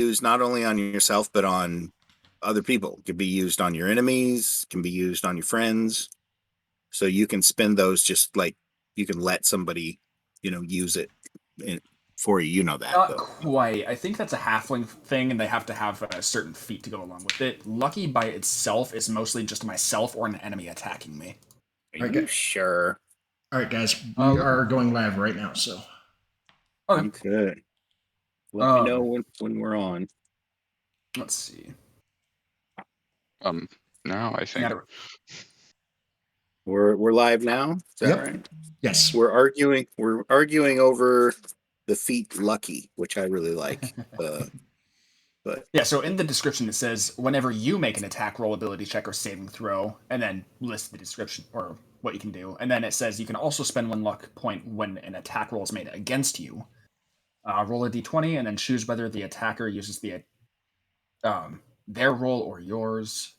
used not only on yourself, but on other people. It can be used on your enemies, can be used on your friends. So you can spend those just like you can let somebody, use it for you. You know that, Not though. quite. I think that's a halfling thing, and they have to have a certain feat to go along with it. Lucky by itself is mostly just myself or an enemy attacking me. Are you sure? All right, guys. We are going live right now, so. Okay. Let me know when we're on. Let's see. Now I think we're live now. Is that right? Yes. We're arguing over the feat lucky, which I really like. But yeah, so in the description it says whenever you make an attack roll, ability check, or saving throw, and then list the description or what you can do. And then it says you can also spend 1 luck point when an attack roll is made against you. Roll a d20 and then choose whether the attacker uses their roll or yours.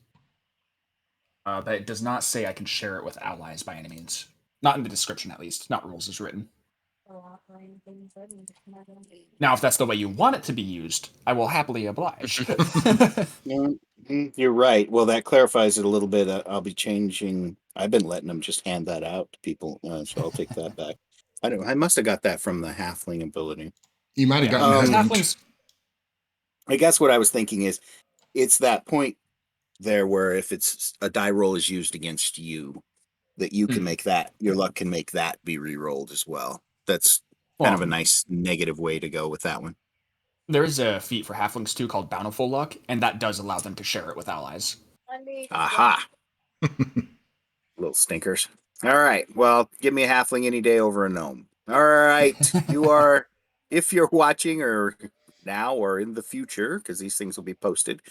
But it does not say I can share it with allies by any means. Not in the description, at least. Not rules as written. Now, if that's the way you want it to be used, I will happily oblige. You're right. Well, that clarifies it a little bit. I'll be changing. I've been letting them just hand that out to people, so I'll take that back. I must have got that from the halfling ability. You might have gotten halflings. I guess what I was thinking is, it's that point there where if it's a die roll is used against you, that you can make that your luck can make that be re-rolled as well. That's kind of a nice negative way to go with that one. There is a feat for halflings too called Bountiful Luck, and that does allow them to share it with allies. Aha! Little stinkers. All right. Well, give me a halfling any day over a gnome. All right. If you're watching or now or in the future, because these things will be posted,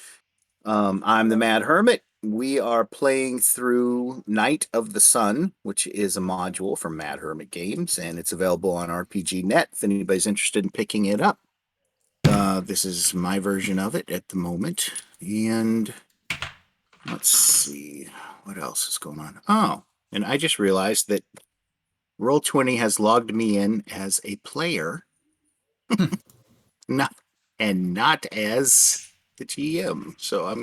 I'm the Mad Hermit. We are playing through Night of the Sun, which is a module from Mad Hermit Games, and it's available on RPG.net if anybody's interested in picking it up. This is my version of it at the moment, and let's see what else is going on. Oh, and I just realized that roll20 has logged me in as a player, not as the GM. So I'm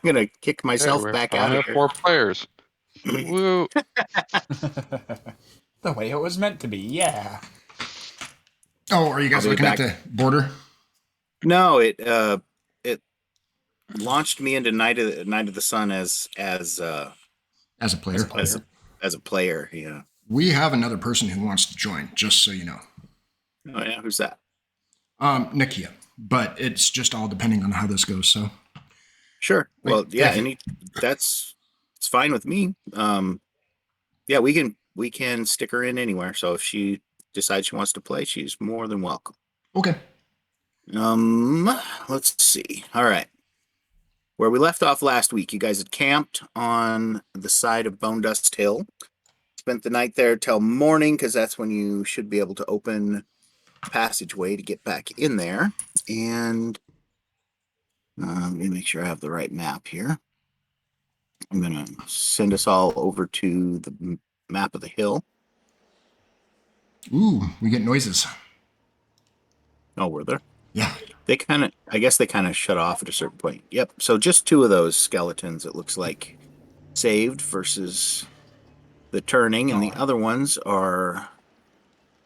gonna kick myself back out of here. 4 players. Woo! The way it was meant to be, yeah. Oh, are you guys looking at the border? No, it launched me into Night of the Sun as a player. As a player, yeah. We have another person who wants to join, just so you know. Oh yeah, who's that? Nikia, but it's just all depending on how this goes. So, sure. Well, yeah, it's fine with me. Yeah, we can stick her in anywhere. So if she decides she wants to play, she's more than welcome. Okay. Let's see. All right. Where we left off last week, you guys had camped on the side of Bone Dust Hill. Spent the night there till morning, because that's when you should be able to open passageway to get back in there. And let me make sure I have the right map here. I'm going to send us all over to the map of the hill. Ooh, we get noises. Oh, were there? Yeah. I guess they kind of shut off at a certain point. Yep. So just 2 of those skeletons, it looks like, saved versus the turning, and the other ones are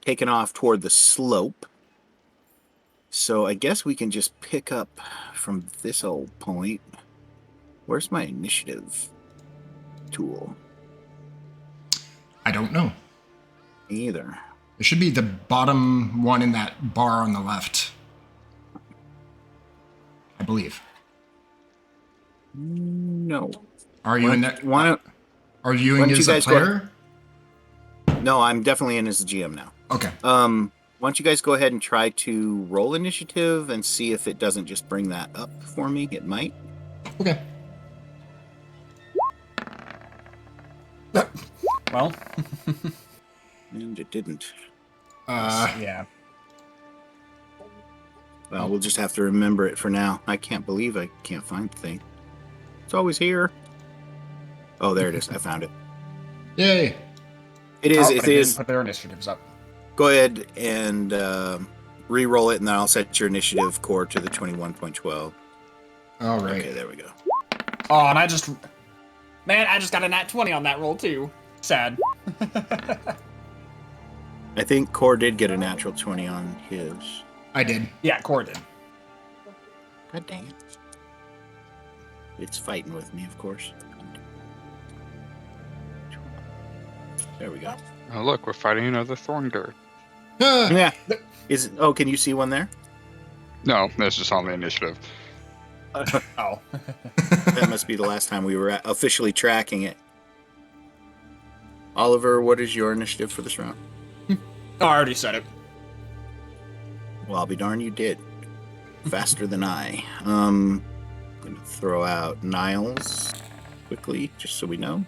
taken off toward the slope. So I guess we can just pick up from this old point. Where's my initiative tool? I don't know. Either. It should be the bottom one in that bar on the left. I believe. No. Are you in that? Are you in as a player? No, I'm definitely in as a GM now. Okay. Why don't you guys go ahead and try to roll initiative and see if it doesn't just bring that up for me? It might. Okay. Well. And it didn't. Yeah. Well, we'll just have to remember it for now. I can't believe I can't find the thing. It's always here. Oh, there it is. I found it. Yay. It is. It is. Put their initiatives up. Go ahead and re-roll it, and then I'll set your initiative core to the 21.12. All right. Okay, there we go. Oh, and I just got a nat 20 on that roll too. Sad. I think Core did get a natural 20 on his. I did. Yeah, Core did. God dang it. It's fighting with me, of course. There we go. Oh, look, we're fighting another Thorngird. Ah, Yeah. Can you see one there? No, that's just on the initiative. Oh. That must be the last time we were officially tracking it. Oliver, what is your initiative for this round? Oh, I already said it. Well, I'll be darned you did. Faster than I. I'm going to throw out Niles quickly, just so we know.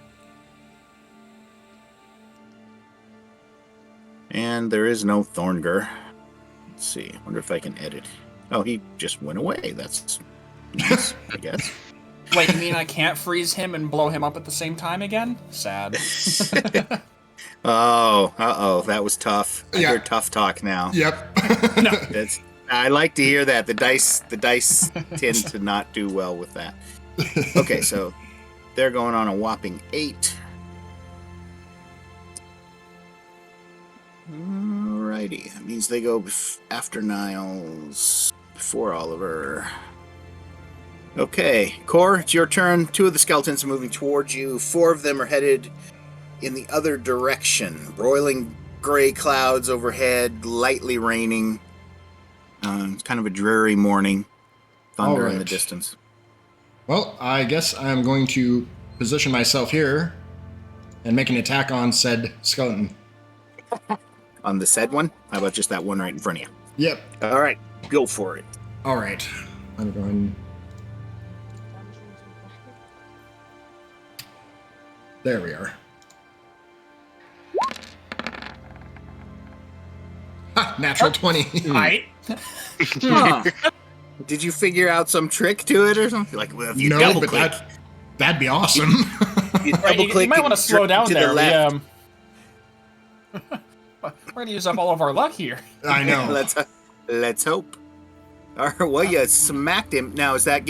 And there is no Thornger. Let's see. I wonder if I can edit. Oh, he just went away. That's nice, I guess. Wait, you mean I can't freeze him and blow him up at the same time again? Sad. Oh, that was tough. I Yeah. hear tough talk now. Yep. I like to hear that. The dice tend to not do well with that. Okay, so they're going on a whopping 8. Alrighty, that means they go after Niles, before Oliver. Okay, Core, it's your turn. 2 of the skeletons are moving towards you. 4 of them are headed in the other direction. Broiling gray clouds overhead, lightly raining. It's kind of a dreary morning. Thunder in the Alright. distance. Well, I guess I'm going to position myself here and make an attack on said skeleton. On the said one? How about just that one right in front of you? Yep. Alright, go for it. All right. I'm going. There we are. Ha! Natural 20. Right? Huh. Did you figure out some trick to it or something? Like, well, if you No, double but click, that'd be awesome. you Right, you double-click might want to and slow drop down to there. the left. We're going to use up all of our luck here. I know. Let's hope. All right, well, you smacked him. Now, is that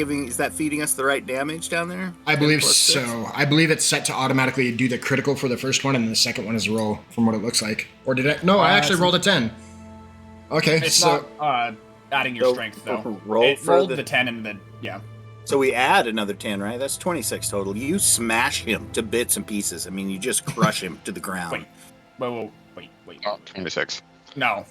feeding us the right damage down there? I 10 believe plus 6? so. I believe it's set to automatically do the critical for the first one, and the second one is a roll, from what it looks like. Or did I? No, I actually rolled a 10. Okay, It's so not adding your So, strength, though. roll It for rolled the- the 10 and the... Yeah. So we add another 10, right? That's 26 total. You smash him to bits and pieces. I mean, you just crush him to the ground. Wait. Oh, 26. No.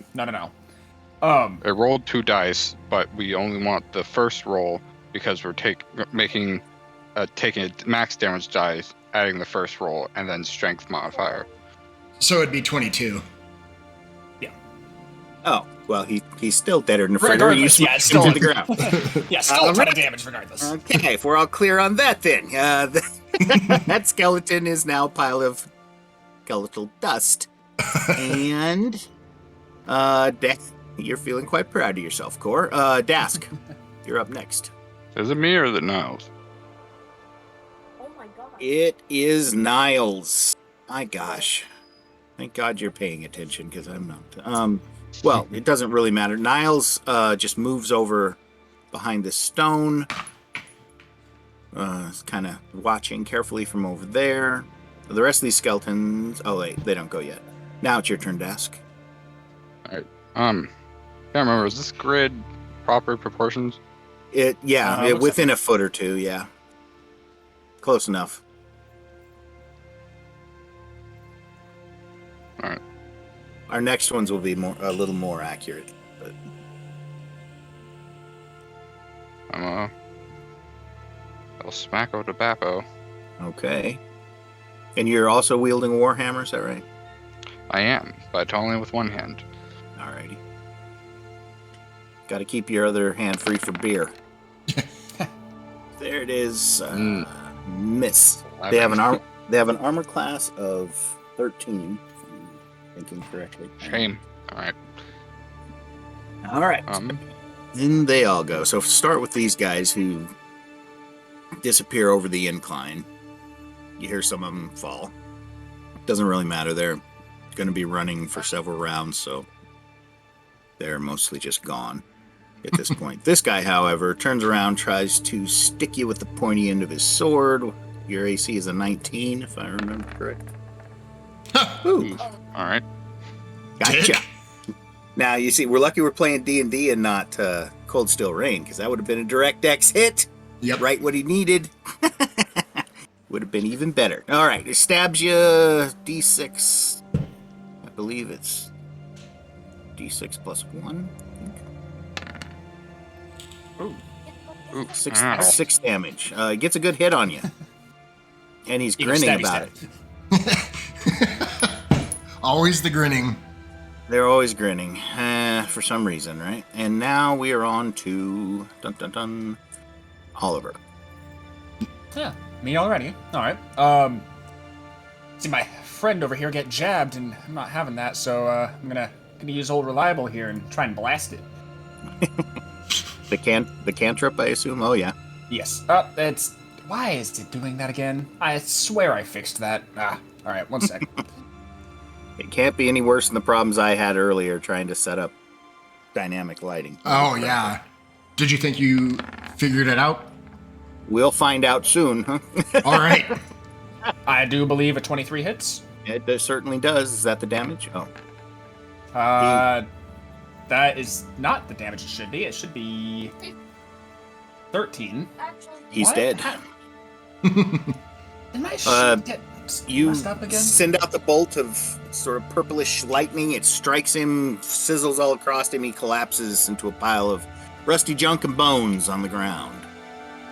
It rolled 2 dice, but we only want the first roll because we're taking a max damage dice, adding the first roll, and then strength modifier. it'd be 22. Oh, well, he's still deader than a fritter. You Regardless, yeah, smash him still- to the ground. Yeah, still a ton of damage regardless. Okay, if we're all clear on that, then that skeleton is now a pile of skeletal dust, and you're feeling quite proud of yourself, Core. Dask, you're up next. Is it me or the Niles? Oh my god. It is Niles. My gosh, thank God you're paying attention because I'm not. Well, it doesn't really matter. Niles just moves over behind this stone. Kind of watching carefully from over there. The rest of these skeletons... Oh, wait, they don't go yet. Now it's your turn, Dask. Can't remember. Is this grid proper proportions? Looks within like a foot or two, yeah. Close enough. All right. Our next ones will be a little more accurate. But I'll smack over to Bappo. okay. And you're also wielding a warhammer, is that right? I am, but only with one hand. Alrighty. Got to keep your other hand free for beer. There it is. Miss. They have an armor class of 13. If I'm thinking correctly. Shame. All right. All right. In they all go. So start with these guys who disappear over the incline. You hear some of them fall. Doesn't really matter. They're going to be running for several rounds, so they're mostly just gone at this point. This guy, however, turns around, tries to stick you with the pointy end of his sword. Your AC is a 19, if I remember correct. Ooh, All right. gotcha. Dick. Now, you see, we're lucky we're playing D&D and not Cold Steel Rain, because that would have been a direct Dex hit. Yep. Right what he needed. Would have been even better. All right, it stabs you D6. I believe it's D6 plus 1. Ooh. Ooh, Six, ow. 6 damage. Gets a good hit on you. And he's Eagle grinning stabby about stab. it. Always the grinning. They're always grinning, for some reason, right? And now we are on to Oliver. Yeah, me already. All right. See my friend over here get jabbed, and I'm not having that, so I'm gonna use old reliable here and try and blast it. The cantrip, I assume. Oh yeah. Yes. It's why is it doing that again? I swear I fixed that. All right. 1 sec. It can't be any worse than the problems I had earlier trying to set up dynamic lighting. Oh, yeah. Did you think you figured it out? We'll find out soon, huh? All right. I do believe a 23 hits. It certainly does. Is that the damage? Oh. That is not the damage it should be. It should be 13. He's What? dead. Did my shit get You messed up again? send out the bolt of sort of purplish lightning. It strikes him, sizzles all across him. He collapses into a pile of rusty junk and bones on the ground.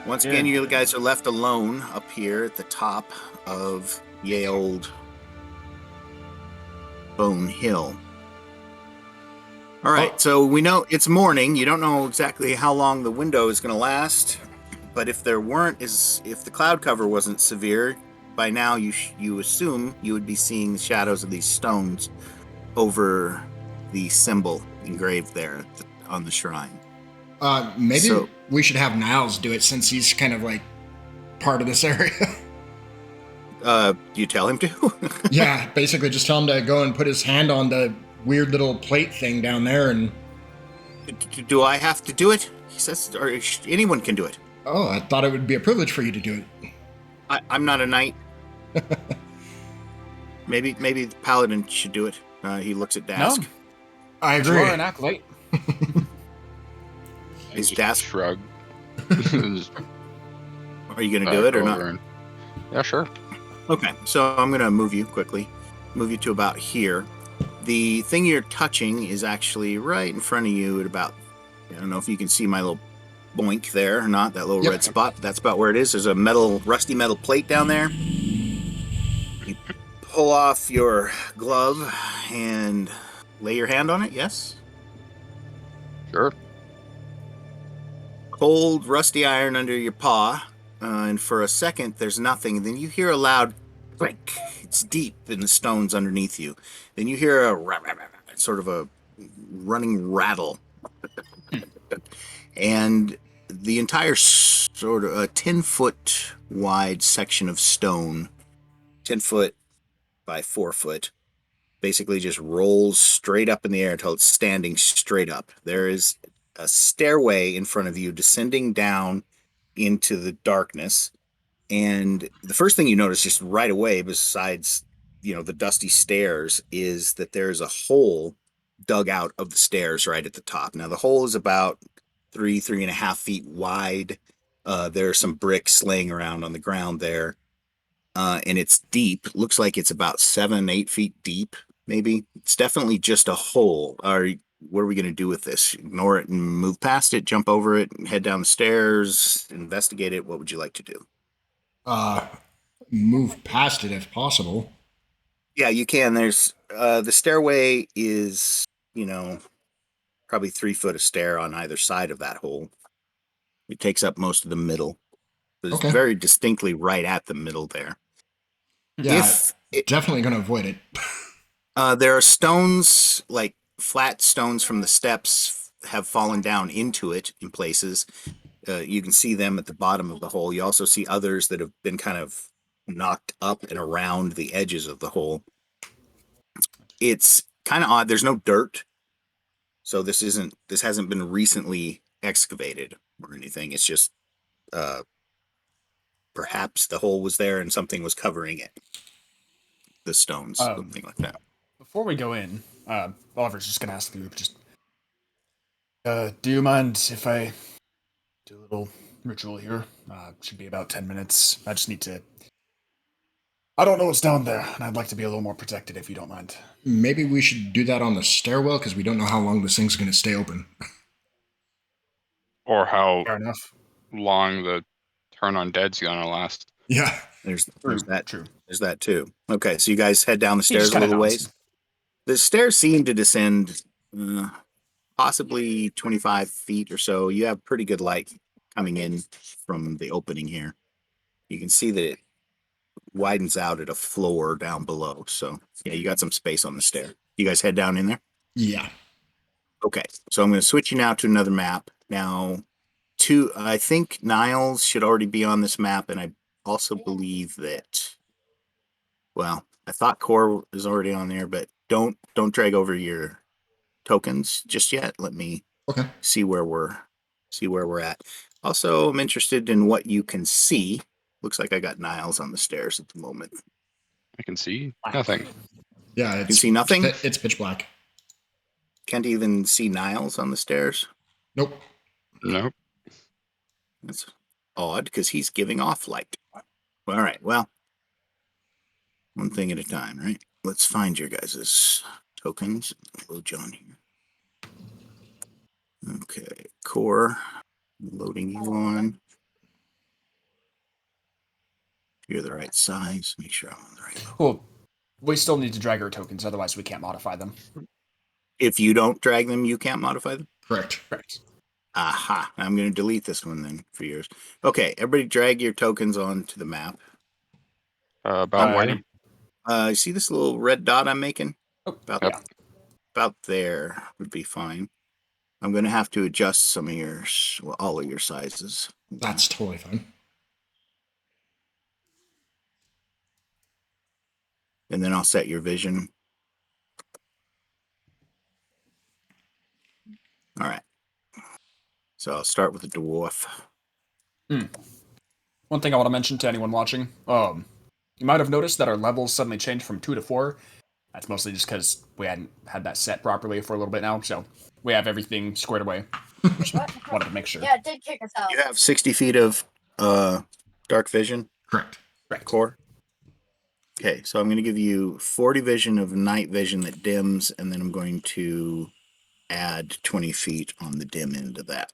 Once again, you guys are left alone up here at the top of ye old Bone Hill. All right, so we know it's morning. You don't know exactly how long the window is going to last, but if the cloud cover wasn't severe, by now you assume you would be seeing the shadows of these stones over the symbol engraved there on the shrine. Maybe we should have Niles do it since he's kind of like part of this area. You tell him to? Yeah, basically just tell him to go and put his hand on the weird little plate thing down there and... Do I have to do it? He says, or anyone can do it. Oh, I thought it would be a privilege for you to do it. I'm not a knight. Maybe the paladin should do it. He looks at Dask. No. I You agree. are an acolyte. Is Just Dask? shrug. Are you going to do it or not? Yeah, sure. Okay, so I'm going to move you quickly. Move you to about here. The thing you're touching is actually right in front of you at about, I don't know if you can see my little boink there or not, that little red spot. That's about where it is. There's a rusty metal plate down there. You pull off your glove and lay your hand on it, yes? Sure. Cold, rusty iron under your paw, and for a second there's nothing. Then you hear a loud click. It's deep in the stones underneath you. Then you hear sort of a running rattle. And the entire sort of a 10-foot wide section of stone, 10 foot by 4 foot, basically just rolls straight up in the air until it's standing straight up. There is a stairway in front of you descending down into the darkness. And the first thing you notice just right away, besides, the dusty stairs, is that there's a hole dug out of the stairs right at the top. Now, the hole is about 3.5 feet wide. There are some bricks laying around on the ground there. And it's deep. Looks like it's about 7-8 feet deep, maybe. It's definitely just a hole. What are we going to do with this? Ignore it and move past it, jump over it, head down the stairs, investigate it? What would you like to do? Move past it if possible. Yeah, you can. There's the stairway is, probably 3 foot of stair on either side of that hole. It takes up most of the middle. It's very distinctly right at the middle there. Yeah, definitely going to avoid it. There are stones, like flat stones from the steps, have fallen down into it in places. You can see them at the bottom of the hole. You also see others that have been kind of knocked up and around the edges of the hole. It's kind of odd. There's no dirt. So this hasn't been recently excavated or anything. It's just perhaps the hole was there and something was covering it. The stones, something like that. Before we go in, Oliver's just gonna ask the group, just, do you mind if I do a little ritual here? Should be about 10 minutes. I just need to... I don't know what's down there, and I'd like to be a little more protected if you don't mind. Maybe we should do that on the stairwell because we don't know how long this thing's going to stay open. Or how Fair enough. long the turn on dead's gonna last. Yeah. There's that. True. There's that too. Okay, so you guys head down the He just stairs a little kinda ways. nods. The stairs seem to descend possibly 25 feet or so. You have pretty good light coming in from the opening here. You can see that it widens out at a floor down below. So yeah, you got some space on the stair. You guys head down in there? Yeah. Okay, so I'm going to switch you now to another map. Now, I think Niles should already be on this map, and I also believe that, well, I thought Core is already on there, but don't drag over your tokens just yet. Let me Okay. see where we're at. Also, I'm interested in what you can see. Looks like I got Niles on the stairs at the moment. I can see nothing. Yeah. You can see nothing? It's pitch black. Can't even see Niles on the stairs. Nope. Nope. That's odd because he's giving off light. All right, well, one thing at a time, right? Let's find your guys' tokens. Load John here. Okay, Core, loading you on. You're the right size. Make sure I'm on the right level. Well, we still need to drag our tokens, otherwise we can't modify them. If you don't drag them, you can't modify them? Correct. Correct. Aha, I'm going to delete this one then for yours. Okay, everybody drag your tokens onto the map. About where? You see this little red dot I'm making? Oh, About, about there would be fine. I'm going to have to adjust some of yours, well, all of your sizes. That's totally fine. And then I'll set your vision. All right. So I'll start with the dwarf. One thing I want to mention to anyone watching, you might have noticed that our levels suddenly changed from 2 to 4. That's mostly just because we hadn't had that set properly for a little bit now, so we have everything squared away. Just wanted to make sure. Yeah, it did kick us out. You have 60 feet of dark vision, Correct. Core. Okay, so I'm going to give you 40 vision of night vision that dims, and then I'm going to add 20 feet on the dim end of that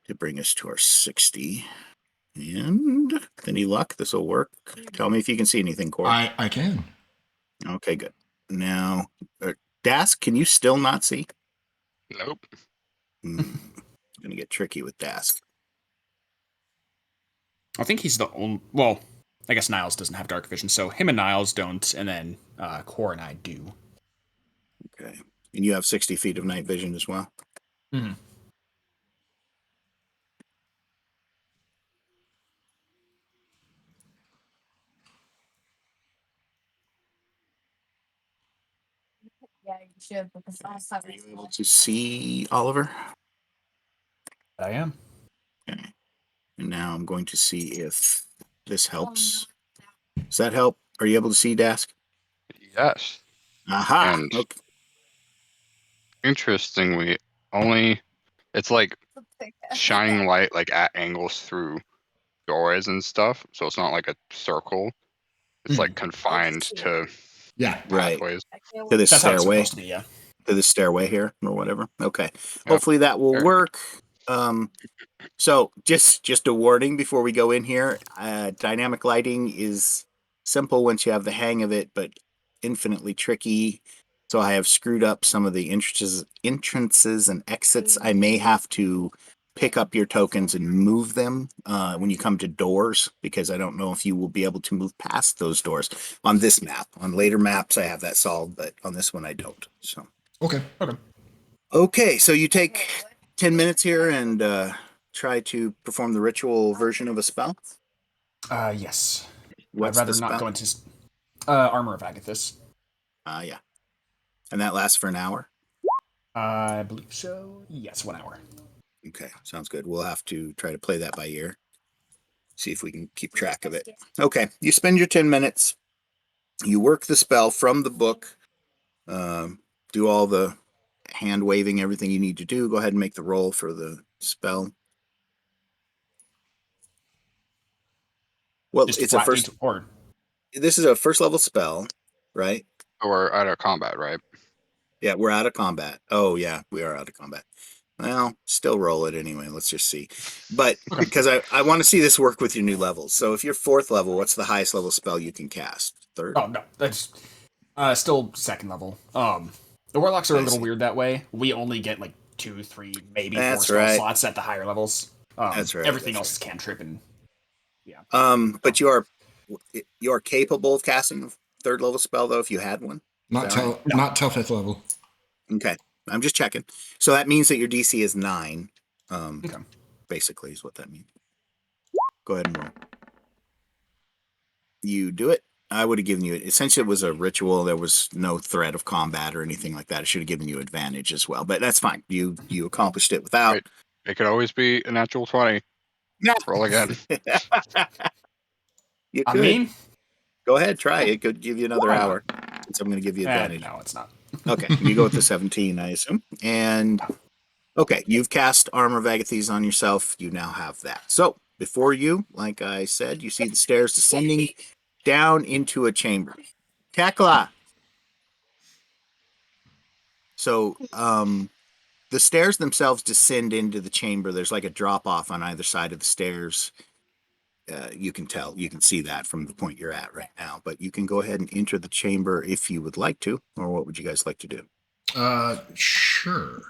to bring us to our 60. And any luck, this will work. Tell me if you can see anything, Core. I can. Okay, good. Now, Dask, can you still not see? Nope. It's going to get tricky with Dask. I think he's the only... Well, I guess Niles doesn't have dark vision, so him and Niles don't, and then Core and I do. Okay. And you have 60 feet of night vision as well? Mm-hmm. Yeah, you should, because last time Are you able to see Oliver? I am. Okay. And now I'm going to see if this helps. Does that help? Are you able to see Dask? Yes. Aha! And- Okay. Interestingly, it's like shining light like at angles through doorways and stuff, so it's not like a circle. It's like confined to Yeah. Right. pathways. To this That's how it's stairway. supposed to be, yeah. To the stairway here or whatever. Okay. Hopefully that will Sure. work. So just a warning before we go in here. Dynamic lighting is simple once you have the hang of it, but infinitely tricky. So I have screwed up some of the entrances and exits. I may have to pick up your tokens and move them when you come to doors, because I don't know if you will be able to move past those doors on this map. On later maps, I have that solved, but on this one, I don't. So Okay. okay, so you take 10 minutes here and try to perform the ritual version of a spell. Yes. What's I'd rather the not spell? go into Armor of Agathis. Yeah. And that lasts for an hour. I believe so. Yes, 1 hour. Okay, sounds good. We'll have to try to play that by ear. See if we can keep track of it. Okay, you spend your 10 minutes. You work the spell from the book. Do all the hand waving, everything you need to do. Go ahead and make the roll for the spell. Well, Just it's a flat first. or This is a first level spell, right? Or out of combat, right? Yeah, we're out of combat. Oh yeah, we are out of combat. Well, still roll it anyway. Let's just see. But Okay. because I want to see this work with your new levels. So if you're 4th level, what's the highest level spell you can cast? 3rd? Oh no, that's still 2nd level. The warlocks are a I little see. weird that way. We only get like 2, 3, maybe 4 That's spell right. slots at the higher levels. That's right, Everything that's else is cantrip and But you are capable of casting a 3rd level spell though if you had one. Is that right? No. Not till 5th level. Okay. I'm just checking. So that means that your DC is 9. Okay. Basically is what that means. Go ahead and roll. You do it. I would have given you it. Essentially, it was a ritual. There was no threat of combat or anything like that. It should have given you advantage as well, but that's fine. You accomplished it without. Right. It could always be a natural 20. No. Roll again. You I could mean, go ahead, try. It could give you another why not? hour. Since I'm going to give you advantage. No, it's not. Okay, you go with the 17, I assume. And okay, you've cast Armor of Agathys on yourself. You now have that. So before you, like I said, you see the stairs descending down into a chamber. Tekla. So the stairs themselves descend into the chamber. There's like a drop off on either side of the stairs. You can see that from the point you're at right now. But you can go ahead and enter the chamber if you would like to, or what would you guys like to do? Sure.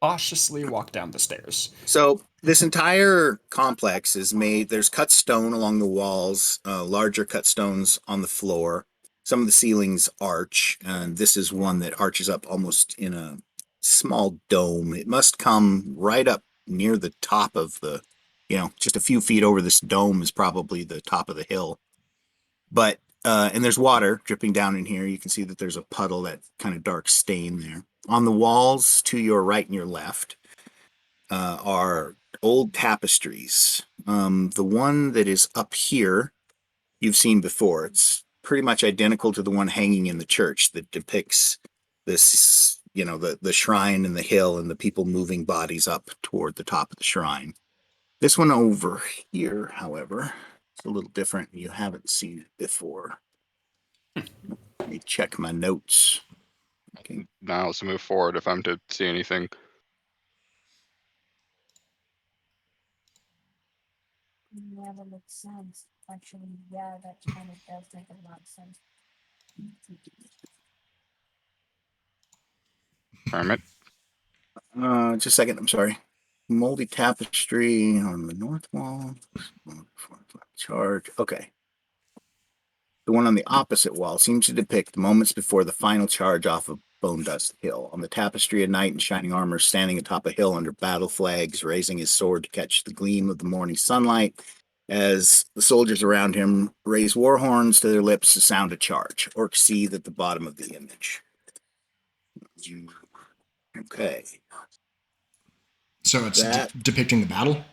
Cautiously walk down the stairs. So this entire complex is made. There's cut stone along the walls, larger cut stones on the floor. Some of the ceilings arch, and this is one that arches up almost in a small dome. It must come right up near the top of the, just a few feet over this dome is probably the top of the hill. But and there's water dripping down in here. You can see that there's a puddle, that kind of dark stain there. On the walls to your right and your left are old tapestries. The one that is up here you've seen before. It's pretty much identical to the one hanging in the church that depicts this, the shrine and the hill and the people moving bodies up toward the top of the shrine. This one over here, however, it's a little different. You haven't seen it before. Let me check my notes. Okay. Now let's move forward if I'm to see anything. Yeah, that makes sense. Actually, yeah, that kind of does make a lot of sense. Hermit. Just a second. I'm sorry. Moldy tapestry on the north wall. Charge. Okay. The one on the opposite wall seems to depict the moments before the final charge off of Bone Dust Hill. On the tapestry, a knight in shining armor standing atop a hill under battle flags, raising his sword to catch the gleam of the morning sunlight. As the soldiers around him raise war horns to their lips to sound a charge. Orcs seethe at the bottom of the image. Okay. So it's That- depicting the battle?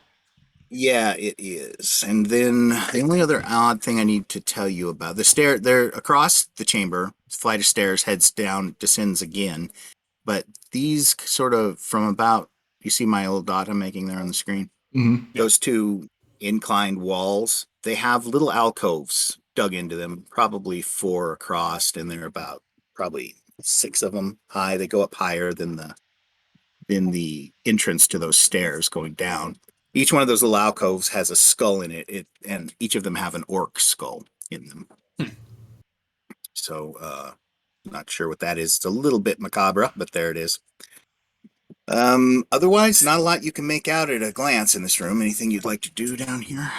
Yeah, it is. And then the only other odd thing I need to tell you about the stair there across the chamber, flight of stairs heads down, descends again. But these sort of from about, you see my little dot I'm making there on the screen? Mm-hmm. Those two inclined walls, they have little alcoves dug into them, probably 4 across, and they're about probably 6 of them high. They go up higher than the entrance to those stairs going down. Each one of those little alcoves has a skull in it, and each of them have an orc skull in them. So, not sure what that is. It's a little bit macabre, but there it is. Otherwise, not a lot you can make out at a glance in this room. Anything you'd like to do down here?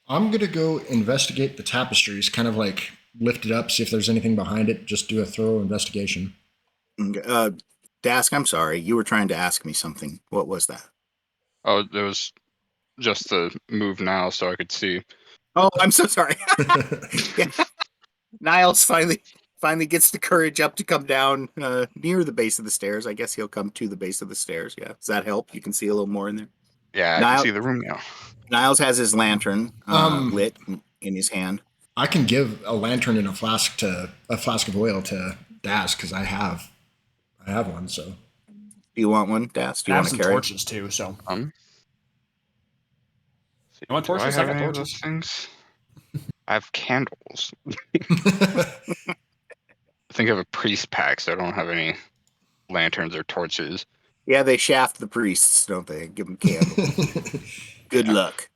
I'm going to go investigate the tapestries, kind of like lift it up, see if there's anything behind it, just do a thorough investigation. Dask, I'm sorry. You were trying to ask me something. What was that? Oh, it was just to move now so I could see. Oh, I'm so sorry. Yeah. Niles finally finally gets the courage up to come down near the base of the stairs. I guess he'll come to the base of the stairs. Yeah. Does that help? You can see a little more in there. Yeah, I can see the room now. Niles has his lantern lit in his hand. I can give a lantern and a flask of oil to Daz because I have one. So, Do you want one, Daz? Do I you have want to some carry? torches too. So You want do I torches? have I got any of torches. those things? I have candles. I think I have a priest pack, so I don't have any lanterns or torches. Yeah, they shaft the priests, don't they? Give them candles. Good luck.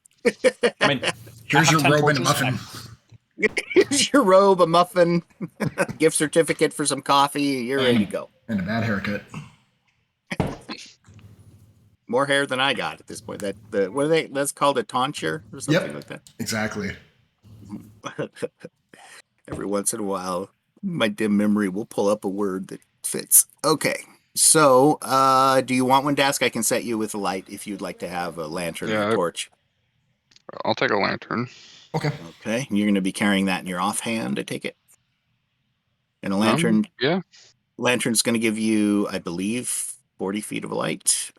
I mean, here's I your have 10 robe and a torches, muffin. Here's your robe, a muffin, gift certificate for some coffee. You're ready to go. And a bad haircut. More hair than I got at this point. What are they? That's called a tonsure or something like that. Exactly. Every once in a while, my dim memory will pull up a word that fits. Okay. So, do you want one, Dask? I can set you with a light if you'd like to have a lantern or a torch. I'll take a lantern. Okay. Okay. You're going to be carrying that in your offhand, I take it. And a lantern. Yeah. Lantern's going to give you, I believe, 40 feet of light.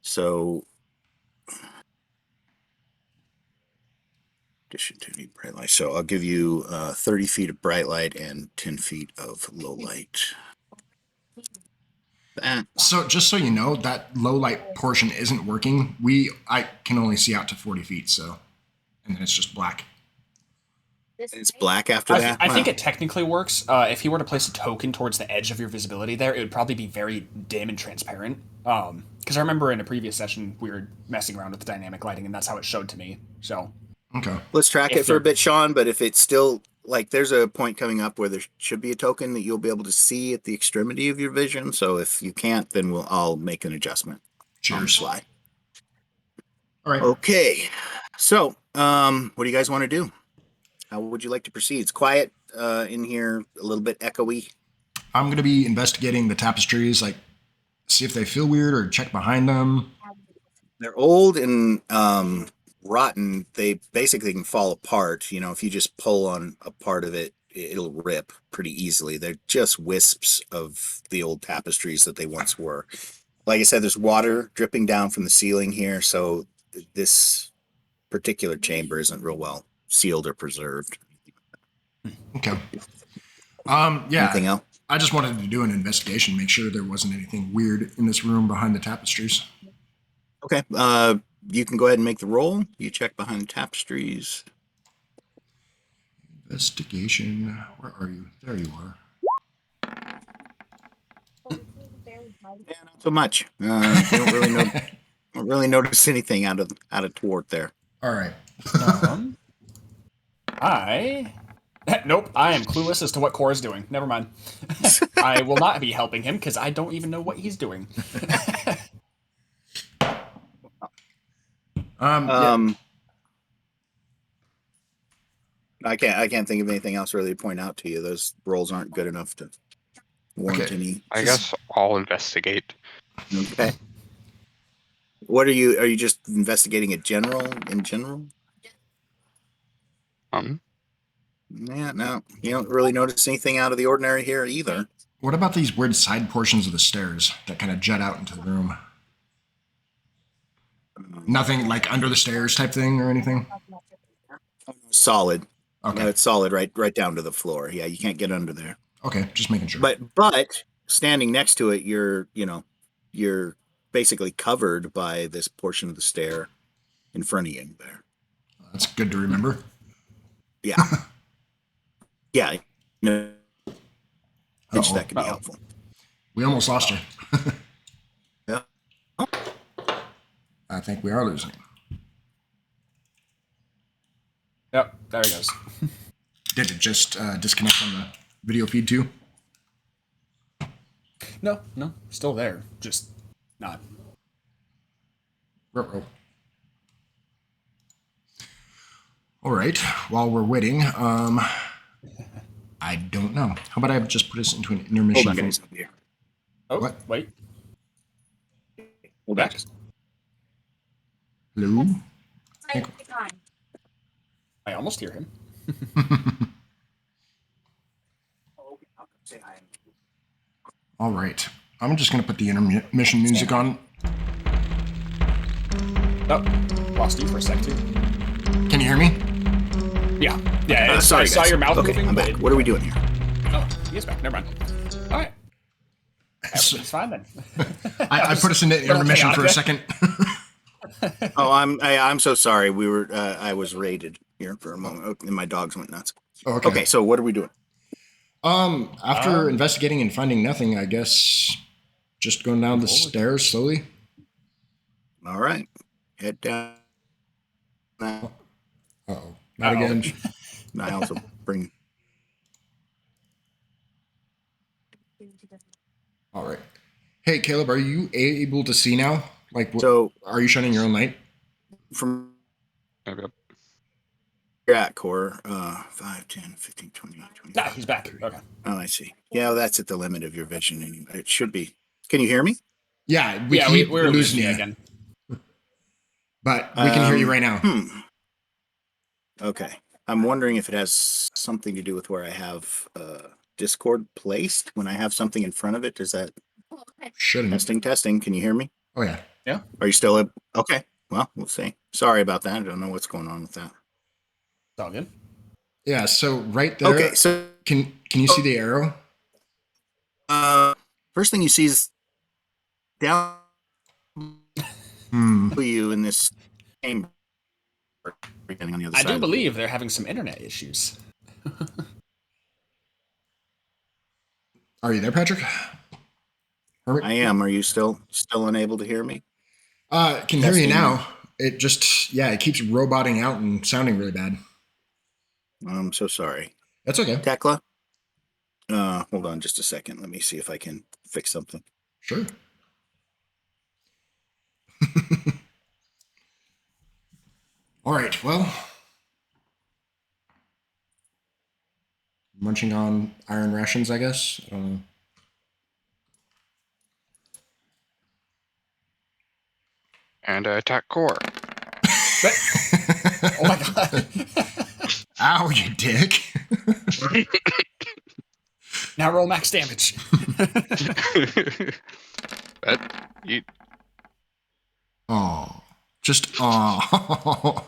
So, addition to any bright light. So I'll give you 30 feet of bright light and 10 feet of low light. So just so you know, that low light portion isn't working. I can only see out to 40 feet, so, and then it's just black. It's black after that? I think it technically works. If you were to place a token towards the edge of your visibility there, it would probably be very dim and transparent. Because I remember in a previous session, we were messing around with the dynamic lighting, and that's how it showed to me. So, okay. Let's track it for a bit, Sean, but if it's still, like, there's a point coming up where there should be a token that you'll be able to see at the extremity of your vision. So if you can't, then I'll make an adjustment. Cheers. On the fly. All right. Okay. So, what do you guys want to do? How would you like to proceed? It's quiet in here, a little bit echoey. I'm going to be investigating the tapestries, like, see if they feel weird or check behind them. They're old and rotten. They basically can fall apart. You know, if you just pull on a part of it, it'll rip pretty easily. They're just wisps of the old tapestries that they once were. Like I said, there's water dripping down from the ceiling here, so this particular chamber isn't real well sealed or preserved. Okay. Yeah. Anything else? I just wanted to do an investigation, make sure there wasn't anything weird in this room behind the tapestries. Okay. You can go ahead and make the roll. You check behind the tapestries. Investigation. Where are you? There you are. Yeah, not so much. You don't really notice anything out of toward there. All right. Nope, I am clueless as to what Core is doing. Never mind. I will not be helping him because I don't even know what he's doing. Yeah. I can't think of anything else really to point out to you. Those rolls aren't good enough to warrant any. I guess I'll investigate. Okay. What are you just investigating in general? Yeah, no. You don't really notice anything out of the ordinary here either. What about these weird side portions of the stairs that kind of jut out into the room? Nothing like under the stairs type thing or anything? Solid. Okay. No, it's solid right down to the floor. Yeah, you can't get under there. Okay, just making sure. But standing next to it, you're basically covered by this portion of the stair in front of you there. That's good to remember. Yeah. Yeah. No, that could be helpful. We almost lost her. Yeah. I think we are losing. Yep, there he goes. Did it just disconnect from the video feed too? No, still there. Just not. Ruh-roh. All right. While we're waiting, I don't know. How about I just put us into an intermission? Hold on, guys. Here. Oh, What? Wait. Hold back. Hello? I almost hear him. Say hi. All right. I'm just going to put the intermission music on. Oh, lost you for a sec, too. Can you hear me? Yeah. Yeah, Sorry, I saw guys. your mouth Okay, moving. I'm back. What are we doing here? Oh, he is back. Never mind. All right. Everything's fine then. I put us into intermission for a second. Oh, I'm so sorry. We were I was raided here for a moment, and my dogs went nuts. Okay. Okay, so what are we doing? After investigating and finding nothing, I guess just going down the stairs slowly. All right, head down. Uh-oh. Not again. I also bring. All right. Hey, Caleb, are you able to see now? Like, So are you shining your own light? from Maybe. you're at core 5, 10, 15, 20, 25. Nah, he's back. Okay. Oh, I see. Yeah, well, that's at the limit of your vision. Anyway. It should be. Can you hear me? Yeah, we're losing you again. But we can hear you right now. Okay. I'm wondering if it has something to do with where I have Discord placed. When I have something in front of it, does that Shouldn't. testing? Can you hear me? Oh, yeah. Yeah. Are you still okay? Well, we'll see. Sorry about that. I don't know what's going on with that. It's all good. Yeah, so right there. Okay, so Can you see the arrow? first thing you see is down you in this chamber. On the other I side do of believe they're having some internet issues. Are you there, Patrick? Hermit? I am. Are you still unable to hear me? Can hear you now. It just, it keeps roboting out and sounding really bad. I'm so sorry. That's okay. Tekla? Hold on just a second. Let me see if I can fix something. Sure. All right, well. Munching on iron rations, I guess. I don't know. And I attack core. Oh my god. Ow, you dick. Now roll max damage. Eat. Oh. Just, oh.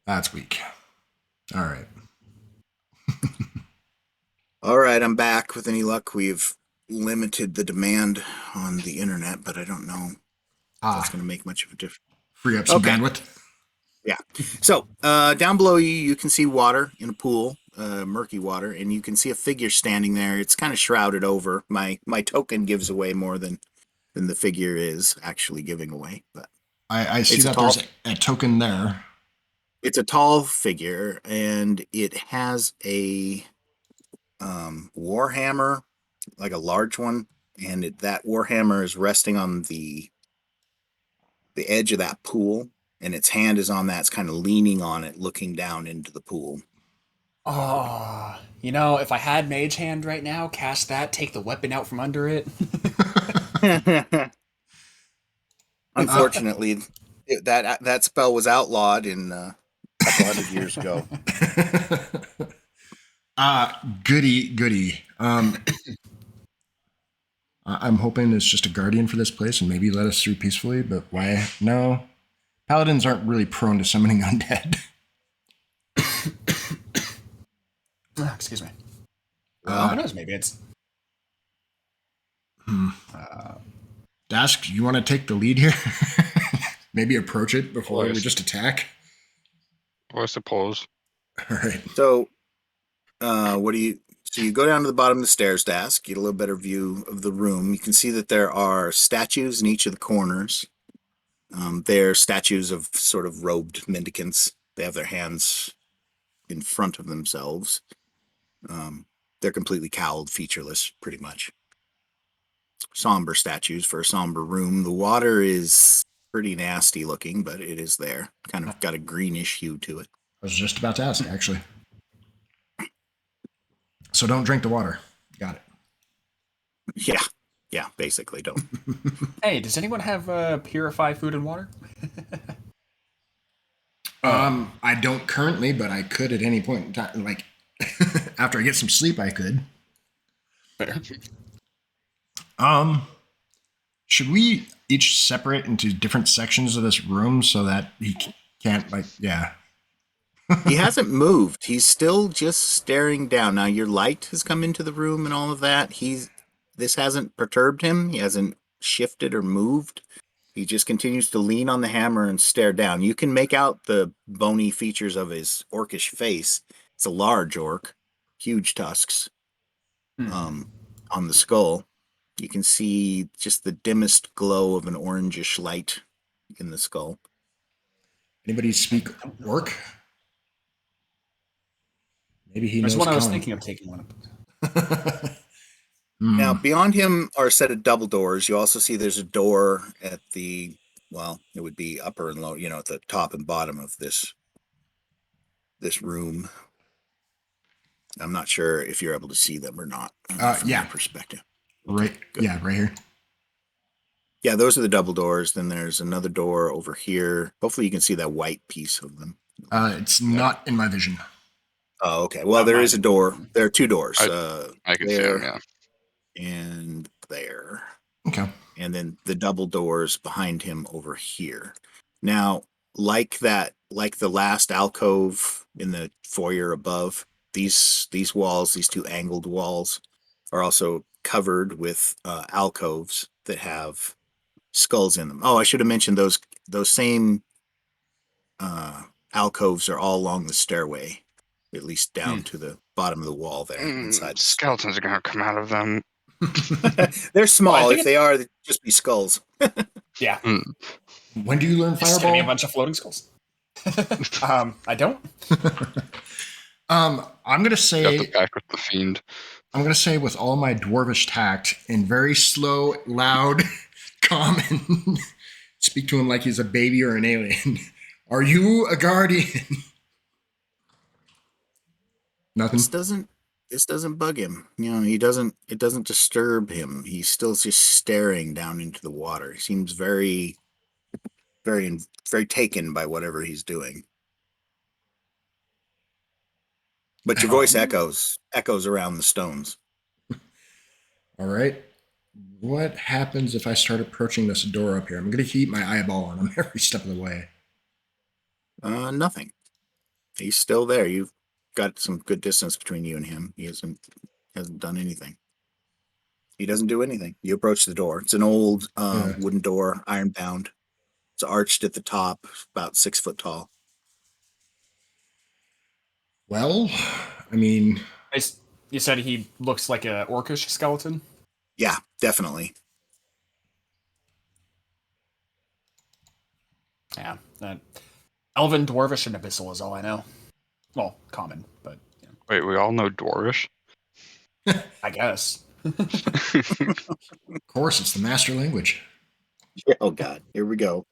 That's weak. All right. All right, I'm back. With any luck, we've limited the demand on the internet, but I don't know if that's going to make much of a difference. Free up some bandwidth. Yeah. So down below you can see water in a pool, murky water, and you can see a figure standing there. It's kind of shrouded over. My token gives away more than the figure is actually giving away. But I see that there's a token there. It's a tall figure, and it has a warhammer, like a large one, and that warhammer is resting on the edge of that pool, and its hand is on that. It's kind of leaning on it, looking down into the pool. Oh, if I had Mage Hand right now, cast that, take the weapon out from under it. Unfortunately, that spell was outlawed in a couple hundred years ago. Goody. I'm hoping it's just a guardian for this place and maybe let us through peacefully, but why? No. Paladins aren't really prone to summoning undead. Excuse me. Who knows? Maybe it's. Dask, you want to take the lead here? Maybe approach it before we just attack? I suppose. All right. So, So you go down to the bottom of the stairs, Dask, get a little better view of the room. You can see that there are statues in each of the corners. They're statues of sort of robed mendicants. They have their hands in front of themselves. They're completely cowled, featureless, pretty much. Somber statues for a somber room. The water is pretty nasty looking, but it is there. Kind of got a greenish hue to it. I was just about to ask, actually. So don't drink the water. Got it. Yeah, basically don't. Hey, does anyone have purify food and water? I don't currently, but I could at any point in time. Like, After I get some sleep, I could. Fair. Should we each separate into different sections of this room so that he can't, like, yeah. He hasn't moved. He's still just staring down. Now your light has come into the room and all of that. This hasn't perturbed him. He hasn't shifted or moved. He just continues to lean on the hammer and stare down. You can make out the bony features of his orcish face. It's a large orc, huge tusks on the skull. You can see just the dimmest glow of an orangish light in the skull. Anybody speak orc? Maybe he There's knows one I was Colin. thinking of taking one of. Now, beyond him are a set of double doors. You also see there's a door at the, well, it would be upper and lower, at the top and bottom of this room. I'm not sure if you're able to see them or not from Yeah. your perspective. Right. Good. Yeah, right here. Yeah, those are the double doors. Then there's another door over here. Hopefully you can see that white piece of them. It's not in my vision. Oh, okay. Well, Not there mine. is a door. There are two doors. I can see them, yeah. And there. Okay. And then the double doors behind him over here. Now, like the last alcove in the foyer above, these walls, these two angled walls, are also covered with alcoves that have skulls in them. Oh, I should have mentioned those same alcoves are all along the stairway, at least down to the bottom of the wall there inside. Skeletons are going to come out of them. They're small. Well, I think if they are, they'd just be skulls. Yeah. When do you learn It's gonna be a Fireball? bunch of floating skulls. I don't. I'm gonna Got say the back with the fiend. with all my dwarvish tact in very slow, loud, calm, and speak to him like he's a baby or an alien. Are you a guardian? Nothing. This doesn't bug him. It doesn't disturb him. He's still just staring down into the water. He seems very, very, very taken by whatever he's doing. But your voice echoes around the stones. All right. What happens if I start approaching this door up here? I'm gonna keep my eyeball on him every step of the way. Nothing. He's still there. You've got some good distance between you and him. He hasn't done anything. He doesn't do anything. You approach the door. It's an old wooden door, iron bound. It's arched at the top, about 6 foot tall. Well, I mean, You said he looks like a orcish skeleton? Yeah, definitely. Yeah. Elven, Dwarvish, and Abyssal is all I know. Well, common, but Wait, we all know Dwarvish? I guess. of course, it's the master language. Oh God, here we go.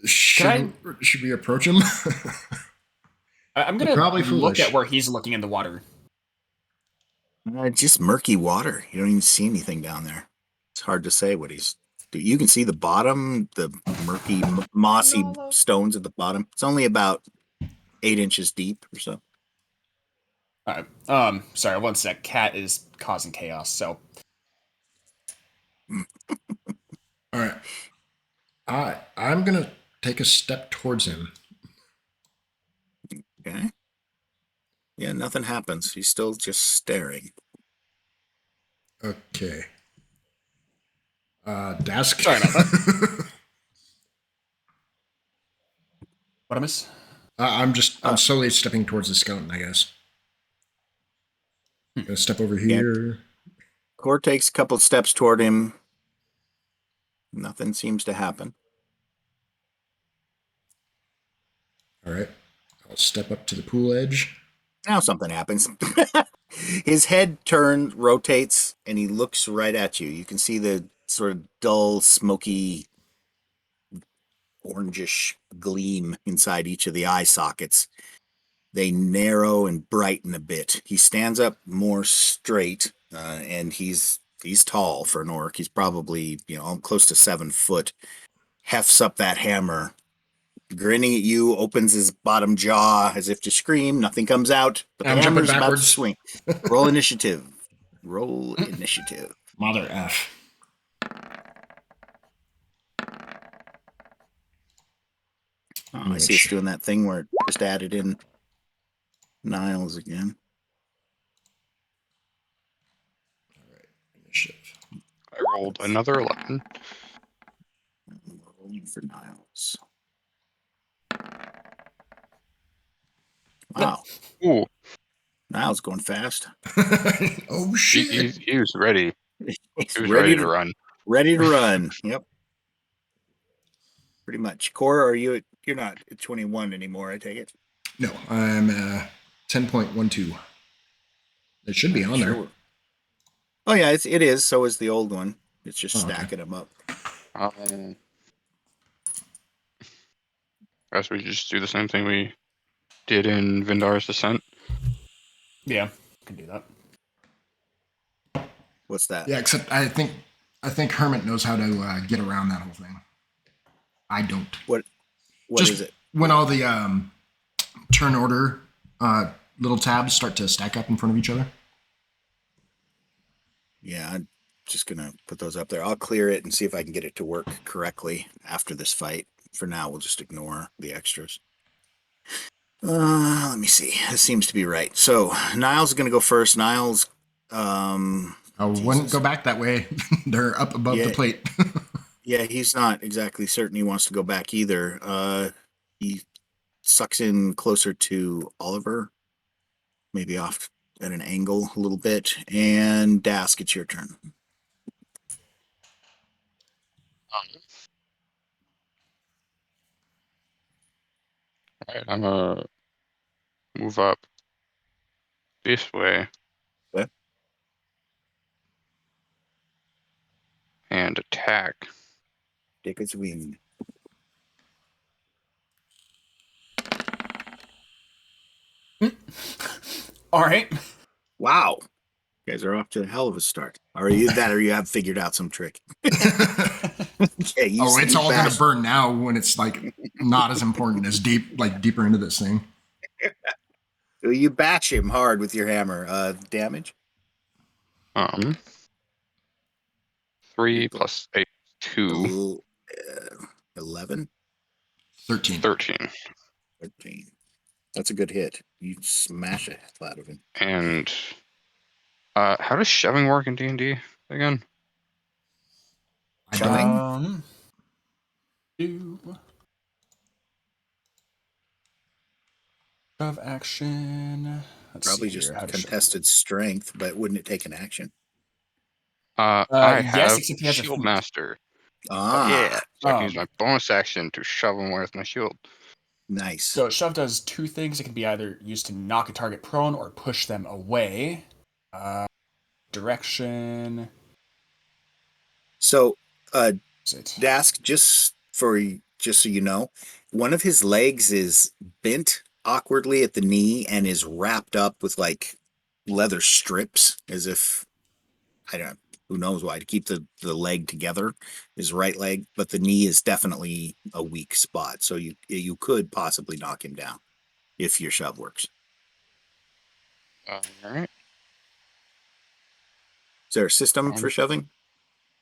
Should we approach him? I'm gonna Probably look foolish. at where he's looking in the water. Just murky water. You don't even see anything down there. It's hard to say what he's. You can see the bottom, the murky, mossy stones at the bottom. It's only about 8 inches deep or so. All right. Sorry, one sec. Cat is causing chaos. So. All right. I'm gonna take a step towards him. Okay. Yeah, nothing happens. He's still just staring. Okay. Desk. Sorry about that. What I miss? I'm slowly stepping towards the skeleton, I guess. Gonna step over here. Core takes a couple steps toward him. Nothing seems to happen. All right. I'll step up to the pool edge. Now something happens. His head rotates, and he looks right at you. You can see the sort of dull, smoky, orangish gleam inside each of the eye sockets. They narrow and brighten a bit. He stands up more straight, and he's tall for an orc. He's probably close to 7 foot. hefts up that hammer, grinning at you, opens his bottom jaw as if to scream. Nothing comes out, but the I'm jumping hammer's about to backwards. swing. Roll initiative. Roll initiative. Mother F. Oh, I see it's doing that thing where it just added in Niles again. Initiative. I rolled another 11. Rolling for Niles. Wow. Ooh, Niles going fast. Oh shit! he was ready. He's He was ready to run. Ready to run. Yep. Pretty much. Cora, you're not at 21 anymore, I take it. No, I'm 10.12. It should be on there. Sure. Oh yeah, it is. So is the old one. It's just Oh, okay. stacking them up. Guess we just do the same thing we did in Vindara's Descent. Yeah, can do that. What's that? Yeah, except I think Hermit knows how to get around that whole thing. I don't. What Just is it? when all the turn order little tabs start to stack up in front of each other. Yeah, I'm just gonna put those up there. I'll clear it and see if I can get it to work correctly after this fight. For now, we'll just ignore the extras. Let me see. This seems to be right. So Niles is gonna go first. Niles. I wouldn't go back that way. They're up above the plate. Yeah, he's not exactly certain he wants to go back either. He sucks in closer to Oliver, maybe off at an angle a little bit. And Dask, it's your turn. All right, I'm gonna move up this way. Okay. And attack. Take a swing. All right. Wow. You guys are off to a hell of a start. Or you have figured out some trick. Okay, it's all going to burn now when it's like not as important as deeper into this thing. You bash him hard with your hammer. Damage? 3 plus 8, 2. 11? 13. 13. 13. That's a good hit. You smash a hell out of him. And how does shoving work in D&D again? I don't. Shove action. Let's Probably see just here. contested strength, but wouldn't it take an action? I yes, have except he has a Shield feat. Master. Ah, Yeah, so I can use my bonus action to shove him with my shield. nice. So shove does two things. It can be either used to knock a target prone or push them away. Direction. So, Dask, just so you know, one of his legs is bent awkwardly at the knee and is wrapped up with like leather strips, as if who knows why, to keep the leg together, his right leg, but the knee is definitely a weak spot. So you could possibly knock him down if your shove works. All right. Is there a system for shoving?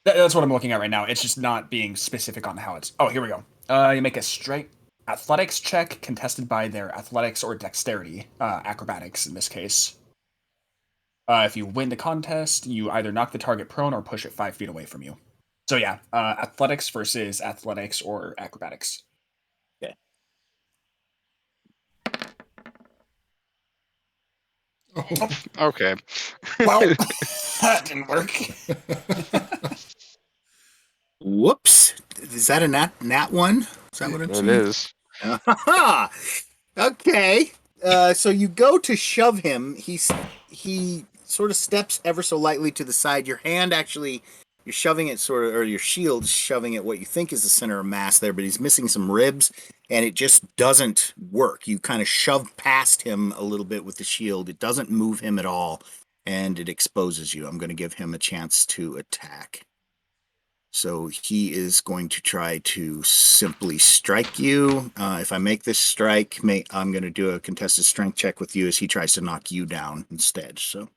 That's what I'm looking at right now. It's just not being specific on how it's. Oh, here we go. You make a straight athletics check contested by their athletics or dexterity, acrobatics in this case. If you win the contest, you either knock the target prone or push it 5 feet away from you. So yeah, athletics versus athletics or acrobatics. Okay. Oh. Okay. Well, that didn't work. Whoops. Is that a nat one? Is that what I'm saying? It is. Okay. So you go to shove him. He sort of steps ever so lightly to the side. Your hand actually, you're shoving it or your shield's shoving at what you think is the center of mass there, but he's missing some ribs, and it just doesn't work. You kind of shove past him a little bit with the shield. It doesn't move him at all, and it exposes you. I'm going to give him a chance to attack. So he is going to try to simply strike you. If I make this strike, I'm going to do a contested strength check with you as he tries to knock you down instead. So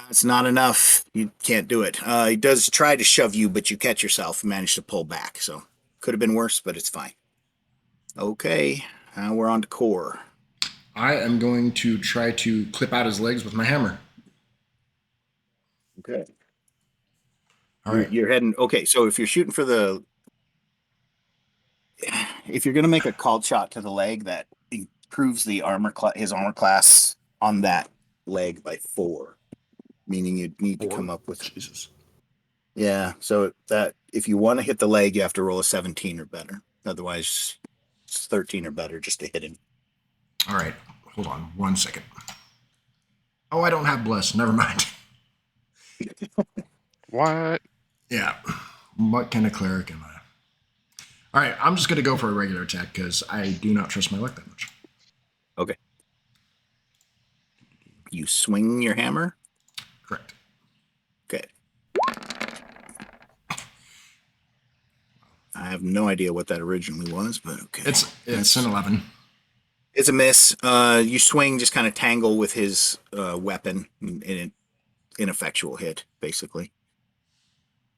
it's not enough. You can't do it. He does try to shove you, but you catch yourself and manage to pull back. So could have been worse, but it's fine. Okay, we're on to core. I am going to try to clip out his legs with my hammer. Okay. All right. You're heading. Okay, so if you're shooting for if you're going to make a called shot to the leg, that improves the his armor class on that leg by 4, meaning you'd need to come up with. Jesus. Yeah, so that if you want to hit the leg, you have to roll a 17 or better. Otherwise, it's 13 or better just to hit him. All right. Hold on 1 second. Oh, I don't have bless. Never mind. What? Yeah. What kind of cleric am I? All right. I'm just going to go for a regular attack because I do not trust my luck that much. Okay. You swing your hammer? Correct. Okay. I have no idea what that originally was, but okay. It's an 11. It's a miss. You swing, just kind of tangle with his weapon, and an ineffectual hit, basically.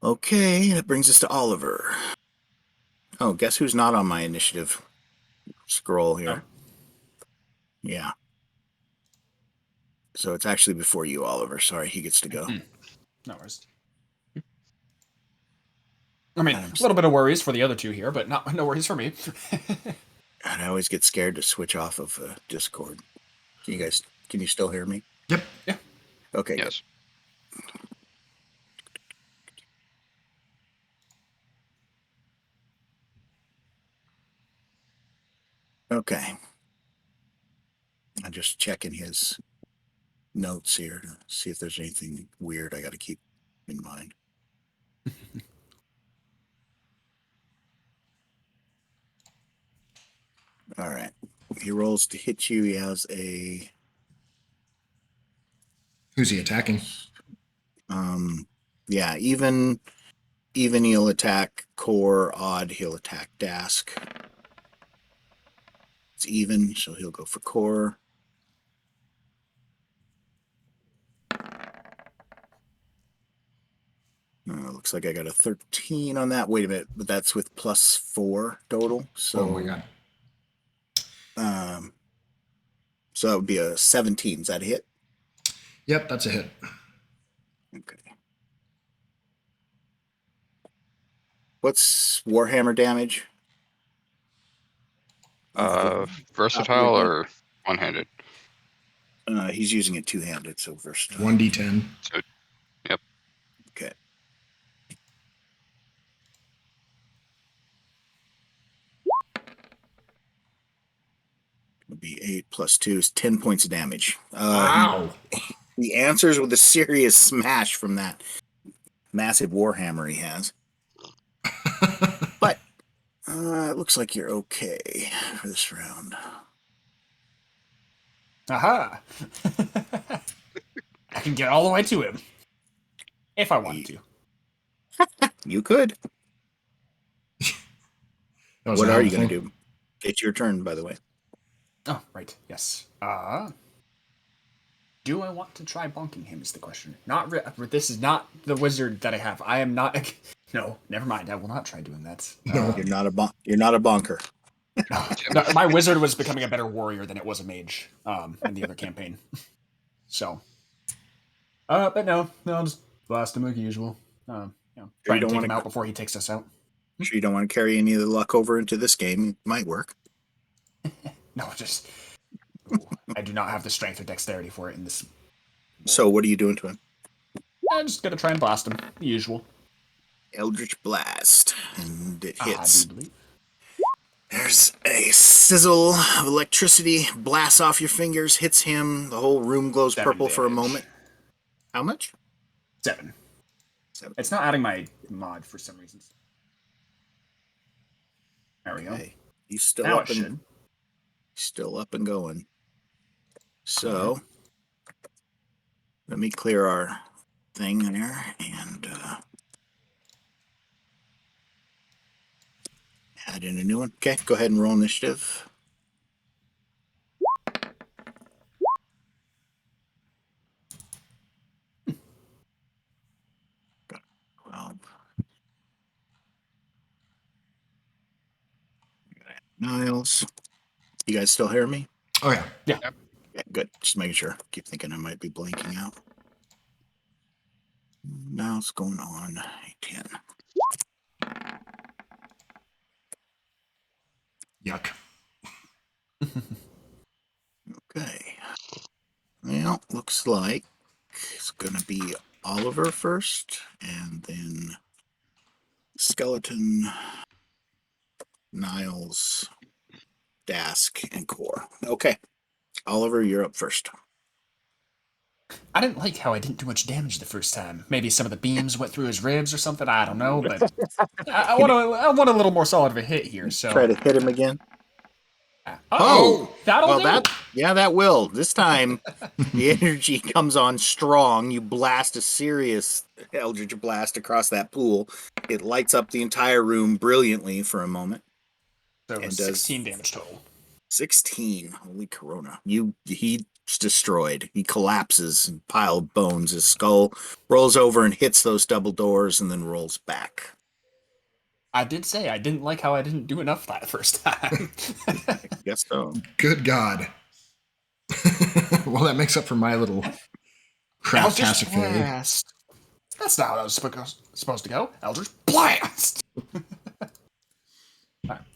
Okay, that brings us to Oliver. Oh, guess who's not on my initiative scroll here? Oh. Yeah. So it's actually before you, Oliver. Sorry, he gets to go. No worries. I mean, a little bit of worries for the other two here, but no worries for me. And I always get scared to switch off of Discord. Can you still hear me? Yep. Yeah. Okay. Yes. Good. Okay. I'm just checking his notes here to see if there's anything weird I got to keep in mind. All right. He rolls to hit you. He has a. Who's he attacking? Yeah, even he'll attack core, odd he'll attack Dask. It's even, so he'll go for core. Looks like I got a 13 on that. Wait a minute, but that's with +4 total. So, Oh my god. So that would be a 17. Is that a hit? Yep, that's a hit. Okay. What's Warhammer damage? Versatile or one-handed? He's using it two-handed, so versatile. 1d10. So, yep. Okay. Would be 8 + 2 is 10 points of damage. Wow. He answers with a serious smash from that massive warhammer he has. But it looks like you're okay for this round. Aha! I can get all the way to him. If I wanted to. You could. What are you going to to do? It's your turn, by the way. Oh, right. Yes. Do I want to try bonking him is the question. This is not the wizard that I have. I am not... No, never mind. I will not try doing that. No. You're not a bonker. No, my wizard was becoming a better warrior than it was a mage in the other campaign. So... but no, I'll just blast him like usual. Try to take him out before he takes us out. Sure you don't want to carry any of the luck over into this game. It might work. No, just... I do not have the strength or dexterity for it in this. So what are you doing to him? I'm just gonna try and blast him, the usual. Eldritch Blast. And it hits. I do believe. There's a sizzle of electricity, blasts off your fingers, hits him. The whole room glows 7 purple for a damage. moment. How much? 7. 7. It's not adding my mod for some reason. There we go. He's still Now up it and should. still up and going. So let me clear our thing there and add in a new one. Okay, go ahead and roll initiative. Got 12. Niles. You guys still hear me? Oh yeah. Yeah. Yeah, good. Just making sure. Keep thinking I might be blanking out. Now what's going on? 10. Yuck. Okay. Well, looks like it's gonna be Oliver first, and then Skeleton, Niles, Dask, and Core. Okay. Oliver, you're up first. I didn't like how I didn't do much damage the first time. Maybe some of the beams went through his ribs or something. I don't know, but I want a little more solid of a hit here. So Try to hit him again. oh, that'll Well, do. that will. This time, the energy comes on strong. You blast a serious Eldritch Blast across that pool. It lights up the entire room brilliantly for a moment. So And 16 damage total. 16. Holy Corona. He's destroyed. He collapses, pile of bones. His skull rolls over and hits those double doors and then rolls back. I did say I didn't like how I didn't do enough that first time. I guess so. Good God. Well, that makes up for my little craptastic failure. Blast. That's not how that was supposed to go. Eldritch Blast.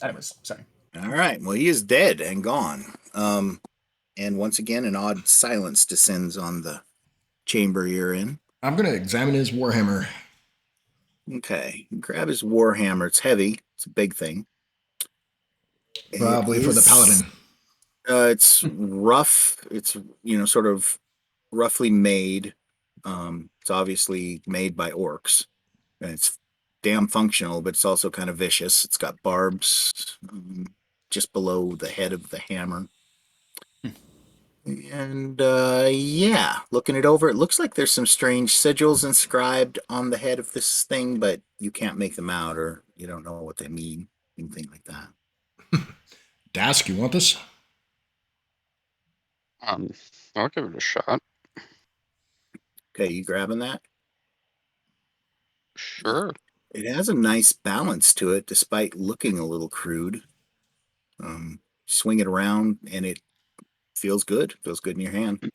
Anyways, sorry. All right. Well, he is dead and gone. And once again, an odd silence descends on the chamber you're in. I'm going to examine his warhammer. Okay. Grab his warhammer. It's heavy. It's a big thing. Probably for the paladin. It's rough. It's, sort of roughly made. It's obviously made by orcs. And it's damn functional, but it's also kind of vicious. It's got barbs just below the head of the hammer. And yeah, looking it over, it looks like there's some strange sigils inscribed on the head of this thing, but you can't make them out, or you don't know what they mean, anything like that. Dask, you want this? I'll give it a shot. Okay, you grabbing that? Sure. It has a nice balance to it, despite looking a little crude. Swing it around, and it feels good. Feels good in your hand.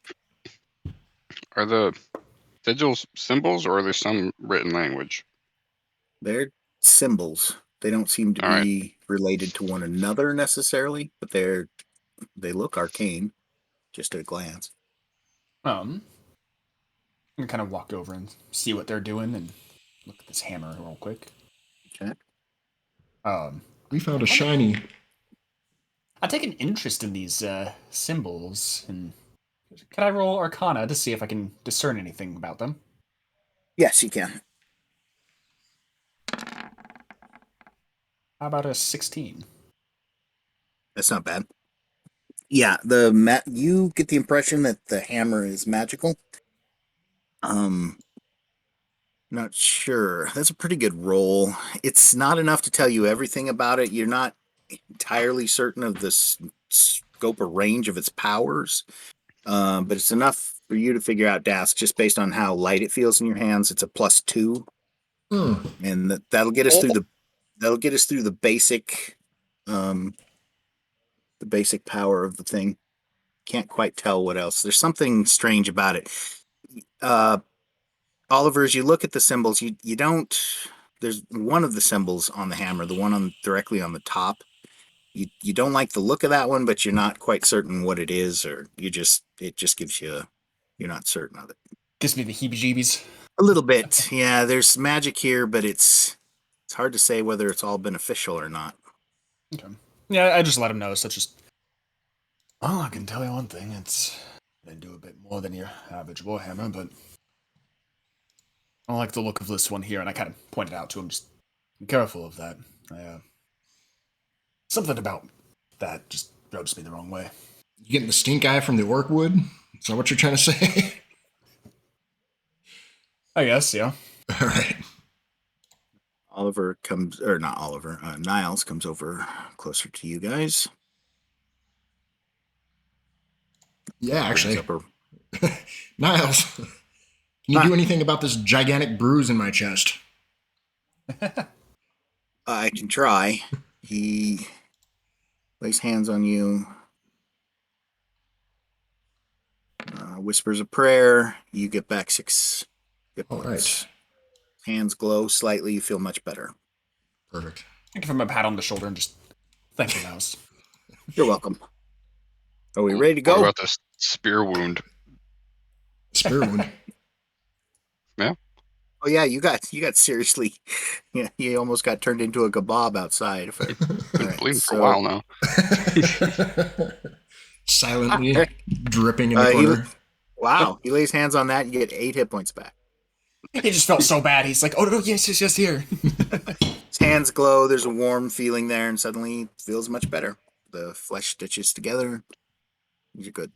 Are the sigils symbols, or are there some written language? They're symbols. They don't seem to All be related to one another necessarily, but they look arcane, just at a glance. I'm gonna kind of walk over and see what they're doing and look at this hammer real quick. Okay. We found a shiny. I take an interest in these symbols, and can I roll Arcana to see if I can discern anything about them? Yes, you can. How about a 16? That's not bad. Yeah, you get the impression that the hammer is magical. Not sure. That's a pretty good roll. It's not enough to tell you everything about it. You're not entirely certain of the scope or range of its powers, but it's enough for you to figure out, Dask, just based on how light it feels in your hands. It's a +2, and that'll get us through the basic, the basic power of the thing. Can't quite tell what else. There's something strange about it. Oliver, as you look at the symbols, you don't. There's one of the symbols on the hammer, the one directly on the top. You don't like the look of that one, but you're not quite certain what it is, or it just gives you. You're not certain of it. Gives me the heebie-jeebies. A little bit, yeah. There's magic here, but it's hard to say whether it's all beneficial or not. Okay. Yeah, I just let him know. So just, well, I can tell you one thing. They do a bit more than your average warhammer, but I don't like the look of this one here, and I kind of pointed out to him, just be careful of that. Something about that just rubs me the wrong way. You getting the stink eye from the orc wood? Is that what you're trying to say? I guess, yeah. All right. Oliver comes, or not Oliver, Niles comes over closer to you guys. Yeah, Brings actually. up Niles, can you do anything about this gigantic bruise in my chest? I can try. He lays hands on you, whispers a prayer. You get back 6 hit All points. right. Hands glow slightly. You feel much better. Perfect. I give him a pat on the shoulder and just thank you, Mouse. You're welcome. Are we ready to What go? about this spear wound? Spear wound. Oh yeah, you got seriously. Yeah, you almost got turned into a kebab outside. Been All right, bleeding for a so while now. Silently dripping in the he, corner. wow, he lays hands on that. You get 8 hit points back. He just felt so bad. He's like, oh, no, yes, here. His hands glow. There's a warm feeling there, and suddenly he feels much better. The flesh stitches together. You're good.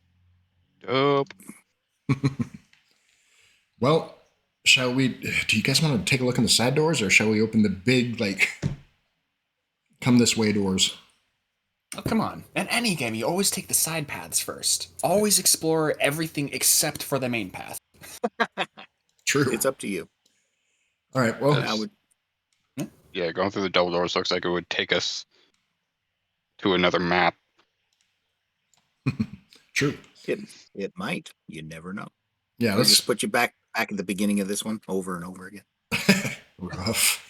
Dope. Well, shall we? Do you guys want to take a look in the side doors, or shall we open the big, like, come this way doors? Oh, come on. In any game, you always take the side paths first. Always explore everything except for the main path. True. It's up to you. All right. Well, I would. Yeah, going through the double doors looks like it would take us to another map. true. It might. You never know. Yeah. Or Let's just put you back at the beginning of this one over and over again. rough.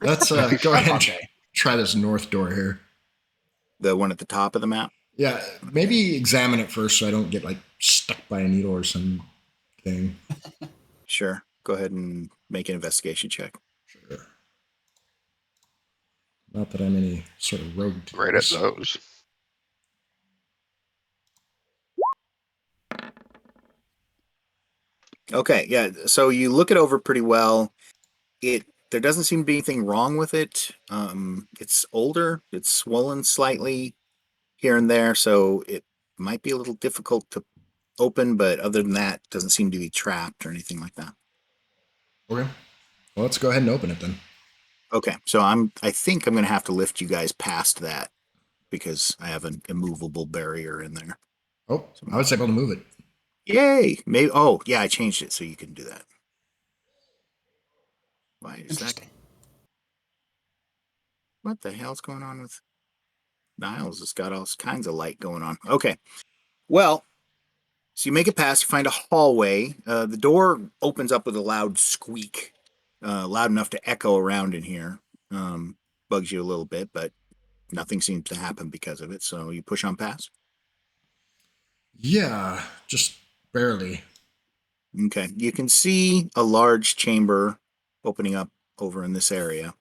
Let's go ahead and try this north door here. The one at the top of the map. Yeah, maybe examine it first so I don't get like stuck by a needle or something. Sure. Go ahead and make an investigation check. Sure. Not that I'm any sort of rogue. To Right at this. those. Okay, yeah. So you look it over pretty well. There doesn't seem to be anything wrong with it. It's older. It's swollen slightly here and there, so it might be a little difficult to open. But other than that, it doesn't seem to be trapped or anything like that. Okay. Well, let's go ahead and open it then. Okay, so I think I'm gonna have to lift you guys past that because I have an immovable barrier in there. Oh, I was able to move it. Yay! Maybe. Oh, yeah, I changed it so you can do that. Why is that? Interesting. What the hell's going on with Niles? Has got all kinds of light going on. Okay. Well, so you make it past, you find a hallway. The door opens up with a loud squeak, loud enough to echo around in here. Bugs you a little bit, but nothing seems to happen because of it. So you push on past. Yeah, just barely. Okay. You can see a large chamber opening up over in this area.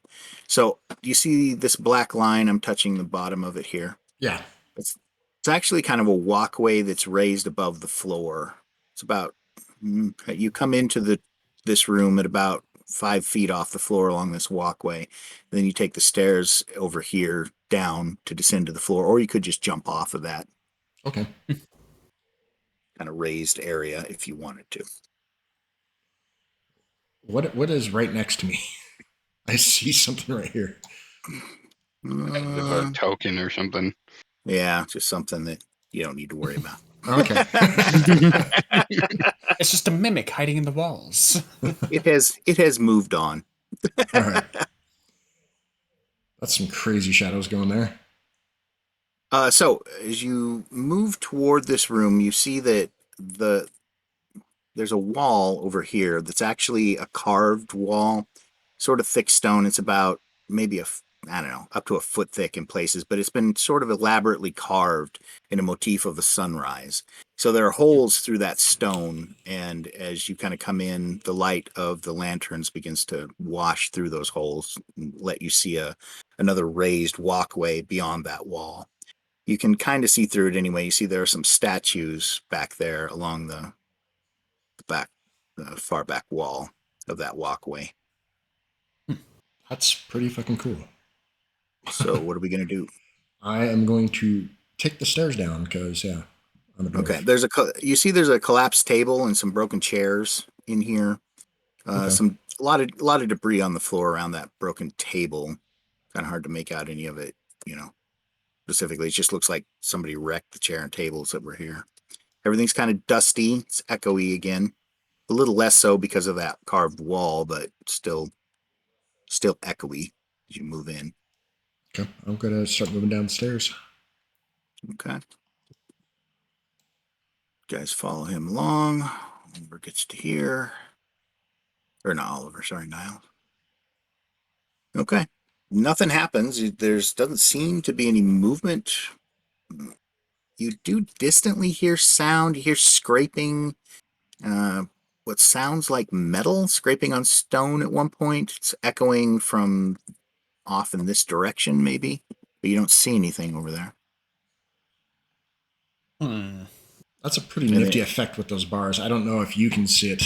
So do you see this black line? I'm touching the bottom of it here. Yeah. It's actually kind of a walkway that's raised above the floor. It's about you come into this room at about 5 feet off the floor along this walkway. Then you take the stairs over here down to descend to the floor, or you could just jump off of that Okay. kind of raised area if you wanted to. What is right next to me? I see something right here. A token or something. Yeah, just something that you don't need to worry about. Okay. It's just a mimic hiding in the walls. It has moved on. All right. That's some crazy shadows going there. So as you move toward this room, you see that there's a wall over here that's actually a carved wall, sort of thick stone. It's about maybe I don't know, up to a foot thick in places, but it's been sort of elaborately carved in a motif of a sunrise. So there are holes through that stone, and as you kind of come in, the light of the lanterns begins to wash through those holes and let you see another raised walkway beyond that wall. You can kind of see through it anyway. You see there are some statues back there along the far back wall of that walkway. That's pretty fucking cool. So what are we going to do? I am going to take the stairs down because, yeah, I'm a dwarf. Okay, there's a collapsed table and some broken chairs in here. Okay. A lot of debris on the floor around that broken table. Kind of hard to make out any of it, specifically. It just looks like somebody wrecked the chair and tables that were here. Everything's kind of dusty. It's echoey again. A little less so because of that carved wall, but still echoey as you move in. Okay. I'm gonna start moving down the stairs. Okay. Guys follow him along. Oliver gets to here. Or not Oliver, sorry, Niall. Okay. Nothing happens. There's doesn't seem to be any movement. You do distantly hear sound. You hear scraping. What sounds like metal scraping on stone at one point. It's echoing from off in this direction, maybe. But you don't see anything over there. That's a pretty And nifty it- effect with those bars. I don't know if you can see it.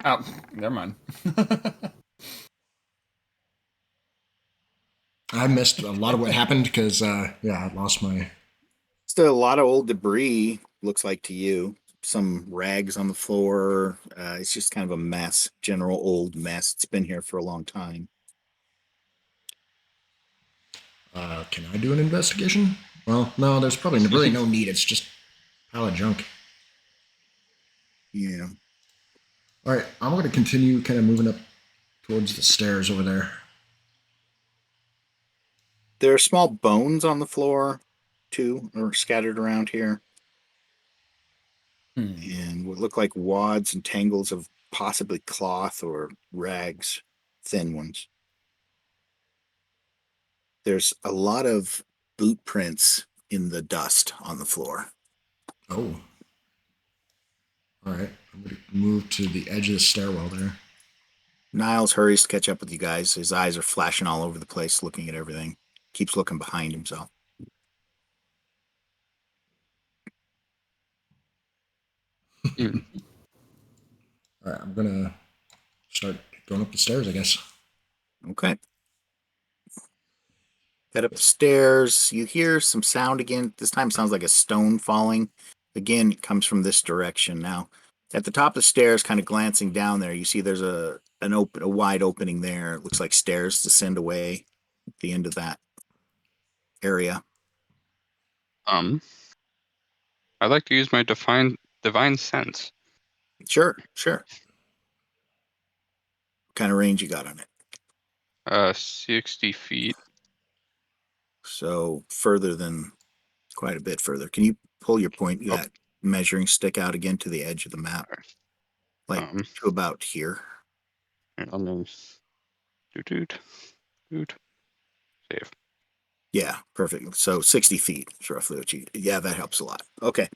Oh, never mind. I missed a lot of what happened because, I lost my. Still a lot of old debris, looks like to you. Some rags on the floor. It's just kind of a mess, general old mess. It's been here for a long time. Can I do an investigation? Well, no, there's probably really no need. It's just a pile of junk. Yeah. All right, I'm going to continue kind of moving up towards the stairs over there. There are small bones on the floor, too, or scattered around here. And what look like wads and tangles of possibly cloth or rags, thin ones. There's a lot of boot prints in the dust on the floor. Oh. All right, I'm going to move to the edge of the stairwell there. Niles hurries to catch up with you guys. His eyes are flashing all over the place, looking at everything. Keeps looking behind himself. Mm. All right, I'm going to start going up the stairs, I guess. Okay. Head up the stairs. You hear some sound again. This time sounds like a stone falling. Again, it comes from this direction. Now, at the top of the stairs, kind of glancing down there, you see there's a wide opening there. It looks like stairs descend away at the end of that area. I'd like to use my divine sense. Sure. What kind of range you got on it? 60 feet. So quite a bit further. Can you pull that measuring stick out again to the edge of the map? Like to about here. I'm gonna save. Yeah, perfect. So 60 feet is roughly what yeah, that helps a lot. Okay.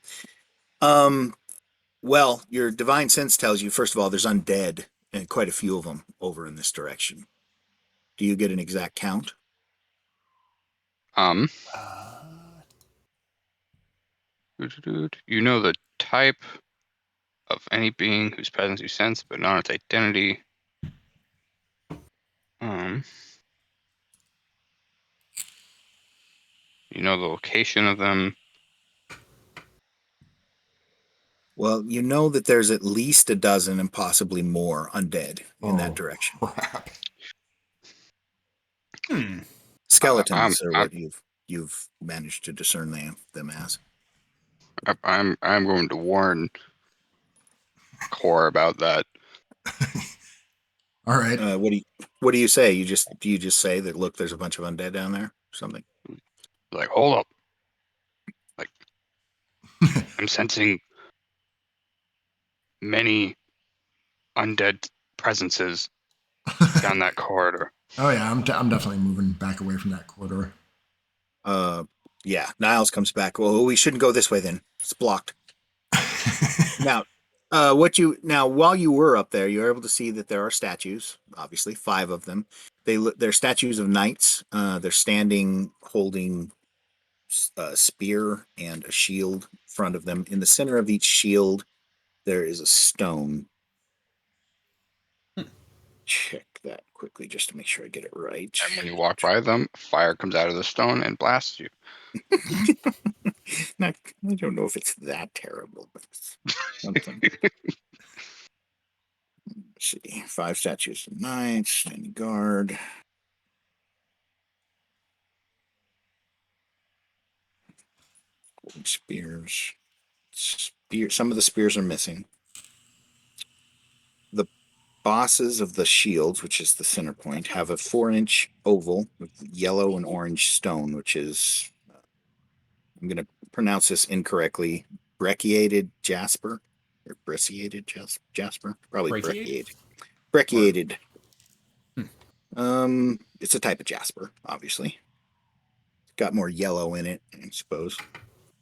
Well, your divine sense tells you, first of all, there's undead and quite a few of them over in this direction. Do you get an exact count? You know the type of any being whose presence you sense, but not its identity. You know the location of them. Well, you know that there's at least a dozen and possibly more undead in that direction. Crap. Skeletons are what you've managed to discern them as. I'm going to warn Core about that. All right. What do you say? Do you just say that, look, there's a bunch of undead down there or something? Like, hold up. Like, I'm sensing many undead presences down that corridor. Oh yeah, I'm definitely moving back away from that corridor. Yeah. Niles comes back. Well, we shouldn't go this way then. It's blocked. Now, while you were up there, you were able to see that there are statues. Obviously, 5 of them. They're statues of knights. They're standing, holding spear and a shield in front of them. In the center of each shield, there is a stone. Check that quickly just to make sure I get it right. And when you walk by them, fire comes out of the stone and blasts you. I don't know if it's that terrible, but it's something. Let's see. 5 statues of knights, standing guard. Golden spears. Some of the spears are missing. The bosses of the shields, which is the center point, have a 4-inch oval with yellow and orange stone, which is, I'm going to pronounce this incorrectly, brecciated jasper or brecciated jasper, probably Brachiate? brecciated. It's a type of jasper, obviously. It's got more yellow in it, I suppose.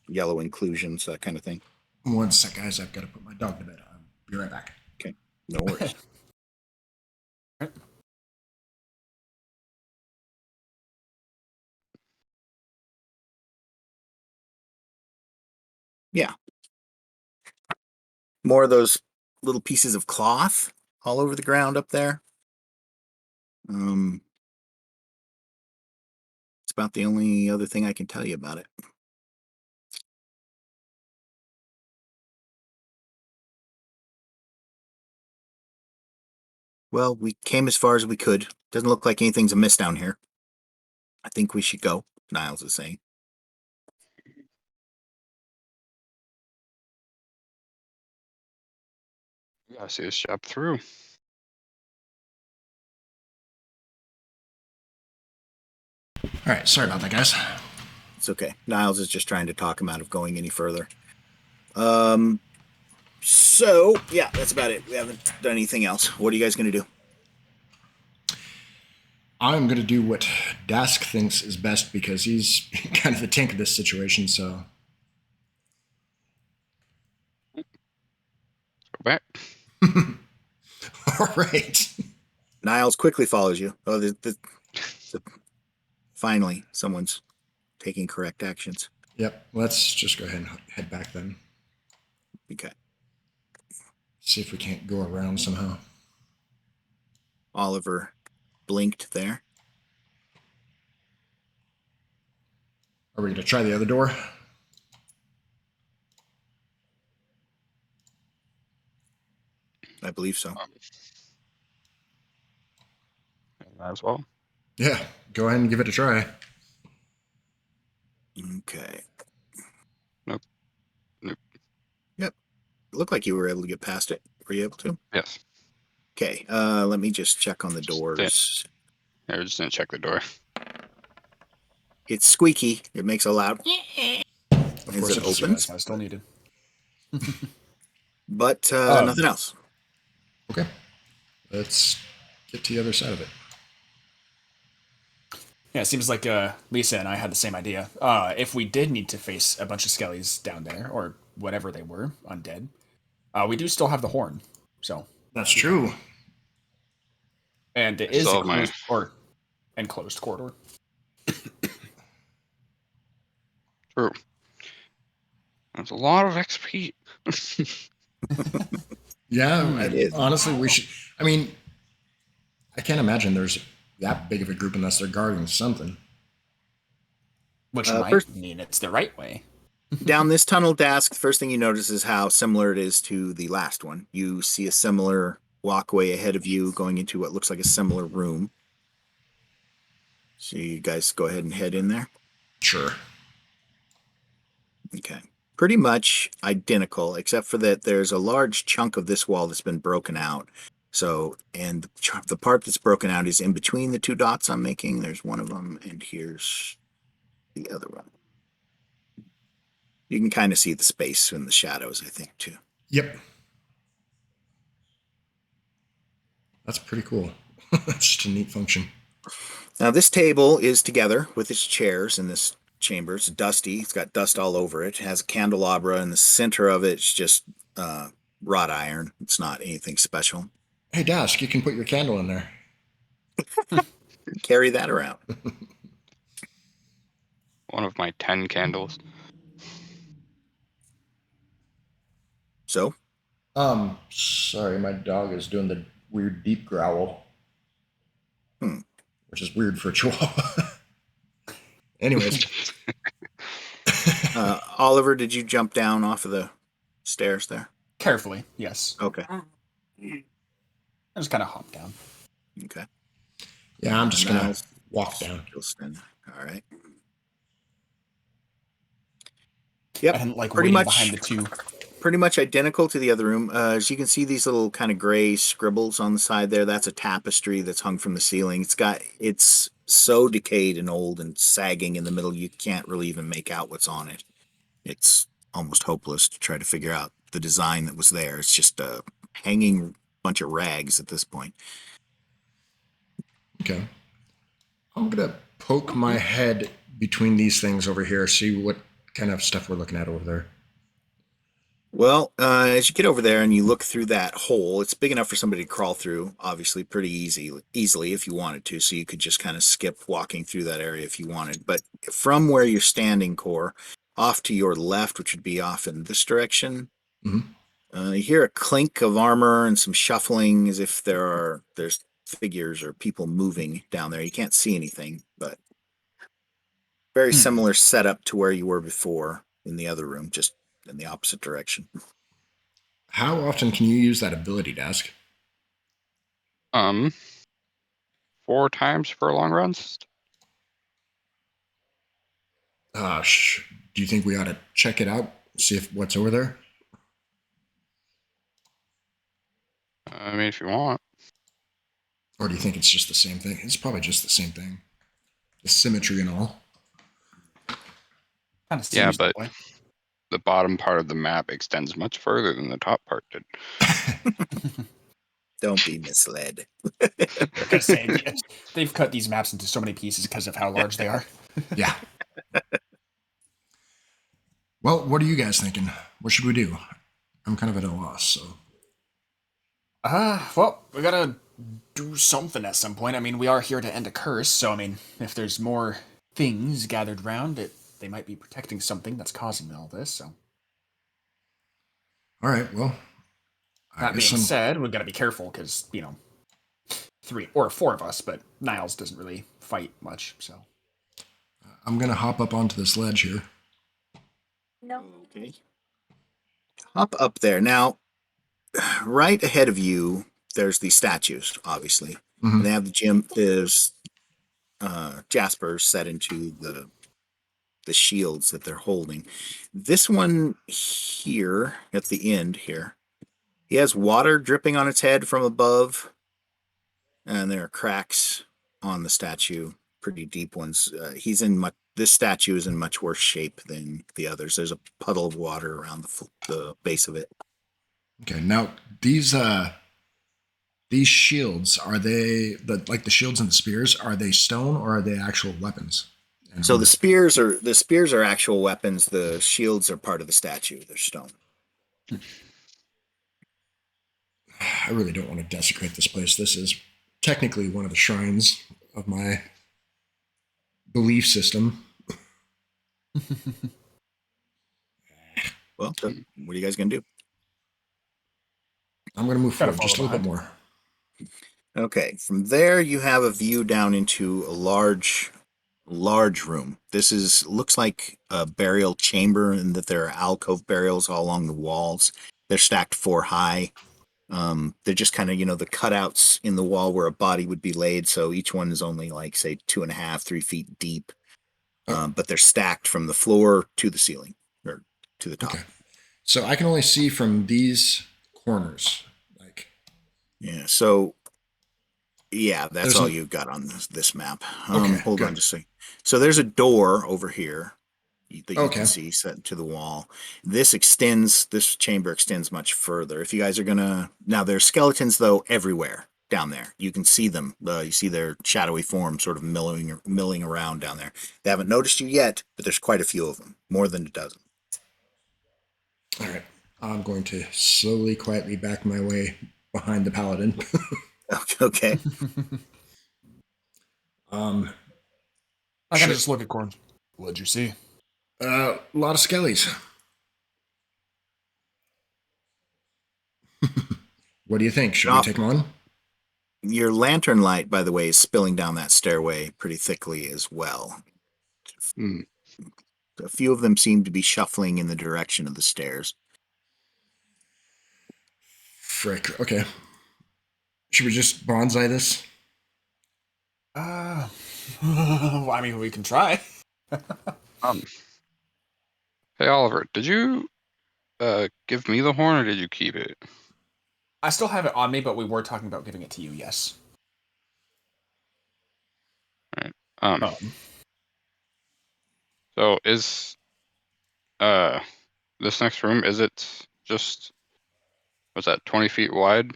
Yellow inclusions, that kind of thing. 1 sec, guys. I've got to put my dog to bed. I'll be right back. Okay, no worries. Yeah. More of those little pieces of cloth all over the ground up there. It's about the only other thing I can tell you about it. Well, we came as far as we could. Doesn't look like anything's amiss down here. I think we should go, Niles is saying. You gotta see this job through. All right. Sorry about that, guys. It's okay. Niles is just trying to talk him out of going any further. So, yeah, that's about it. We haven't done anything else. What are you guys going to do? I'm going to do what Dask thinks is best because he's kind of the tank of this situation, so. Go back. All right. Niles quickly follows you. Oh, finally, someone's taking correct actions. Yep. Let's just go ahead and head back then. Okay. See if we can't go around somehow. Oliver blinked there. Are we going to try the other door? I believe so. Might as well. Yeah. Go ahead and give it a try. Okay. Nope. Yep. Looked like you were able to get past it. Were you able to? Yes. Okay. Let me just check on the doors. I just didn't check the door. It's squeaky. It makes a loud. Of As course it it's opens. I still needed. But nothing else. Okay. Let's get to the other side of it. Yeah, it seems like Lisa and I had the same idea. If we did need to face a bunch of skellies down there, or whatever they were, undead, we do still have the horn. So That's true. and it is a Still have closed enclosed corridor. True. That's a lot of XP. Yeah, It is. honestly, we should. I mean, I can't imagine there's that big of a group unless they're guarding something. Which might first- mean it's the right way. Down this tunnel desk, the first thing you notice is how similar it is to the last one. You see a similar walkway ahead of you going into what looks like a similar room. So you guys go ahead and head in there. Sure. Okay. Pretty much identical, except for that there's a large chunk of this wall that's been broken out. So, and the part that's broken out is in between the 2 dots I'm making. There's one of them, and here's the other one. You can kind of see the space in the shadows, I think, too. Yep. That's pretty cool. That's just a neat function. Now, this table is together with its chairs in this chamber. It's dusty. It's got dust all over it. It has a candelabra in the center of it. It's just wrought iron. It's not anything special. Hey, Dask, you can put your candle in there. Carry that around. One of with my 10 candles. So, Sorry, my dog is doing the weird deep growl. Which is weird for a chihuahua. Anyways. Oliver, did you jump down off of the stairs there? Carefully, yes. Okay. I just kind of hop down. Okay. Yeah, I'm just going to Niles, walk down. Gilston. All right. Yep. I didn't like pretty waiting much behind the two. Pretty much identical to the other room. As you can see, these little kind of gray scribbles on the side there. That's a tapestry that's hung from the ceiling. It's so decayed and old and sagging in the middle, you can't really even make out what's on it. It's almost hopeless to try to figure out the design that was there. It's just a hanging bunch of rags at this point. Okay. I'm going to poke my head between these things over here, see what kind of stuff we're looking at over there. Well, as you get over there and you look through that hole, it's big enough for somebody to crawl through, obviously pretty easily if you wanted to, so you could just kind of skip walking through that area if you wanted. But from where you're standing, Core, off to your left, which would be off in this direction, you hear a clink of armor and some shuffling as if there's figures or people moving down there. You can't see anything, but very similar setup to where you were before in the other room, just in the opposite direction. How often can you use that ability, Dask? 4 times for long runs. Do you think we ought to check it out, see if what's over there? I mean, if you want. Or do you think it's just the same thing? It's probably just the same thing. The symmetry and all. Kind of Yeah, but the bottom part of the map extends much further than the top part did. Don't be misled. They've cut these maps into so many pieces because of how large they are. Yeah. Well, what are you guys thinking? What should we do? I'm kind of at a loss, so. Well, we gotta do something at some point. I mean, we are here to end a curse, so I mean, if there's more things gathered round, they might be protecting something that's causing all this, so. All right, well. That being said, we've got to be careful because, 3 or 4 of us, but Niles doesn't really fight much, so. I'm going to hop up onto this ledge here. No. Okay. Hop up there. Now, right ahead of you, there's the statues, obviously. Mm-hmm. And they have the gym. There's Jasper set into the shields that they're holding. This one here, at the end here, he has water dripping on its head from above. And there are cracks on the statue, pretty deep ones. This statue is in much worse shape than the others. There's a puddle of water around the base of it. Okay, now these shields, are they like the shields and the spears? Are they stone or are they actual weapons? So the spears are actual weapons. The shields are part of the statue. They're stone. I really don't want to desecrate this place. This is technically one of the shrines of my belief system. Well, what are you guys going to do? I'm going to move forward just a little bit more. Okay, from there you have a view down into a large room. This looks like a burial chamber in that there are alcove burials all along the walls. They're stacked 4 high. They're just kind of, the cutouts in the wall where a body would be laid. So each one is only like, say, 2.5, 3 feet deep. But they're stacked from the floor to the ceiling or to the top. Okay. So I can only see from these corners. Yeah. So yeah, that's all you've got on this map. Hold on just a second. So there's a door over here that you can see set to the wall. This chamber extends much further. If you guys are now there's skeletons though everywhere down there. You can see them. You see their shadowy form sort of milling around down there. They haven't noticed you yet, but there's quite a few of them, more than a dozen. All right. I'm going to slowly, quietly back my way behind the paladin. Okay. I gotta just look at Corn. What'd you see? A lot of skellies. What do you think? Should we No. take them on? Your lantern light, by the way, is spilling down that stairway pretty thickly as well. Hmm. A few of them seem to be shuffling in the direction of the stairs. Frick. Okay. Should we just bonsai this? I mean, we can try. Um. Hey Oliver, did you give me the horn or did you keep it? I still have it on me, but we were talking about giving it to you. Yes. Right. Um. Um, So is this next room, is it just, was that 20 feet wide?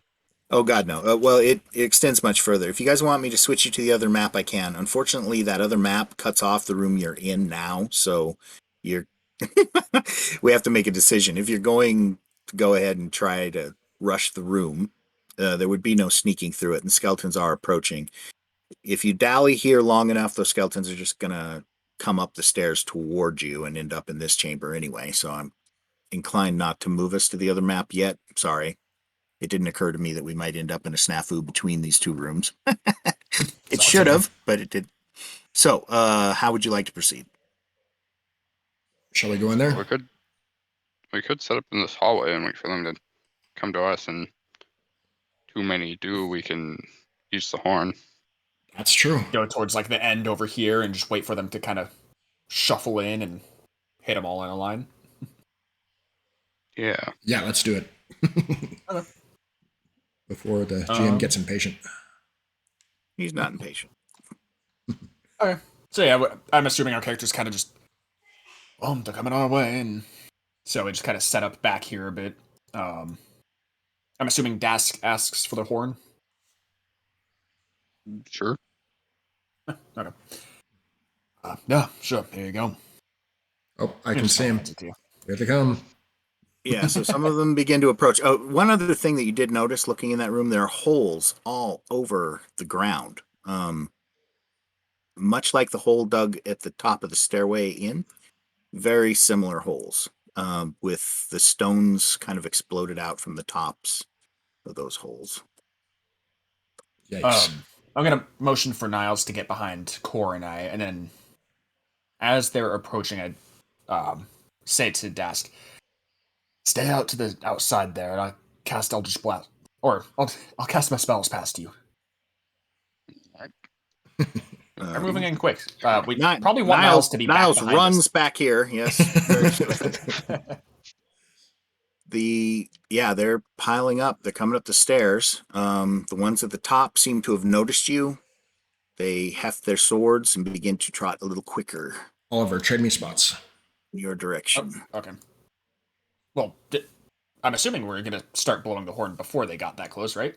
Oh God, no. Well, it extends much further. If you guys want me to switch you to the other map, I can. Unfortunately, that other map cuts off the room you're in now, so you're. We have to make a decision. If you're going to go ahead and try to rush the room, there would be no sneaking through it, and skeletons are approaching. If you dally here long enough, those skeletons are just gonna come up the stairs towards you and end up in this chamber anyway. So I'm inclined not to move us to the other map yet. Sorry. It didn't occur to me that we might end up in a snafu between these two rooms. It should have, but it did. So, how would you like to proceed? Shall we go in there? We could set up in this hallway and wait for them to come to us, and too many do, we can use the horn. That's true. go towards like the end over here and just wait for them to kind of shuffle in and hit them all in a line. Yeah. Yeah, let's do it. Okay. Before the GM gets impatient. He's not impatient. Okay. So yeah, I'm assuming our characters kind of just, they're coming our way, and so we just kind of set up back here a bit. I'm assuming Dask asks for the horn. Sure. Okay. Yeah, sure. Here you go. Oh, I can see him. You. Here they come. Yeah, so some of them begin to approach. Oh, one other thing that you did notice looking in that room, there are holes all over the ground. Much like the hole dug at the top of the stairway in, very similar holes, with the stones kind of exploded out from the tops of those holes. Yikes. I'm gonna motion for Niles to get behind Core and I, and then as they're approaching, I say to Dask, "Stay out to the outside there, and I'll cast Eldritch Blast, or I'll cast my spells past you." We're moving in quick. We probably want Niles to be Niles back behind runs us. back here. Yes. They're piling up. They're coming up the stairs. The ones at the top seem to have noticed you. They heft their swords and begin to trot a little quicker Oliver, trade me spots. in your direction. Oh, okay. Well, I'm assuming we're gonna start blowing the horn before they got that close, right?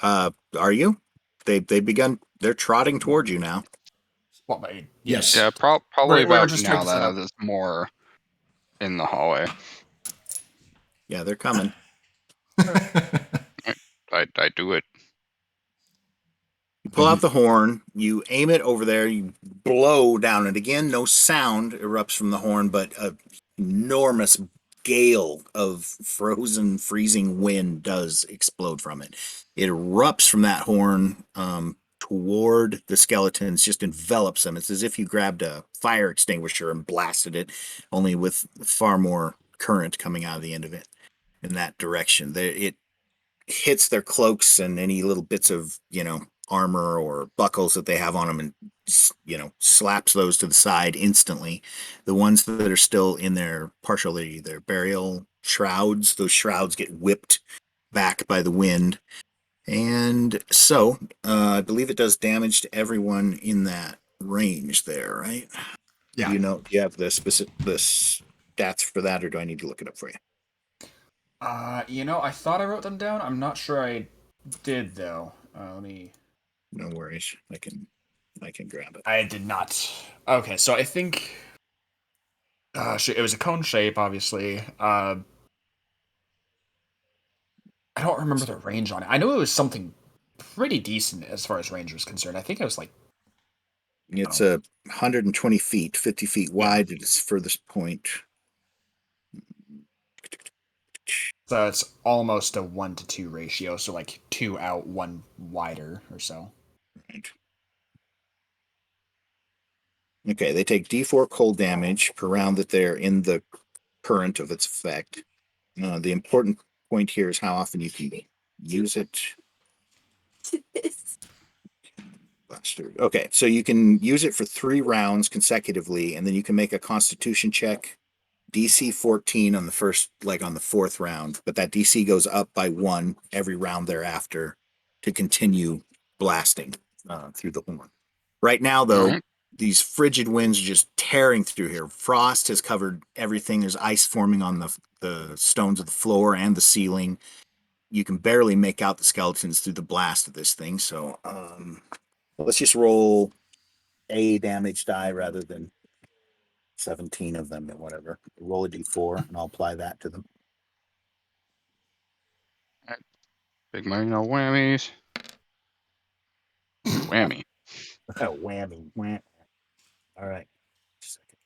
Are you? They're trotting towards you now. Well, Yes. Yeah, probably We're about just now trying to set that up. there's more in the hallway. Yeah, they're coming. I do it. You pull out the horn, you aim it over there, you blow down it again. No sound erupts from the horn, but an enormous gale of freezing wind does explode from it. It erupts from that horn toward the skeletons, just envelops them. It's as if you grabbed a fire extinguisher and blasted it, only with far more current coming out of the end of it in that direction. It hits their cloaks and any little bits of, armor or buckles that they have on them and, slaps those to the side instantly. The ones that are still in their burial shrouds, those shrouds get whipped back by the wind. And so, I believe it does damage to everyone in that range there, right? Yeah. Do you have the stats for that, or do I need to look it up for you? I thought I wrote them down. I'm not sure I did though. Let me. No worries. I can grab it. I did not. Okay, so I think it was a cone shape, obviously. I don't remember the range on it. I know it was something pretty decent as far as range was concerned. I think it was like It's 120 feet, 50 feet wide at its furthest point. So it's almost a 1 to 2 ratio, so like 2 out, 1 wider or so. Right. Okay, they take D4 cold damage per round that they're in the current of its effect. The important point here is how often you can use it. Okay, so you can use it for 3 rounds consecutively, and then you can make a Constitution check, DC 14 on the first, like on the 4th round, but that DC goes up by 1 every round thereafter to continue blasting through the horn. Right now, though, these frigid winds are just tearing through here. Frost has covered everything. There's ice forming on the stones of the floor and the ceiling. You can barely make out the skeletons through the blast of this thing. So let's just roll a damage die rather than 17 of them or whatever. Roll a d4 and I'll apply that to them. Big money, no whammies. Whammy. Whammy. Wham. All right. Just a second.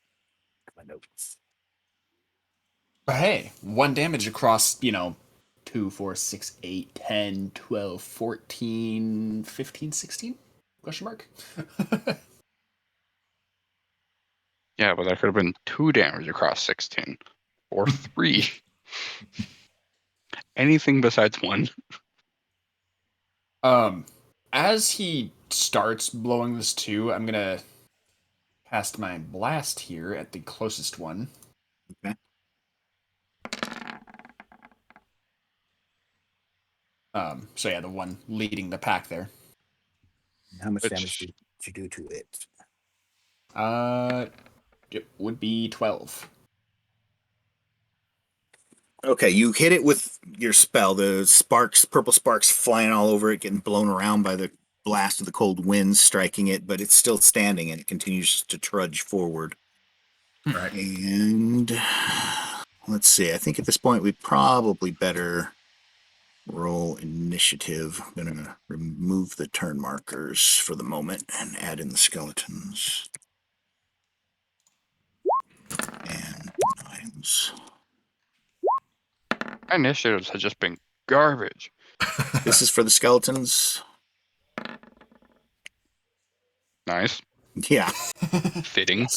My notes. But hey, 1 damage across, 2, 4, 6, 8, 10, 12, 14, 15, 16? Question mark? Yeah, but that could have been 2 damage across 16. Or 3. Anything besides 1. As he starts blowing this too, I'm gonna cast my blast here at the closest one. Okay. So yeah, the one leading the pack there. How much damage did you do to it? It would be 12. Okay, you hit it with your spell. The sparks, purple sparks flying all over it, getting blown around by the blast of the cold winds striking it, but it's still standing and it continues to trudge forward. Right. And let's see, I think at this point we'd probably better roll initiative. I'm going to remove the turn markers for the moment and add in the skeletons. And 9s. My initiatives have just been garbage. This is for the skeletons. Nice. Yeah. Fitting.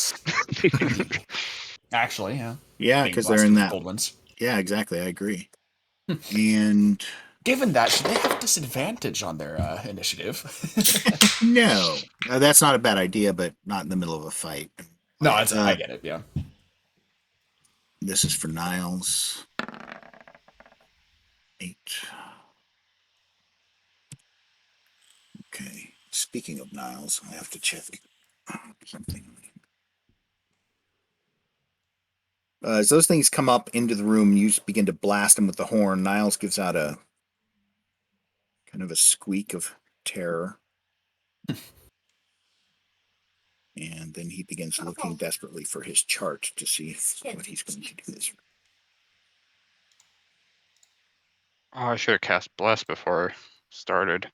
Actually, yeah. Yeah, Being because they're blessed in with that. gold ones. Yeah, exactly. I agree. And Given that, should they have disadvantage on their initiative? no, that's not a bad idea, but not in the middle of a fight. No, I get it, yeah. This is for Niles. 8. Okay. Speaking of Niles, I have to check something. As those things come up into the room, you begin to blast them with the horn. Niles gives out a kind of a squeak of terror. And then he begins looking desperately for his chart to see what he's going to do this. Oh, I should have cast Bless before I started.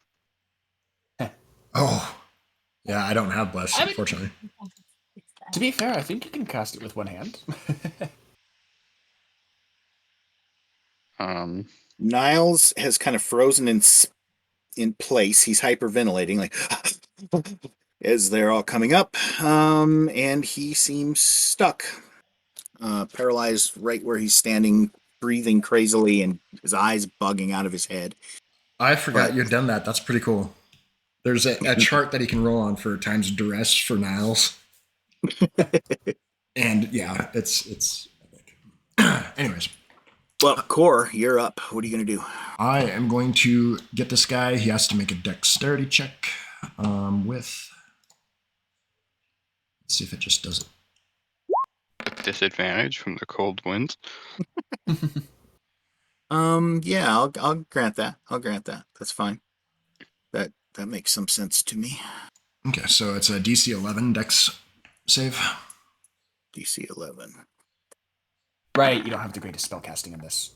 Oh. Yeah, I don't have bless, unfortunately. To be fair, I think you can cast it with one hand. Niles has kind of frozen in place. He's hyperventilating, like as they're all coming up, and he seems stuck, paralyzed right where he's standing, breathing crazily, and his eyes bugging out of his head. I forgot you'd done that. That's pretty cool. There's a chart that he can roll on for times duress for Niles. And yeah, it's anyways. Well, Core, you're up. What are you going to do? I am going to get this guy. He has to make a dexterity check with. Let's see if it just does it. Disadvantage from the cold winds. Yeah, I'll grant that. I'll grant that. That's fine. That makes some sense to me. Okay, so it's a DC 11 dex save. DC 11. Right, you don't have the greatest spellcasting in this.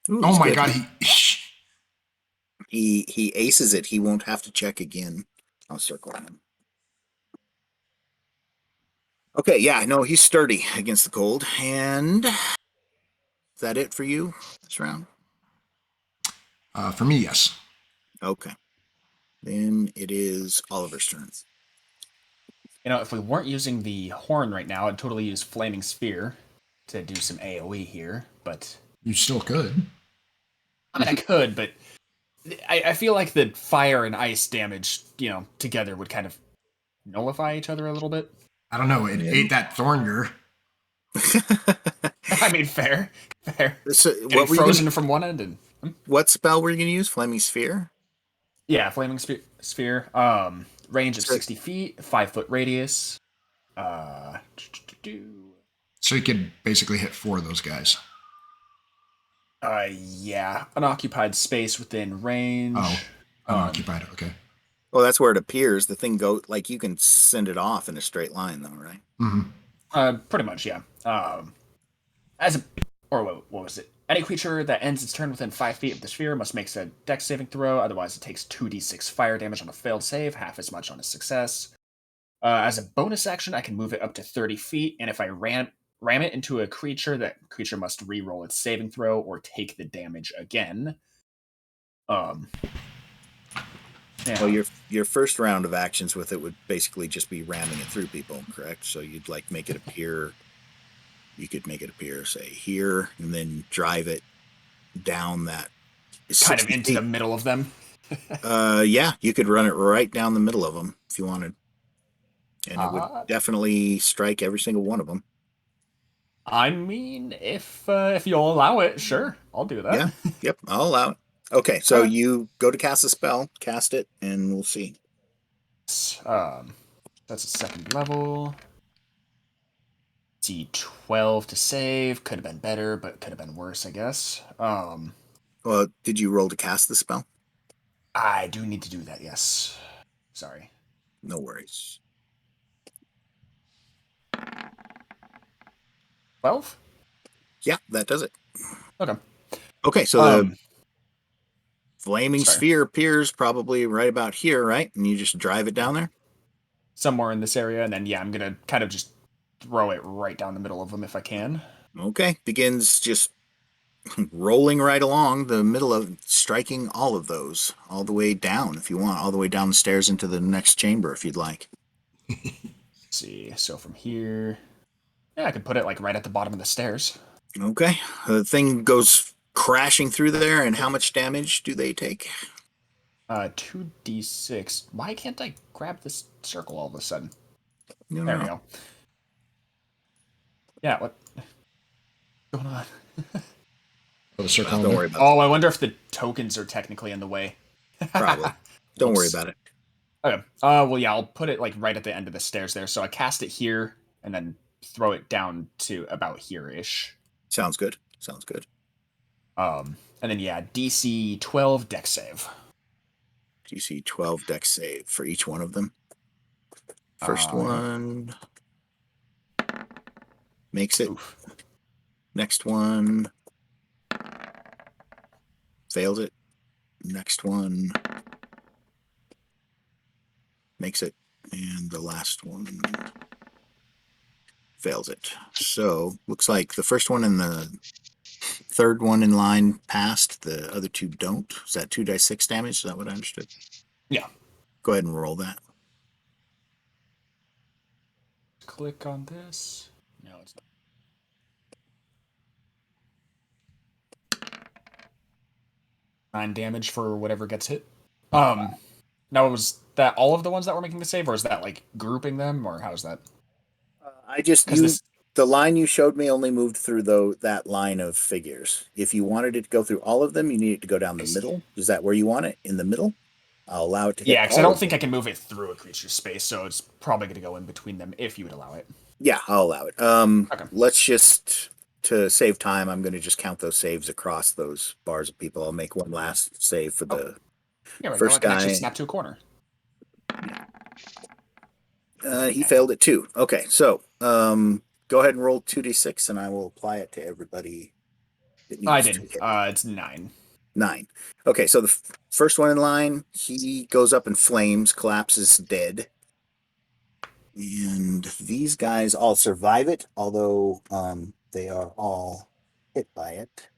Ooh, Oh my good. god, He aces it. He won't have to check again. I'll circle him. Okay, yeah, no, he's sturdy against the cold. And is that it for you this round? For me, yes. Okay. Then it is Oliver's turn. If we weren't using the horn right now, I'd totally use Flaming Sphere to do some AoE here, but You still could. I mean, I could, but I feel like the fire and ice damage, together would kind of nullify each other a little bit. I don't know. It ate that Thornger. I mean, fair. So, Getting what were you frozen gonna, from one end and what spell were you going to use? Flaming Sphere? yeah, Flaming Sphere. Range of So- 60 feet, 5-foot radius. So you could basically hit 4 of those guys. Yeah, unoccupied space within range. Oh, unoccupied. Okay. Well, that's where it appears. The thing like you can send it off in a straight line, though, right? Mm-hmm. Pretty much, yeah. What was it? Any creature that ends its turn within 5 feet of the sphere must make a dex saving throw. Otherwise, it takes 2d6 fire damage on a failed save, half as much on a success. As a bonus action, I can move it up to 30 feet, and if I ram it into a creature, that creature must re-roll its saving throw or take the damage again. Yeah. Well, your first round of actions with it would basically just be ramming it through people, correct? So you'd like make it appear. You could make it appear, say, here, and then drive it down that Kind of 60 into feet. the middle of them. Yeah, you could run it right down the middle of them if you wanted, and it would definitely strike every single one of them. I mean, if you'll allow it, sure, I'll do that. Yeah, yep, I'll allow it. Okay, so you go to cast a spell, cast it, and we'll see. That's a second level. See, 12 to save. Could have been better, but could have been worse, I guess. Well, did you roll to cast the spell? I do need to do that, yes. Sorry. No worries. 12? Yeah, that does it. Okay. Okay, so the flaming sphere appears probably right about here, right? And you just drive it down there? Somewhere in this area, and then, yeah, I'm going to kind of just throw it right down the middle of them if I can. Okay, begins just rolling right along the middle of, striking all of those, all the way down if you want, all the way down the stairs into the next chamber if you'd like. Let's see, so from here, yeah, I could put it like right at the bottom of the stairs. Okay, the thing goes crashing through there, and how much damage do they take? 2d6. Why can't I grab this circle all of a sudden? No, There we go. Yeah, what's going on? The circle. Don't worry about Oh, I wonder if the tokens are technically in the way. it. Probably. Don't worry about it. Okay. Well, yeah, I'll put it like right at the end of the stairs there. So I cast it here and then throw it down to about here-ish. Sounds good. Sounds good. And then, yeah, DC 12 dex save. DC 12 dex save for each one of them. First one makes it. Oof. Next one fails it. Next one makes it. And the last one fails it. So looks like the first one and the third one in line passed. The other two don't. Is that 2d6 damage? Is that what I understood? Yeah. Go ahead and roll that. Click on this. No, it's not. Nine damage for whatever gets hit. Now, was that all of the ones that were making the save, or is that like grouping them, or how's that? I just used the line you showed me only moved through that line of figures. If you wanted it to go through all of them, you need it to go down the middle. Is that where you want it? In the middle? I'll allow it to hit. Yeah, because I don't think I can move it through a creature's space, so it's probably going to go in between them if you would allow it. Yeah, I'll allow it. Okay. Let's just, to save time, I'm going to just count those saves across those bars of people. I'll make one last save for the first guy. Actually snap to a corner. He failed it too. Okay, so go ahead and roll 2d6, and I will apply it to everybody. I did. It's 9. 9. Okay, so the first one in line, he goes up in flames, collapses dead. And these guys all survive it, although they are all hit by it.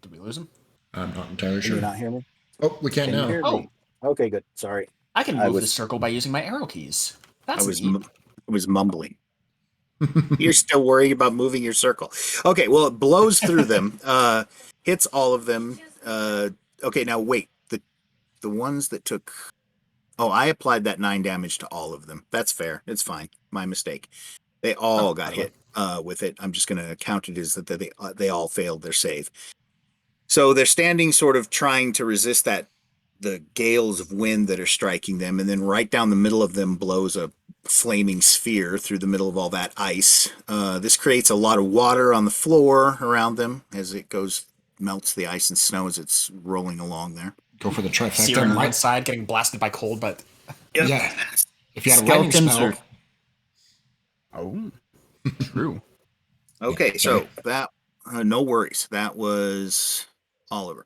Did we lose him? I'm not entirely Can you sure. not hear me? Oh, we can Can you now. hear me? Okay, good. Sorry. I can I move the was circle by using my arrow keys. I That's was neat. I was mumbling. You're still worrying about moving your circle. Okay, well, it blows through them, hits all of them. Okay, now wait. The ones that took. Oh, I applied that 9 damage to all of them. That's fair. It's fine. My mistake. They all got hit with it. I'm just going to count it as that they all failed their save. So they're standing, sort of trying to resist the gales of wind that are striking them, and then right down the middle of them blows a flaming sphere through the middle of all that ice. This creates a lot of water on the floor around them as it melts the ice and snow as it's rolling along there. Go for the trifecta. Searing on one side, getting blasted by cold, but Yeah. If you had a lightning spell. oh, true. Okay, Yeah, so that no worries. That was Oliver.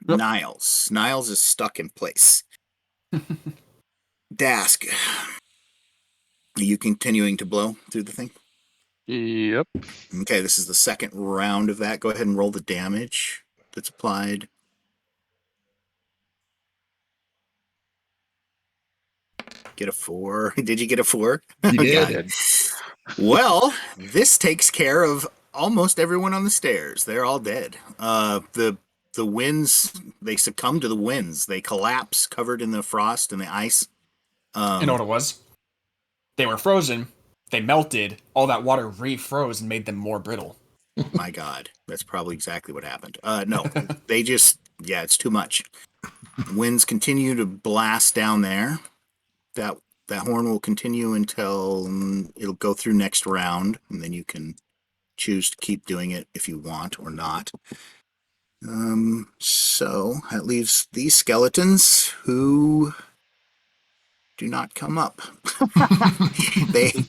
Yep. Niles is stuck in place. Dask, are you continuing to blow through the thing? Yep. Okay, this is the second round of that. Go ahead and roll the damage that's applied. Get a 4. Did you get a 4? You did. Did. Well, this takes care of almost everyone on the stairs. They're all dead. The winds, they succumb to the winds. They collapse, covered in the frost and the ice. You know what it was? They were frozen. They melted. All that water refroze and made them more brittle. My God, that's probably exactly what happened. No, they just, it's too much. Winds continue to blast down there. That horn will continue until it'll go through next round, and then you can choose to keep doing it if you want or not. So that leaves these skeletons who do not come up.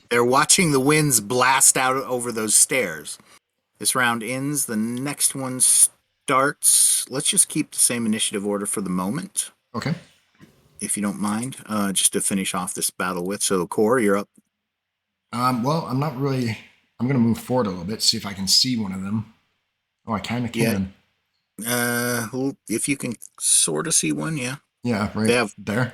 They're watching the winds blast out over those stairs. This round ends. The next one starts. Let's just keep the same initiative order for the moment, Okay. if you don't mind, just to finish off this battle with. So, Core, you're up. Well, I'm not really. I'm going to move forward a little bit, see if I can see one of them. Oh, I kind of can. If you can sort of see one, yeah. Yeah, right They have, there.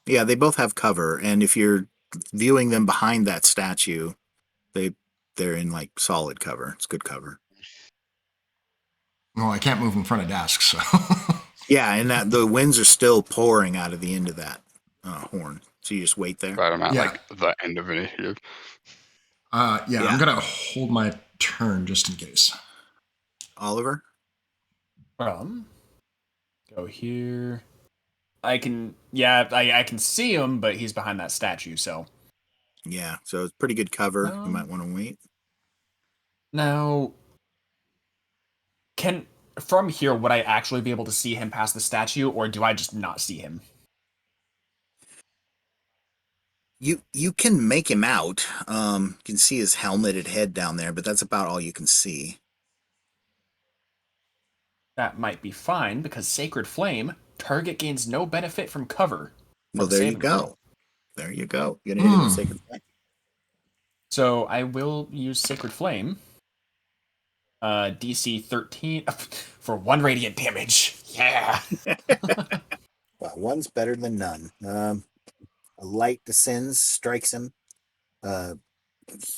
yeah, they both have cover, and if you're viewing them behind that statue, they're in like solid cover. It's good cover. Well, I can't move in front of desks, so. Yeah, and that the winds are still pouring out of the end of that horn. So you just wait there. But I'm at Yeah. like the end of initiative. Yeah, I'm going to hold my turn just in case. Oliver? Go here. I can see him, but he's behind that statue, so. Yeah, so it's pretty good cover. You might want to wait. Now, from here, would I actually be able to see him past the statue, or do I just not see him? You can make him out. You can see his helmeted head down there, but that's about all you can see. That might be fine, because Sacred Flame, target gains no benefit from cover. Well, there you go. There you go. You're gonna hit him with Sacred Flame. So I will use Sacred Flame. DC 13 for 1 radiant damage. Yeah. Well, one's better than none. A light descends, strikes him.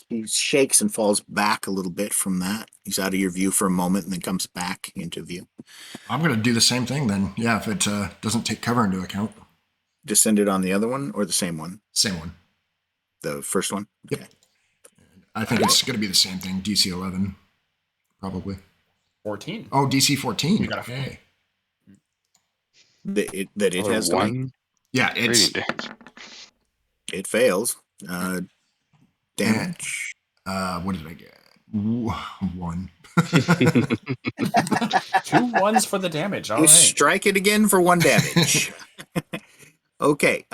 He shakes and falls back a little bit from that. He's out of your view for a moment and then comes back into view. I'm going to do the same thing then. Yeah, if it doesn't take cover into account. Descended on the other one or the same one? Same one. The first one? Yep. Okay. I think it's going to be the same thing. DC 11, probably. 14. Oh, DC 14. You got okay. It has one. Yeah, it fails. Damage. What did I get? 1. 2 1s for the damage. All you right. strike it again for 1 damage. Okay.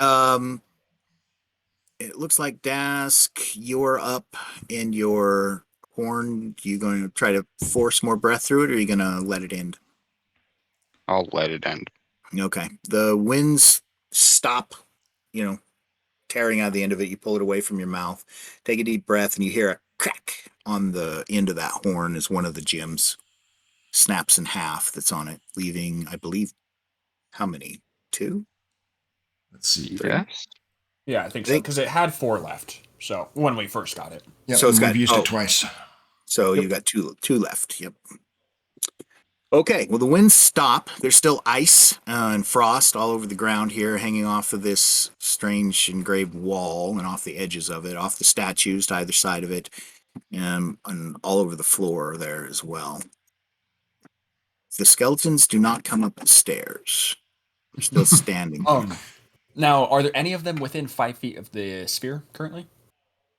it looks like Dask, you're up in your horn. You going to try to force more breath through it, or are you going to let it end? I'll let it end. Okay. The winds stop, tearing out the end of it. You pull it away from your mouth. Take a deep breath, and you hear a crack on the end of that horn as one of the gems snaps in half that's on it, leaving, I believe, how many? 2? Let's see. Yes. Yeah, I think I so. think Because it had 4 left. So when we first got it. Yeah, So it's and got- we've used oh. it twice. so. Yep. You got two left. Yep. Okay, well, the winds stop. There's still ice and frost all over the ground here, hanging off of this strange engraved wall and off the edges of it, off the statues to either side of it, and all over the floor there as well. The skeletons do not come up the stairs. They're still standing. Now, are there any of them within 5 feet of the sphere currently?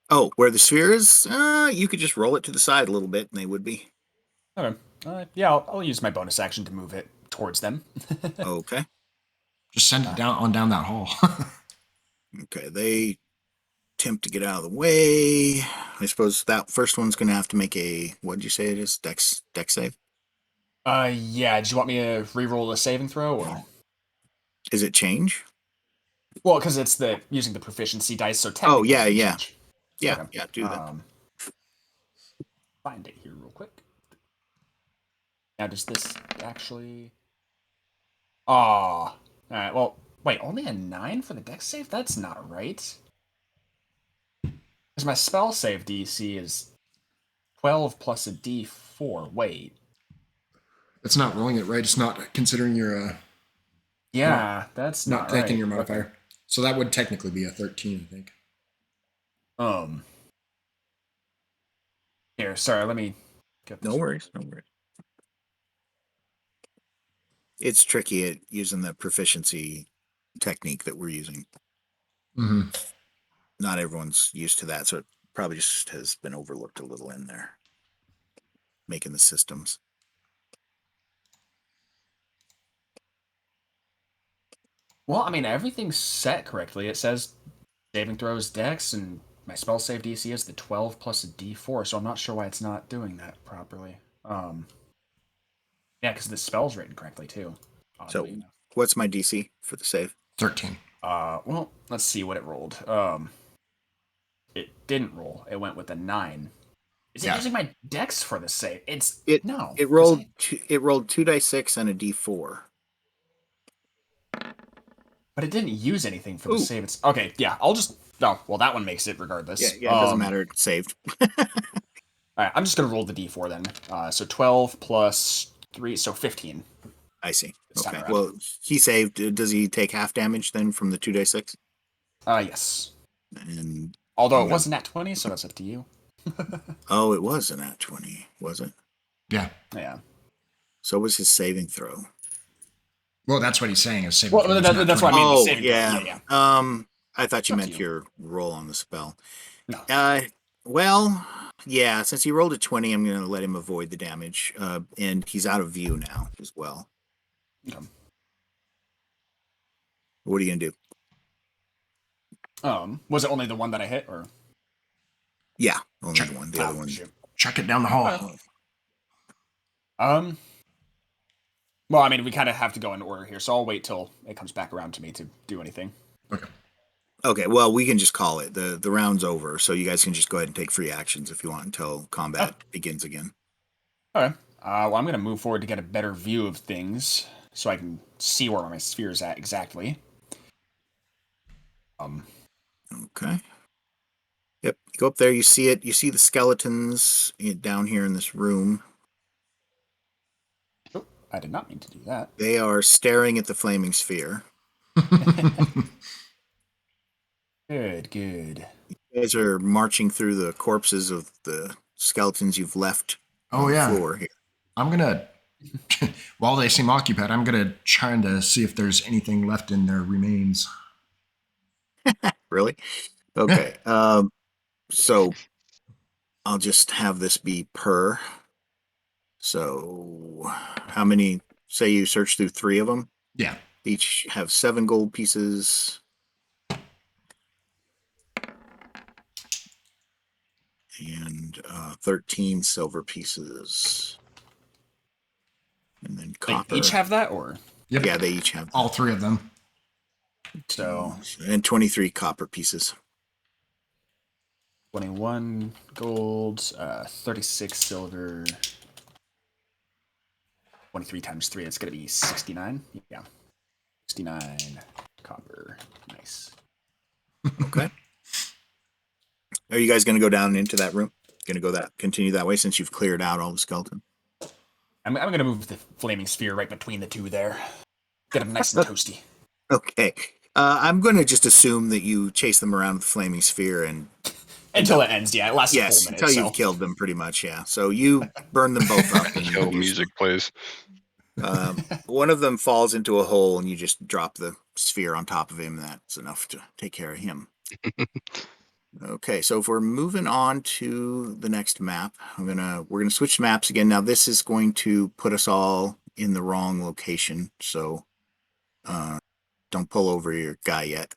Oh, where the sphere is? You could just roll it to the side a little bit, and they would be. Okay. Yeah, I'll use my bonus action to move it towards them. Okay. Just send it down that hall. Okay, they attempt to get out of the way. I suppose that first one's going to have to make a, what did you say it is? Dex save? Yeah. Do you want me to re-roll a saving throw, or? Is it change? Well, because it's using the proficiency dice, so Oh, technically. yeah, it's yeah. change. Yeah, Okay. yeah, do that. Find it here real quick. Now, does this actually? All right. Well, wait. Only a 9 for the dex save? That's not right. Because my spell save DC is 12 plus a D4. Wait. It's not rolling it right. It's not considering your Yeah, that's not not right. taking your modifier. Okay. So that would technically be a 13, I think. Here, sorry. Let me get this. No worries. It's tricky at using the proficiency technique that we're using. Mm-hmm. Not everyone's used to that, so it probably just has been overlooked a little in there, making the systems. Well, I mean, everything's set correctly. It says saving throws dex, and my spell save DC is the 12 plus a D4, so I'm not sure why it's not doing that properly. Yeah, because the spell's written correctly too. So, Oddly enough. what's my DC for the save? 13. Well, let's see what it rolled. It didn't roll. It went with a 9. Is it using my dex for the save? No. It rolled. It rolled 2d6 and a D4. But it didn't use anything for the save. It's okay. Yeah, I'll just. Oh, well, that one makes it regardless. Yeah, it doesn't matter. It's saved. All right, I'm just gonna roll the D4 then. So 12 plus 3, so 15. I see. This time Okay. around. Well, he saved. Does he take half damage then from the 2d6? Yes. And Although it wasn't at 20, so that's up to you. oh, it was an at 20, was it? Yeah. Yeah. So was his saving throw. Well, that's what he's saying is saving. Well, that's what I mean. Oh, saving yeah. throw. Yeah. I thought you Up meant to you. your roll on the spell. No. Well, yeah. Since he rolled a 20, I'm going to let him avoid the damage. And he's out of view now as well. Okay. What are you going to do? Was it only the one that I hit, or? Yeah, only the one. The other one. Shoot. Chuck it down the hall. Well, I mean, we kind of have to go in order here, so I'll wait till it comes back around to me to do anything. Okay. Okay, well, we can just call it. The round's over, so you guys can just go ahead and take free actions if you want until combat begins again. All right. Well, I'm going to move forward to get a better view of things so I can see where my sphere is at exactly. Okay. Yep, you go up there, you see it. You see the skeletons down here in this room. Oh, I did not mean to do that. They are staring at the flaming sphere. Good. You guys are marching through the corpses of the skeletons you've left on the floor here. I'm going to, while they seem occupied, I'm going to try to see if there's anything left in their remains. Really? Okay. So I'll just have this be per. So how many, say you search through 3 of them? Yeah. Each have 7 gold pieces. and 13 silver pieces. And then They copper. each have that, or Yep. Yeah, they each have that. All 3 of them. so And 23 copper pieces. 21 gold, 36 silver. 23 times 3, it's going to be 69. Yeah. 69 copper. Nice. Okay. Are you guys going to go down into that room? Going to continue that way since you've cleared out all the skeleton? I'm going to move the flaming sphere right between the two there. Get them nice and toasty. Okay. I'm going to just assume that you chase them around with the flaming sphere and Until it ends, yeah. It lasts a full minute. until you've killed them, pretty much, yeah. So you burn them both up. And Kill music plays. one of them falls into a hole, and you just drop the sphere on top of him. That's enough to take care of him. Okay, so if we're moving on to the next map, we're gonna switch maps again. Now this is going to put us all in the wrong location, so don't pull over your guy yet.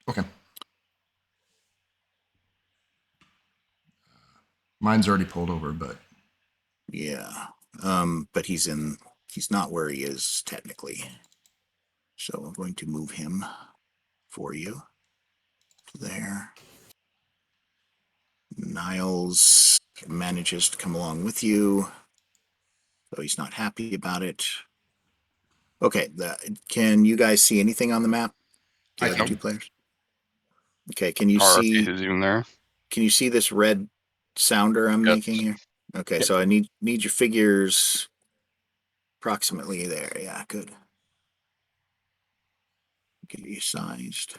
Okay. Mine's already pulled over, but Yeah. But he's not where he is technically. So I'm going to move him for you. There. Niles manages to come along with you. So he's not happy about it. Okay, can you guys see anything on the map? The I other can. 2 players? Okay, can you RP see is even there. can you see this red sounder I'm Yes. making here? Okay, Yep. so I need your figures approximately there. Yeah, good. Get you sized.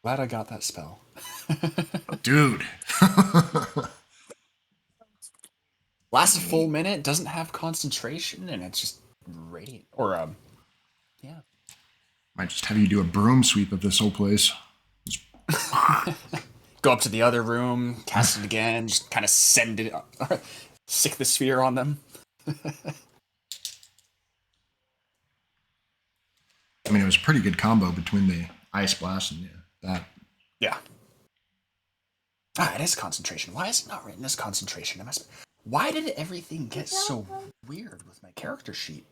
Glad I got that spell. dude. Lasts a full minute, doesn't have concentration, and it's just radiant. Or, yeah. Might just have you do a broom sweep of this whole place. Go up to the other room, cast it again, just kind of send it, sick the sphere on them. I mean, it was a pretty good combo between the ice blast and that. Yeah. Ah, it is concentration. Why is it not written as concentration? Why did everything get so weird with my character sheet?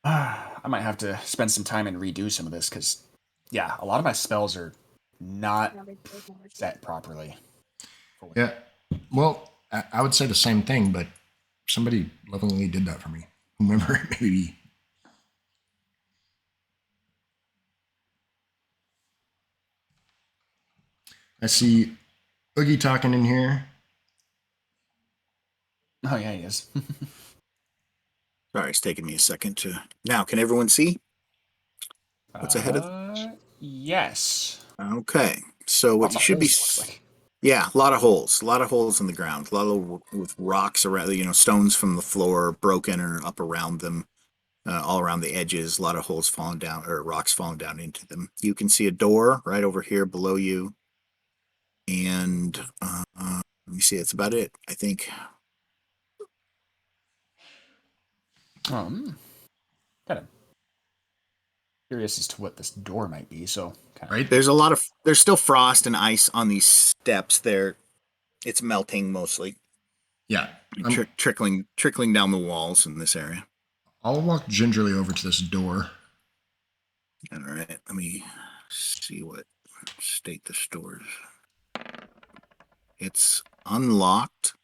I might have to spend some time and redo some of this because, yeah, a lot of my spells are not set properly. Yeah. Well, I would say the same thing, but somebody lovingly did that for me. Whomever it may be. I see Oogie talking in here. Oh, yeah, he is. Sorry, it's taking me a second to. Now, can everyone see what's ahead of? Yes. Okay, so what Lots you of should be. holes, looks like. Yeah, a lot of holes in the ground, a lot of with rocks around, stones from the floor broken or up around them, all around the edges. A lot of holes falling down or rocks falling down into them. You can see a door right over here below you, and let me see. That's about it, I think. Kind of curious as to what this door might be. So, kind of. Right? There's still frost and ice on these steps. It's melting mostly. Yeah. Trickling down the walls in this area. I'll walk gingerly over to this door. All right, let me see what state the store is. It's unlocked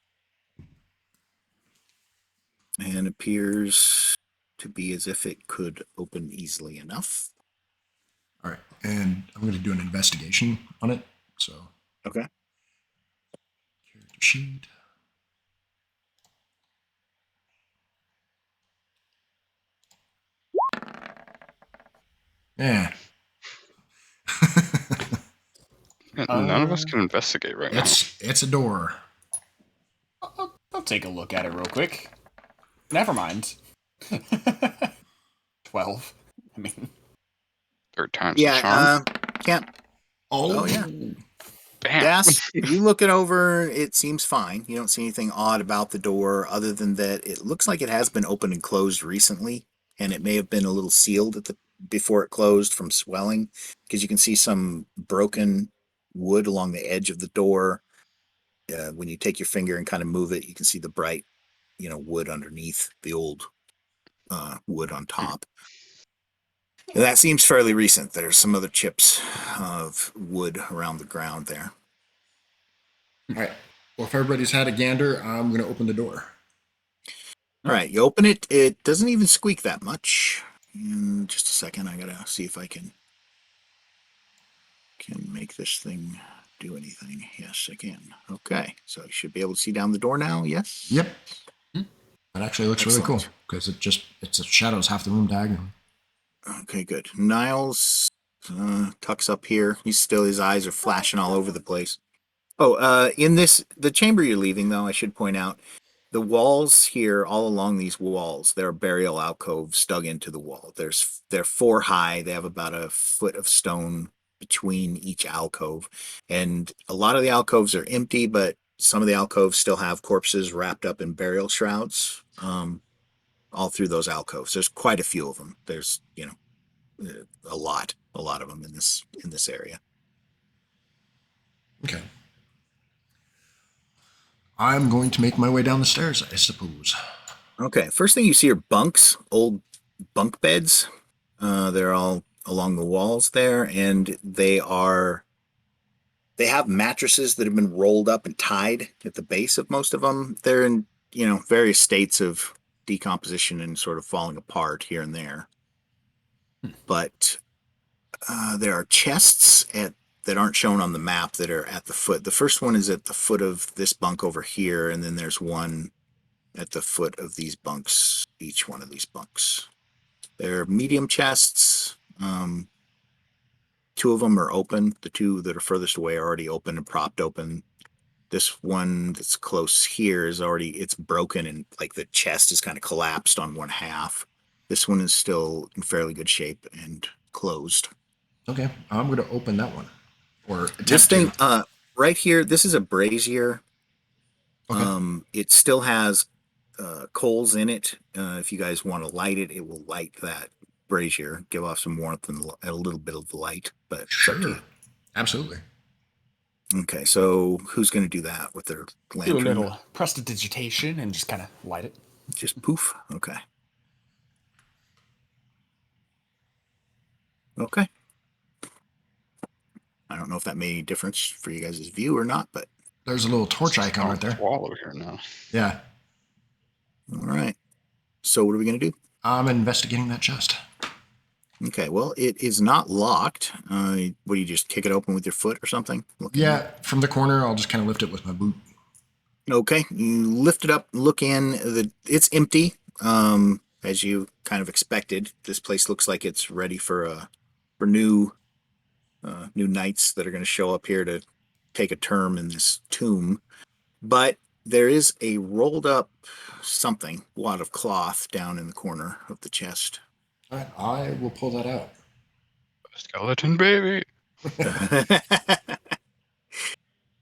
and appears to be as if it could open easily enough. All right. And I'm going to do an investigation on it. So, Okay. character sheet. Yeah. None of us can investigate right now. It's a door. I'll take a look at it real quick. Never mind. 12. I mean, 3rd time's the charm. Yeah, can't. Oh, yeah. Bam. Yes, you look it over, it seems fine. You don't see anything odd about the door other than that it looks like it has been opened and closed recently, and it may have been a little sealed at the before it closed from swelling, because you can see some broken wood along the edge of the door. When you take your finger and kind of move it, you can see the bright, wood underneath the old wood on top. And that seems fairly recent. There's some other chips of wood around the ground there. All right. Well, if everybody's had a gander, I'm going to open the door. All right, you open it. It doesn't even squeak that much. In just a second, I gotta see if I can make this thing do anything. Yes, I can. Okay, so you should be able to see down the door now. Yes. Yep. That actually looks really cool Excellent. because it's a shadows half the room diagonal. Okay, good. Niles tucks up here. His eyes are flashing all over the place. Oh, in the chamber you're leaving, though, I should point out, the walls here, all along these walls, there are burial alcoves dug into the wall. They're 4 high. They have about a foot of stone between each alcove, and a lot of the alcoves are empty, but some of the alcoves still have corpses wrapped up in burial shrouds. All through those alcoves, there's quite a few of them. There's a lot of them in this area. Okay. I'm going to make my way down the stairs, I suppose. Okay, first thing you see are bunks, old bunk beds. They're all along the walls there, and they have mattresses that have been rolled up and tied at the base of most of them. They're in, various states of decomposition and sort of falling apart here and there. But there are chests that aren't shown on the map that are at the foot. The first one is at the foot of this bunk over here, and then there's one at the foot of these bunks, each one of these bunks. They're medium chests. 2 of them are open. The 2 that are furthest away are already open and propped open. This one that's close here it's broken, and like the chest is kind of collapsed on one half. This one is still in fairly good shape and closed. Okay, I'm going to open that one. Or This thing, right here, this is a brazier. Okay. It still has coals in it. If you guys want to light it, it will light that brazier, give off some warmth and a little bit of light. But Sure. it's up to you. Absolutely. Okay, so who's going to do that with their lantern? Do a little prestidigitation and just kind of light it. Just poof. Okay. Okay. I don't know if that made any difference for you guys' view or not, but there's a little torch icon right there. Wall over here now. Yeah. All right. So what are we going to do? I'm investigating that chest. Okay, well, it is not locked. What do you just kick it open with your foot or something? Yeah, from the corner, I'll just kind of lift it with my boot. Okay, you lift it up, look in. It's empty, as you kind of expected. This place looks like it's ready for new knights that are going to show up here to take a term in this tomb. But there is a rolled up something, wad of cloth down in the corner of the chest. All right, I will pull that out. Skeleton baby.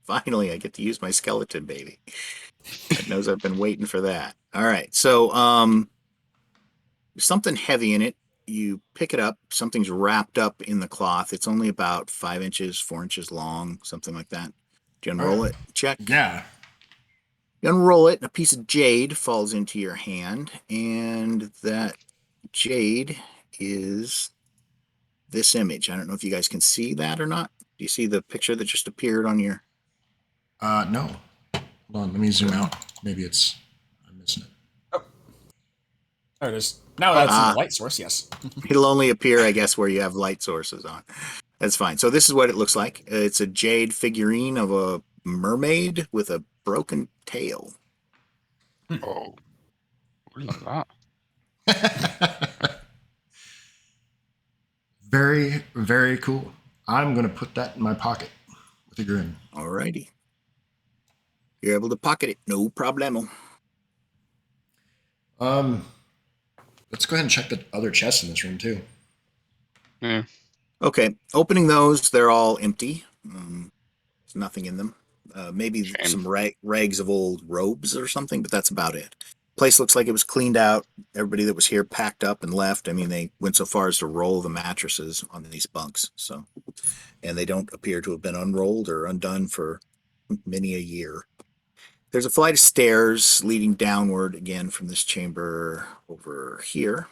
Finally, I get to use my skeleton baby. God knows I've been waiting for that. All right, so there's something heavy in it. You pick it up. Something's wrapped up in the cloth. It's only about 5 inches, 4 inches long, something like that. Do you unroll it? Check. Yeah. You unroll it, and a piece of jade falls into your hand, and that jade is this image. I don't know if you guys can see that or not. Do you see the picture that just appeared on your... No. Hold on, let me zoom out. Maybe I'm missing it. Oh. There it is. Now that's in the light source, yes. It'll only appear, I guess, where you have light sources on. That's fine. So this is what it looks like. It's a jade figurine of a mermaid with a broken tail. Oh. Look at that. Very, very cool. I'm going to put that in my pocket with a grin. Alrighty. You're able to pocket it. No problemo. Let's go ahead and check the other chests in this room, too. Yeah. Okay. Opening those, they're all empty. There's nothing in them. Maybe Shame. some rags of old robes or something, but that's about it. Place looks like it was cleaned out. Everybody that was here packed up and left. I mean, they went so far as to roll the mattresses on these bunks. So, and they don't appear to have been unrolled or undone for many a year. There's a flight of stairs leading downward again from this chamber over here,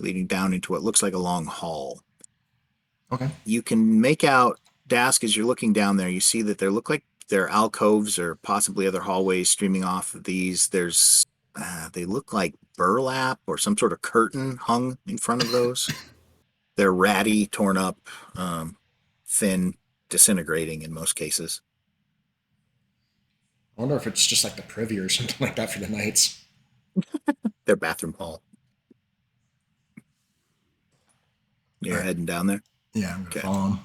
leading down into what looks like a long hall. Okay. You can make out, Dask, as you're looking down there, you see that there look like there are alcoves or possibly other hallways streaming off of these. There's, they look like burlap or some sort of curtain hung in front of those. They're ratty, torn up, thin, disintegrating in most cases. I wonder if it's just like the privy or something like that for the knights. Their bathroom hall. You're Alright. heading down there? Yeah, I'm gonna Okay. follow him.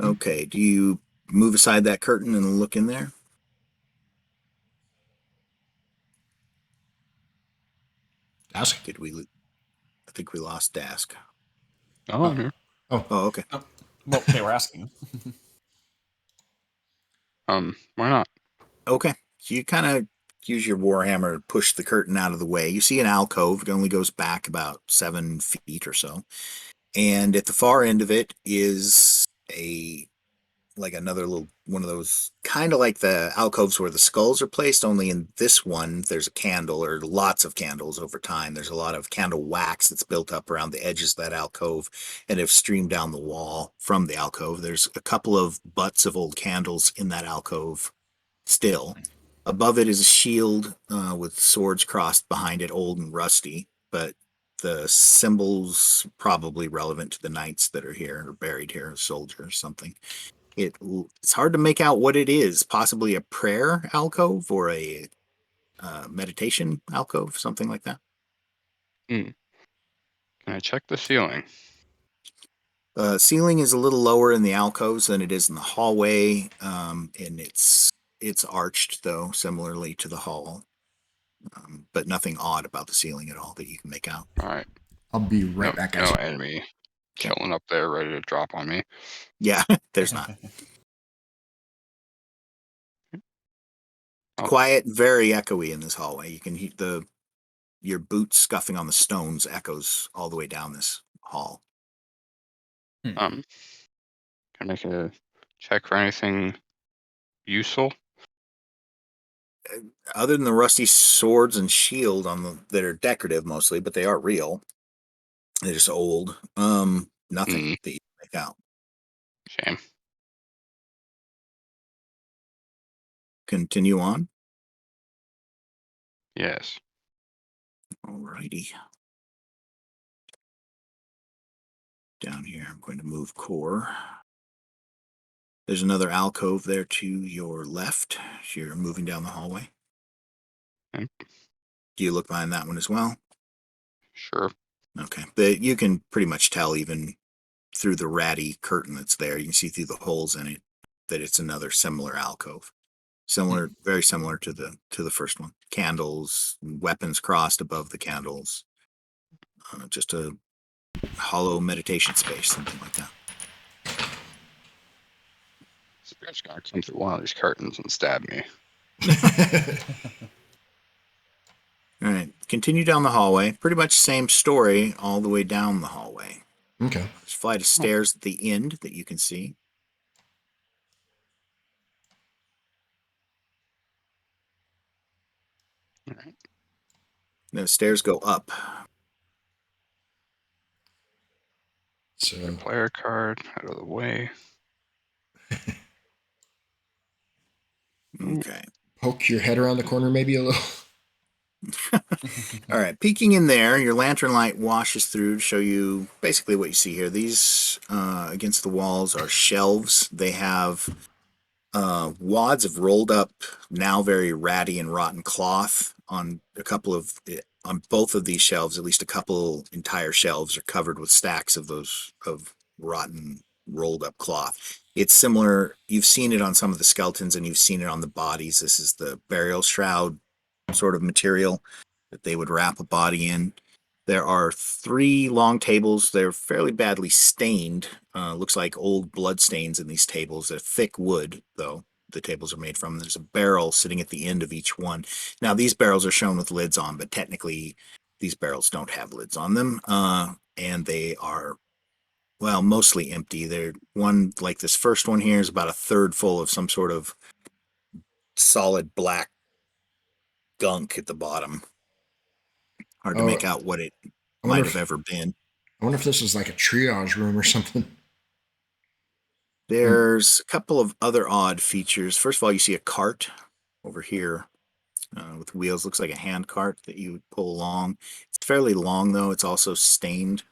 Okay, do you move aside that curtain and look in there? Ask. Did we? I think we lost Dask. Oh, I'm here. Oh, okay. Well, they were asking. Why not? Okay. So you kind of use your warhammer to push the curtain out of the way. You see an alcove. It only goes back about 7 feet or so. And at the far end of it is another little one of those, kind of like the alcoves where the skulls are placed, only in this one there's a candle, or lots of candles over time. There's a lot of candle wax that's built up around the edges of that alcove and have streamed down the wall from the alcove. There's a couple of butts of old candles in that alcove still. Above it is a shield with swords crossed behind it, old and rusty, but the symbols probably relevant to the knights that are here or buried here, a soldier or something. It's hard to make out what it is. Possibly a prayer alcove or a meditation alcove, something like that. Can I check the ceiling? Ceiling is a little lower in the alcoves than it is in the hallway, and it's arched though, similarly to the hall, but nothing odd about the ceiling at all that you can make out. All right. I'll be right back, guys. No enemy chilling up there, ready to drop on me. Yeah, there's not. Quiet, very echoey in this hallway. You can hear your boots scuffing on the stones echoes all the way down this hall. Can I make a check for anything useful? Other than the rusty swords and shield that are decorative mostly, but they are real. They're just old. Nothing that you can make out. Shame. Continue on. Yes. Alrighty. Down here, I'm going to move core. There's another alcove there to your left as you're moving down the hallway. Okay. Do you look behind that one as well? Sure. Okay. But you can pretty much tell even through the ratty curtain that's there. You can see through the holes in it that it's another similar alcove. Similar, very similar to the first one. Candles, weapons crossed above the candles. Just a hollow meditation space, something like that. Spirit's gonna come through one of these curtains and stab me. All right, continue down the hallway. Pretty much same story all the way down the hallway. Okay. There's a flight of stairs at the end that you can see. All right. The stairs go up. So Player card out of the way. Okay. poke your head around the corner maybe a little. All right, peeking in there, your lantern light washes through to show you basically what you see here. These against the walls are shelves. They have wads of rolled up, now very ratty and rotten cloth on on both of these shelves. At least a couple entire shelves are covered with stacks of those of rotten rolled up cloth. It's similar. You've seen it on some of the skeletons and you've seen it on the bodies. This is the burial shroud sort of material that they would wrap a body in. There are 3 long tables. They're fairly badly stained. Looks like old blood stains in these tables. They're thick wood, though. the tables are made from. There's a barrel sitting at the end of each one. Now these barrels are shown with lids on, but technically these barrels don't have lids on them, and they are, well, mostly empty. They're one, like this first one here is about a third full of some sort of solid black gunk at the bottom. Hard to make out what it might have ever been. I wonder if this is like a triage room or something. There's a couple of other odd features. First of all, you see a cart over here with wheels. Looks like a hand cart that you would pull along. It's fairly long, though. It's also stained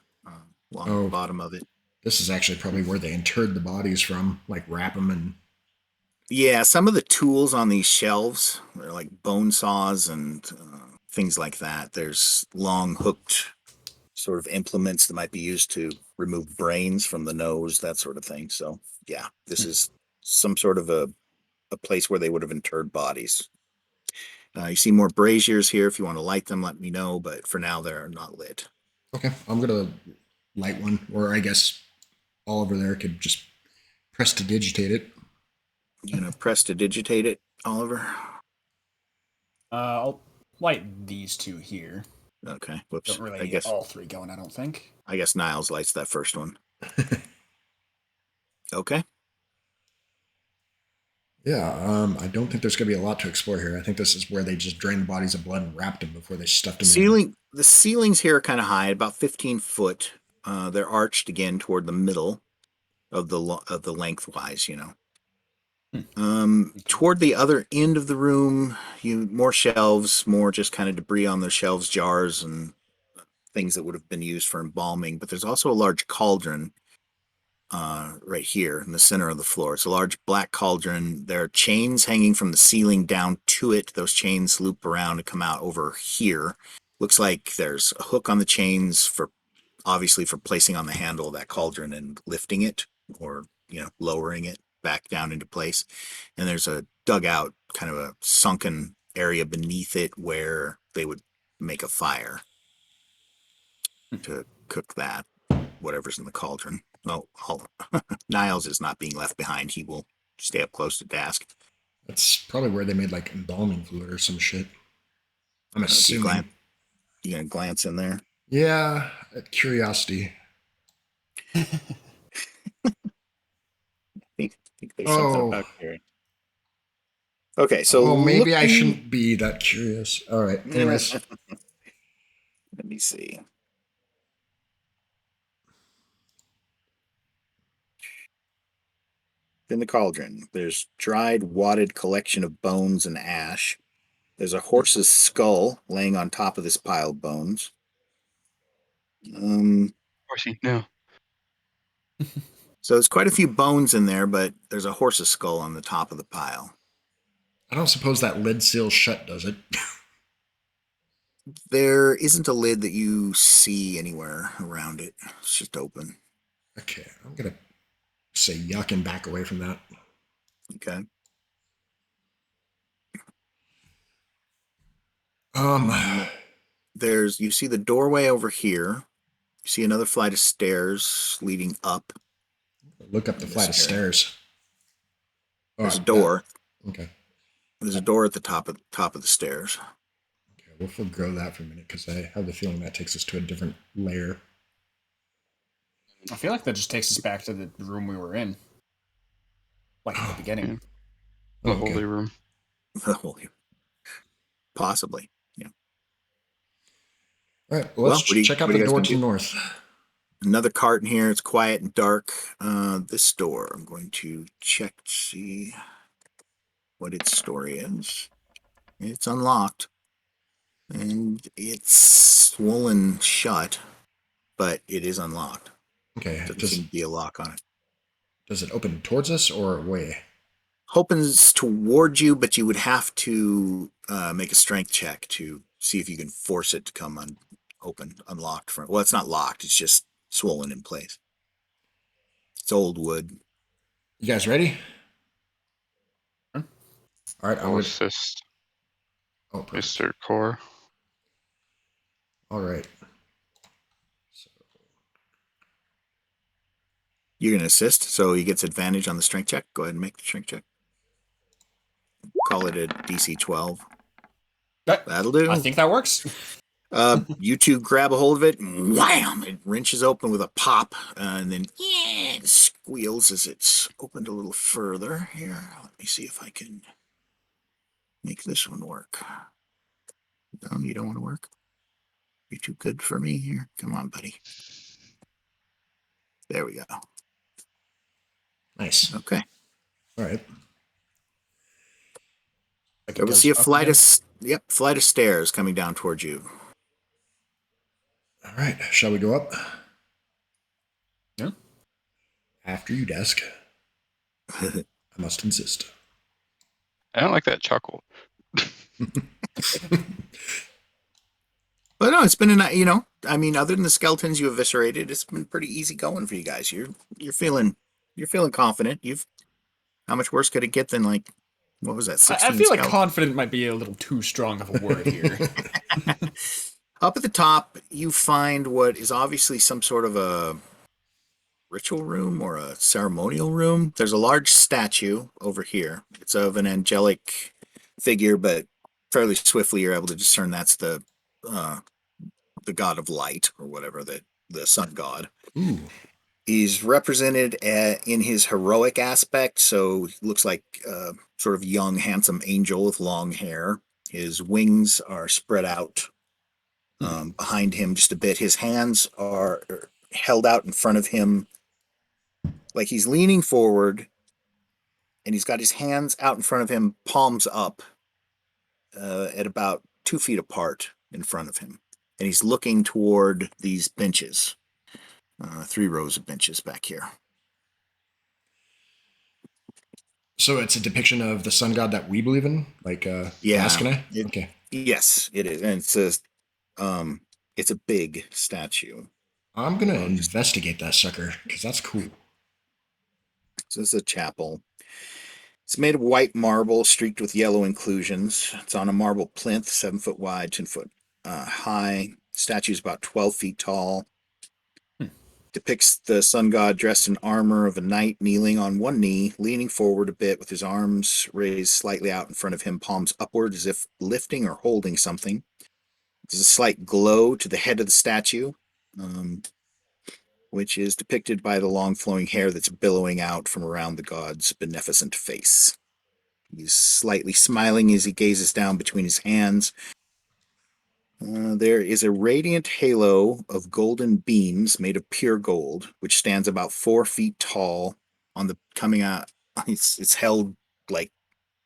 along the bottom of it. This is actually probably where they interred the bodies from, like wrap them and... Yeah, some of the tools on these shelves, they're like bone saws and things like that. There's long hooked sort of implements that might be used to remove brains from the nose, that sort of thing. So yeah, this is some sort of a place where they would have interred bodies. You see more braziers here. If you want to light them, let me know. But for now, they're not lit. Okay, I'm going to light one. Or I guess Oliver there could just press to digitate it. You gonna press to digitate it, Oliver? I'll light these two here. Okay. Whoops. Don't really I need guess all three going, I don't think. I guess Niles lights that first one. Okay. Yeah, I don't think there's going to be a lot to explore here. I think this is where they just drained the bodies of blood and wrapped them before they stuffed them in. The ceilings here are kind of high, about 15 foot. They're arched again toward the middle of the lengthwise, you know. Toward the other end of the room, more shelves, more just kind of debris on the shelves, jars and things that would have been used for embalming. But there's also a large cauldron right here in the center of the floor. It's a large black cauldron. There are chains hanging from the ceiling down to it. Those chains loop around and come out over here. Looks like there's a hook on the chains obviously for placing on the handle of that cauldron and lifting it, or lowering it back down into place. And there's a dugout, kind of a sunken area beneath it where they would make a fire to cook that, whatever's in the cauldron. Oh, Niles is not being left behind. He will stay up close to Dask. That's probably where they made like embalming fluid or some shit. I'm assuming. You gonna glance in there? Yeah, curiosity. I think there's something about curiosity. Okay, so maybe I shouldn't be that curious. All right. Anyways, let me see. In the cauldron, there's dried, wadded collection of bones and ash. There's a horse's skull laying on top of this pile of bones. Horsey, no. So there's quite a few bones in there, but there's a horse's skull on the top of the pile. I don't suppose that lid seals shut, does it? There isn't a lid that you see anywhere around it. It's just open. Okay, I'm gonna say yuck and back away from that. Okay. You see the doorway over here. You see another flight of stairs leading up. Look up the flight of stairs. There's a door. Okay. There's a door at the top of the stairs. Okay, we'll forgo that for a minute because I have the feeling that takes us to a different layer. I feel like that just takes us back to the room we were in, like at the beginning. The holy room. The holy room. Possibly. Yeah. All right. Well, let's check out the door to the north. Another cart in here. It's quiet and dark. This door, I'm going to check to see what its story is. It's unlocked. And it's swollen shut, but it is unlocked. Okay. Doesn't seem to be a lock on it. Does it open towards us or away? Opens towards you, but you would have to make a strength check to see if you can force it to come unlocked. Well, it's not locked. It's just swollen in place. It's old wood. You guys ready? Huh? All right. I'll assist. Oh, Mr. Core. All right. You're going to assist, so he gets advantage on the strength check. Go ahead and make the strength check. Call it a DC 12. That- That'll do. I think that works. You two grab a hold of it, and wham! It wrenches open with a pop, and then it squeals as it's opened a little further. Here, let me see if I can make this one work. No, you don't want to work? You're too good for me here. Come on, buddy. There we go. Nice. Okay. All right. Like it There we goes see a up flight again. of flight of stairs coming down towards you. All right. Shall we go up? Yeah. After you, desk. I must insist. I don't like that chuckle. But no, it's been I mean, other than the skeletons you eviscerated, it's been pretty easy going for you guys. You're feeling confident. How much worse could it get than like what was that? I 16 feel like skeletons? confident might be a little too strong of a word here. Up at the top, you find what is obviously some sort of a ritual room or a ceremonial room. There's a large statue over here. It's of an angelic figure, but fairly swiftly you're able to discern that's the god of light or whatever, the sun god. Ooh. He's represented in his heroic aspect, so he looks like a sort of young, handsome angel with long hair. His wings are spread out behind him just a bit. His hands are held out in front of him, like he's leaning forward, and he's got his hands out in front of him, palms up, at about 2 feet apart in front of him. And he's looking toward these benches, 3 rows of benches back here. So it's a depiction of the sun god that we believe in, like Yeah. Aschiael? Okay. Yes, it is. And it's a big statue. I'm gonna investigate that sucker because that's cool. So this is a chapel. It's made of white marble streaked with yellow inclusions. It's on a marble plinth, 7 foot wide, 10 foot high. Statue's about 12 feet tall. Depicts the sun god dressed in armor of a knight, kneeling on one knee, leaning forward a bit with his arms raised slightly out in front of him, palms upward as if lifting or holding something. There's a slight glow to the head of the statue, which is depicted by the long flowing hair that's billowing out from around the god's beneficent face. He's slightly smiling as he gazes down between his hands. There is a radiant halo of golden beams made of pure gold, which stands about 4 feet tall. On the coming out, it's held like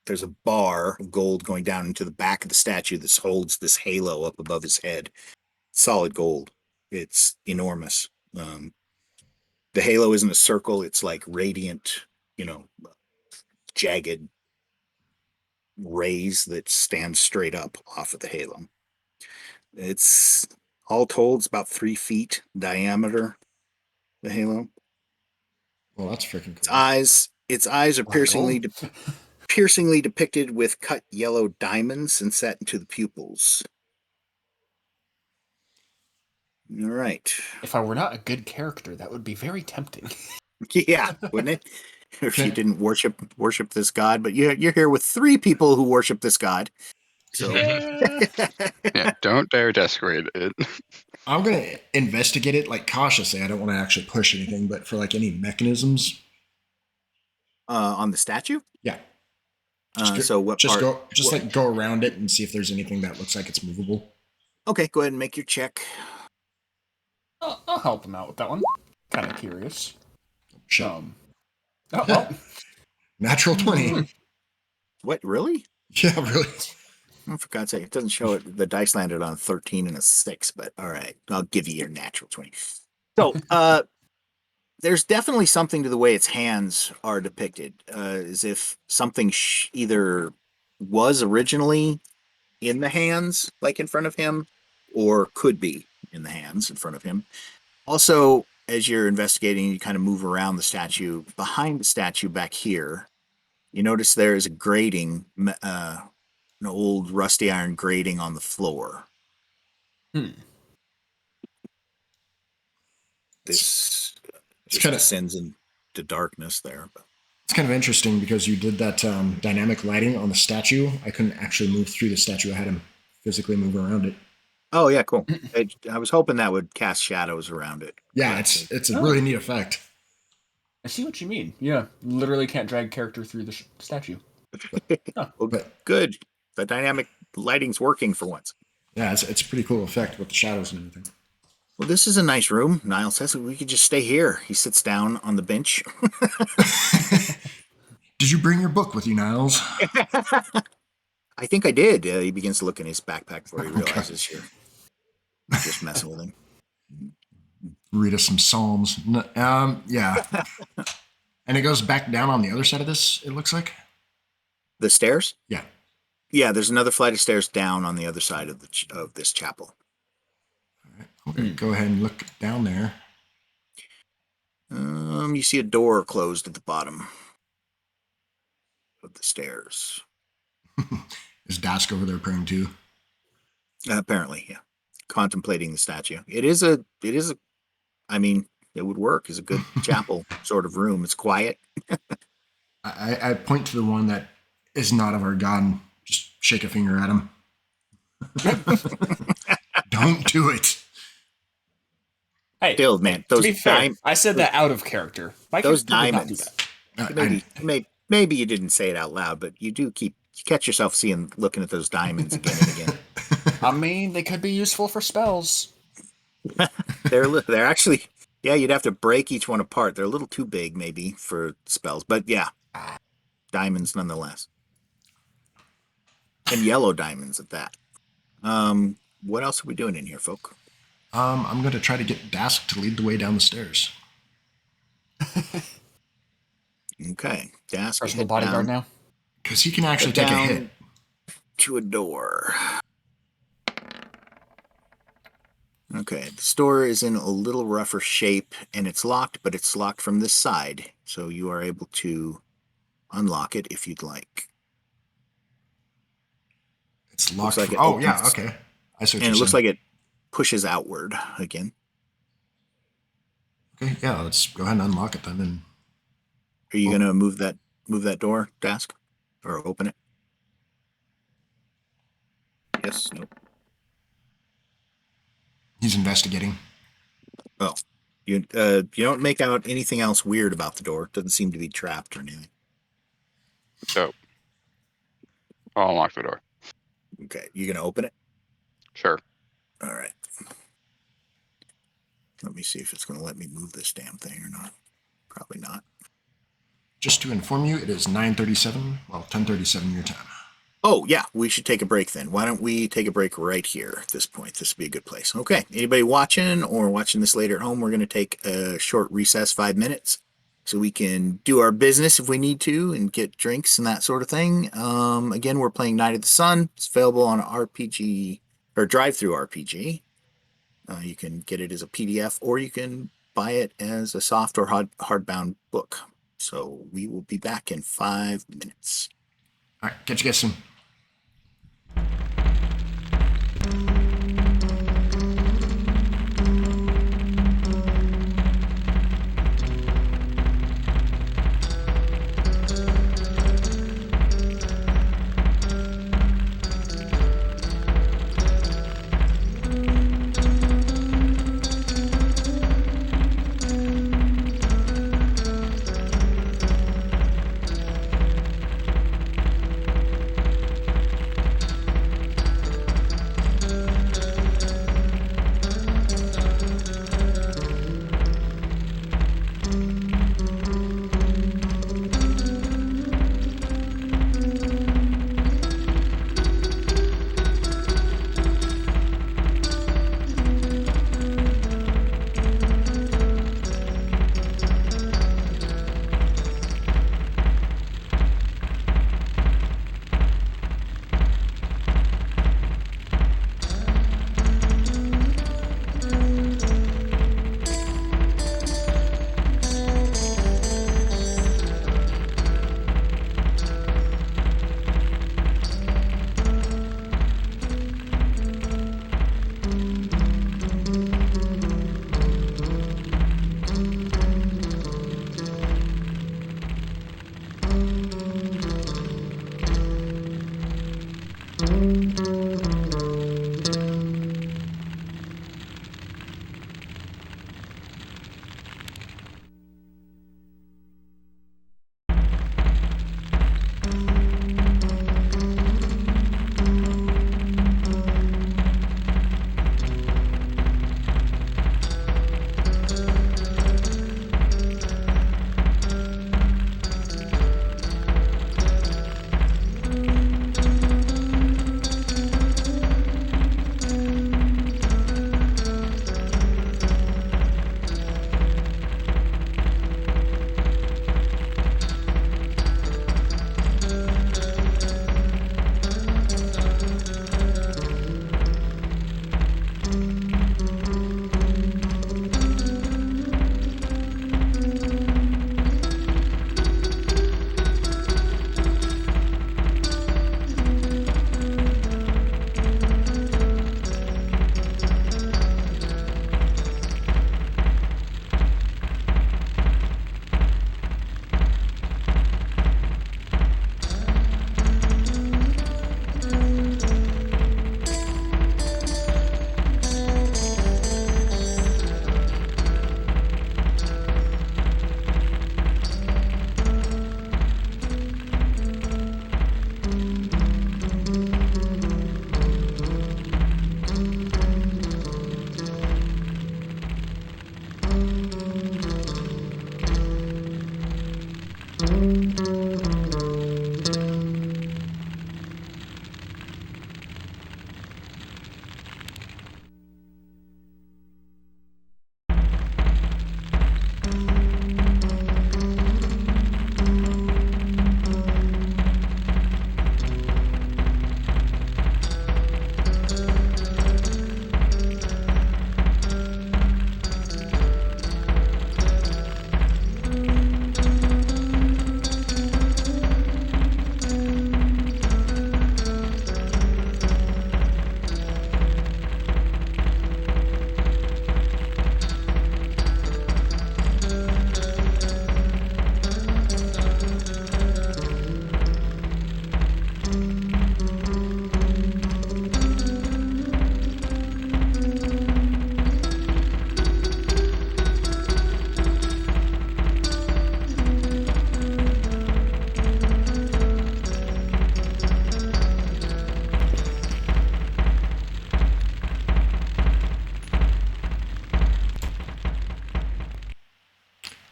there's a bar of gold going down into the back of the statue that holds this halo up above his head. Solid gold. It's enormous. The halo isn't a circle; it's like radiant, jagged rays that stand straight up off of the halo. It's all told, it's about 3 feet diameter. The halo. Well, that's freaking Its cool. eyes are Wow. piercingly depicted with cut yellow diamonds and set into the pupils. All right. If I were not a good character, that would be very tempting. Yeah, wouldn't it? If you didn't worship this god, but you're here with 3 people who worship this god. So Yeah, don't dare desecrate it. I'm gonna investigate it like cautiously. I don't want to actually push anything, but for like any mechanisms. on the statue? Yeah. So what just part? go around it and see if there's anything that looks like it's movable. Okay, go ahead and make your check. I'll help him out with that one. Kind of curious. Shit. Oh, well. Natural 20. What, really? Yeah, really. Oh, for God's sake, it doesn't show it. The dice landed on 13 and a 6, but all right, I'll give you your natural 20. So, there's definitely something to the way its hands are depicted, as if something either was originally in the hands, like in front of him, or could be in the hands in front of him. Also, as you're investigating, you kind of move around the statue. Behind the statue back here, you notice there is a grating, an old rusty iron grating on the floor. This It's just kind of descends into darkness there. But. It's kind of interesting because you did that dynamic lighting on the statue. I couldn't actually move through the statue. I had him physically move around it. Oh yeah, cool. I was hoping that would cast shadows around it. Yeah, it's a really neat effect. I see what you mean. Yeah, literally can't drag character through the statue. Well, good. The dynamic lighting's working for once. Yeah, it's a pretty cool effect with the shadows and everything. Well, this is a nice room. Niall says we could just stay here. He sits down on the bench. Did you bring your book with you, Niles? I think I did. He begins to look in his backpack before he realizes you're just messing with him. Read us some psalms. Yeah. And it goes back down on the other side of this, it looks like? The stairs? Yeah. Yeah, there's another flight of stairs down on the other side of this chapel. Okay, go ahead and look down there. You see a door closed at the bottom of the stairs. Is Dask over there praying too? Apparently, yeah. Contemplating the statue. It is a, I mean, it would work as a good chapel sort of room. It's quiet. I point to the one that is not of our god and just shake a finger at him. Don't do it. Hey, Still, man, those to be fair, I said that out of character. Those character would not do diamonds. that. Maybe you didn't say it out loud, but you do catch yourself looking at those diamonds again and again. I mean, they could be useful for spells. They're actually, yeah, you'd have to break each one apart. They're a little too big maybe for spells, but yeah, diamonds nonetheless. And yellow diamonds at that. What else are we doing in here, folk? I'm going to try to get Dask to lead the way down the stairs. Okay, Dask. Personal bodyguard now? Because he can actually take a hit. To a door. Okay, the door is in a little rougher shape, and it's locked, but it's locked from this side, so you are able to unlock it if you'd like. It's locked. Like yeah, okay. I see what and it looks like it pushes outward again. Okay, yeah, let's go ahead and unlock it then. And are you gonna move that door, Dask, or open it? Yes. Nope. He's investigating. Oh, you don't make out anything else weird about the door. It doesn't seem to be trapped or anything. So, I'll unlock the door. Okay, you gonna open it? Sure. All right. Let me see if it's gonna let me move this damn thing or not. Probably not. Just to inform you, it is 9:37. Well, 10:37 your time. Oh, yeah, we should take a break then. Why don't we take a break right here at this point? This would be a good place. Okay, anybody watching or watching this later at home, we're going to take a short recess, 5 minutes, so we can do our business if we need to and get drinks and that sort of thing. Again, we're playing Night of the Sun. It's available on RPG or Drive-Thru RPG. You can get it as a PDF or you can buy it as a soft or hardbound book. So we will be back in 5 minutes. All right, catch you guys soon.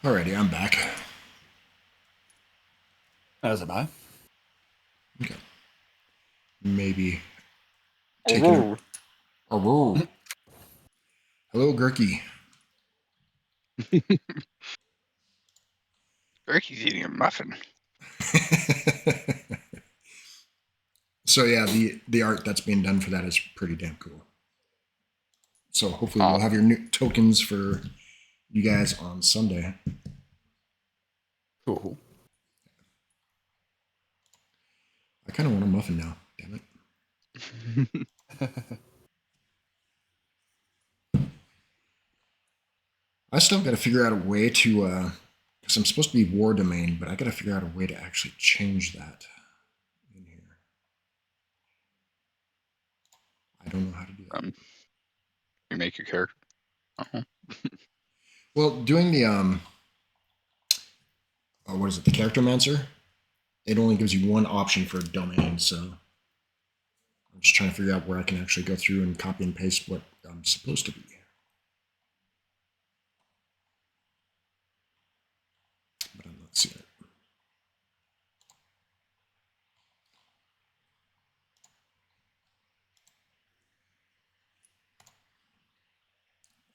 Alrighty, I'm back. As am I. Okay. Maybe taking a... Oh, hello, Gurky. Turkey's eating a muffin. So yeah, the art that's being done for that is pretty damn cool. So hopefully we'll have your new tokens for you guys on Sunday. Cool. I kind of want a muffin now. Damn it. I still got to figure out a way to, because I'm supposed to be war domain, but I got to figure out a way to actually change that in here. I don't know how to do that. You make your character. Well, doing the what is it? The character mancer. It only gives you one option for a domain, so I'm just trying to figure out where I can actually go through and copy and paste what I'm supposed to be. But I'm not seeing it.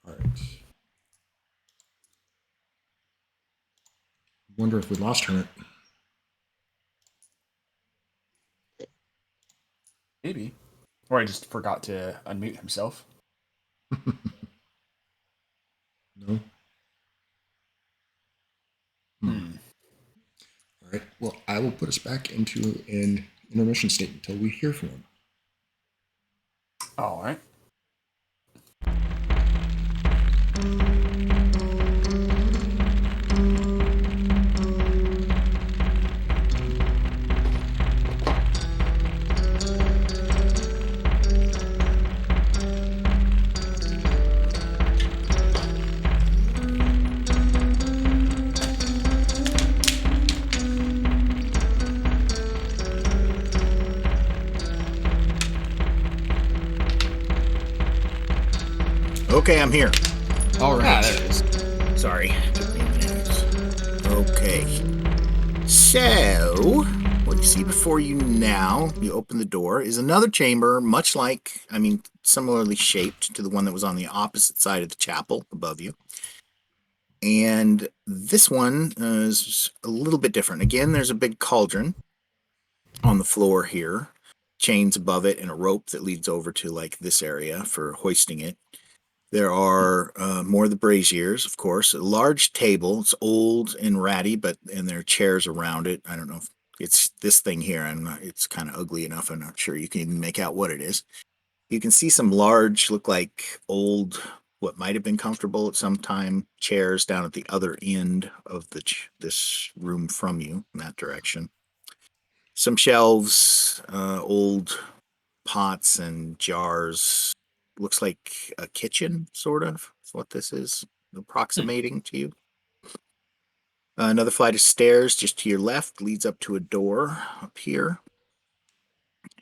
All right. Wonder if we lost Hermit. Maybe. Or I just forgot to unmute himself. No. All right. Well, I will put us back into an intermission state until we hear from him. All right. Okay, I'm here. All right. There it is. Sorry. Took me a minute. Okay. So, what you see before you now, you open the door, is another chamber, much like, similarly shaped to the one that was on the opposite side of the chapel above you. And this one is a little bit different. Again, there's a big cauldron on the floor here, chains above it, and a rope that leads over to like this area for hoisting it. There are more of the braziers, of course. A large table. It's old and ratty, and there are chairs around it. I don't know if it's this thing here. It's kind of ugly enough. I'm not sure you can even make out what it is. You can see some large, look like old, what might have been comfortable at some time, chairs down at the other end of this room from you in that direction. Some shelves, old pots and jars. Looks like a kitchen, sort of. Is what this is approximating to you. Another flight of stairs just to your left leads up to a door up here.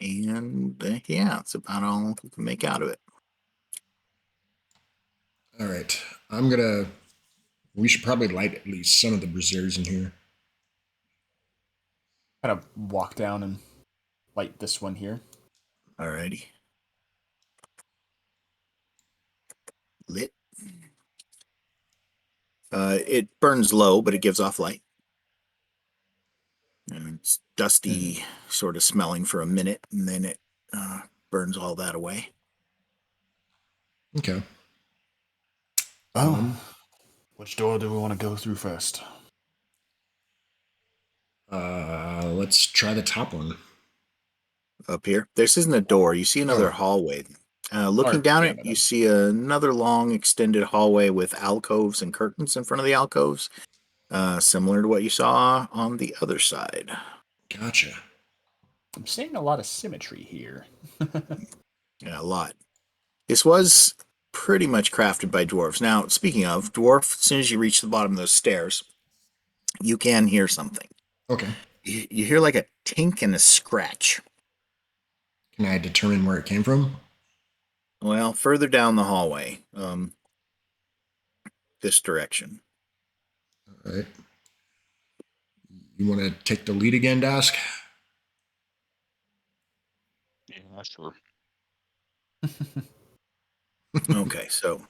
And yeah, that's about all you can make out of it. All right. We should probably light at least some of the braziers in here. Kind of walk down and light this one here. Alrighty. Lit. It burns low, but it gives off light. And it's dusty, sort of smelling for a minute, and then it burns all that away. Okay. Which door do we want to go through first? Let's try the top one. Up here, this isn't a door. You see another hallway. Looking down it, you see another long, extended hallway with alcoves and curtains in front of the alcoves, similar to what you saw on the other side. Gotcha. I'm seeing a lot of symmetry here. Yeah, a lot. This was pretty much crafted by dwarves. Now, speaking of dwarf, as soon as you reach the bottom of those stairs, you can hear something. Okay. You hear like a tink and a scratch. Can I determine where it came from? Well, further down the hallway, this direction. All All right. You want to take the lead again, Dask? Yeah, sure. Okay, so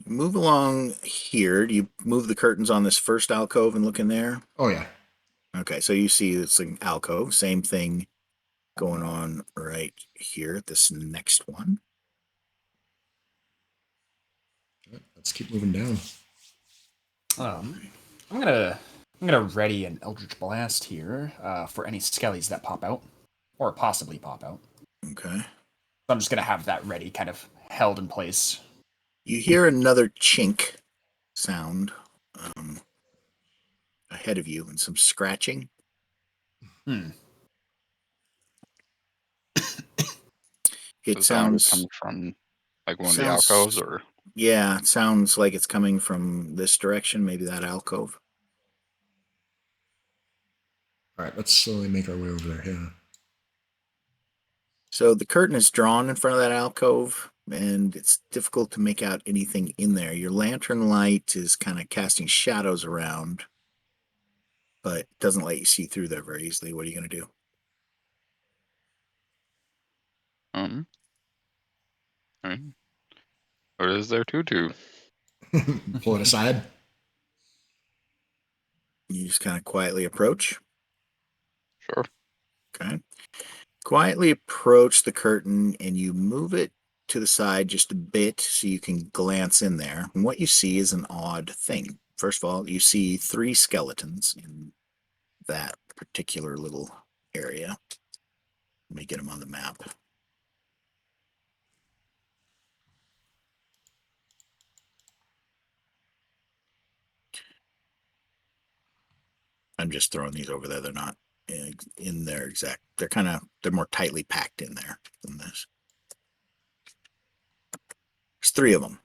move along here. Do you move the curtains on this first alcove and look in there? Oh, yeah. Okay, so you see it's an alcove. Same thing going on right here. This next one. Let's keep moving down. I'm gonna ready an Eldritch Blast here for any skellies that pop out, or possibly pop out. Okay. So I'm just gonna have that ready, kind of held in place. You hear another chink sound ahead of you and some scratching. It The sound sounds coming from like one of the alcoves, or yeah, it sounds like it's coming from this direction, maybe that alcove. All right, let's slowly make our way over there. Yeah. So the curtain is drawn in front of that alcove, and it's difficult to make out anything in there. Your lantern light is kind of casting shadows around, but doesn't let you see through there very easily. What are you going to do? I mean, what is there to do? Pull it aside. You just kind of quietly approach. Sure. Okay. Quietly approach the curtain and you move it to the side just a bit so you can glance in there. And what you see is an odd thing. First of all, you see 3 skeletons in that particular little area. Let me get them on the map. I'm just throwing these over there. They're not in their exact. They're more tightly packed in there than this. There's 3 of them.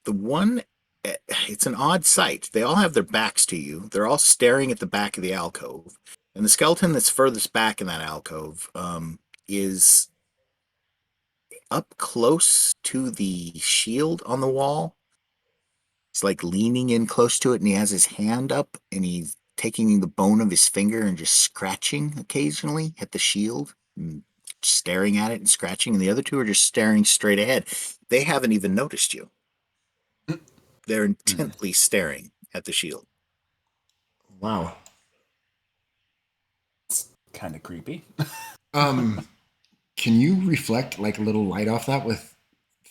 The one, it's an odd sight. They all have their backs to you. They're all staring at the back of the alcove, and the skeleton that's furthest back in that alcove is up close to the shield on the wall. He's like leaning in close to it, and he has his hand up, and he's taking the bone of his finger and just scratching occasionally at the shield, and staring at it and scratching. And the other 2 are just staring straight ahead. They haven't even noticed you. They're intently staring at the shield. Wow. It's kind of creepy. Can you reflect like a little light off that with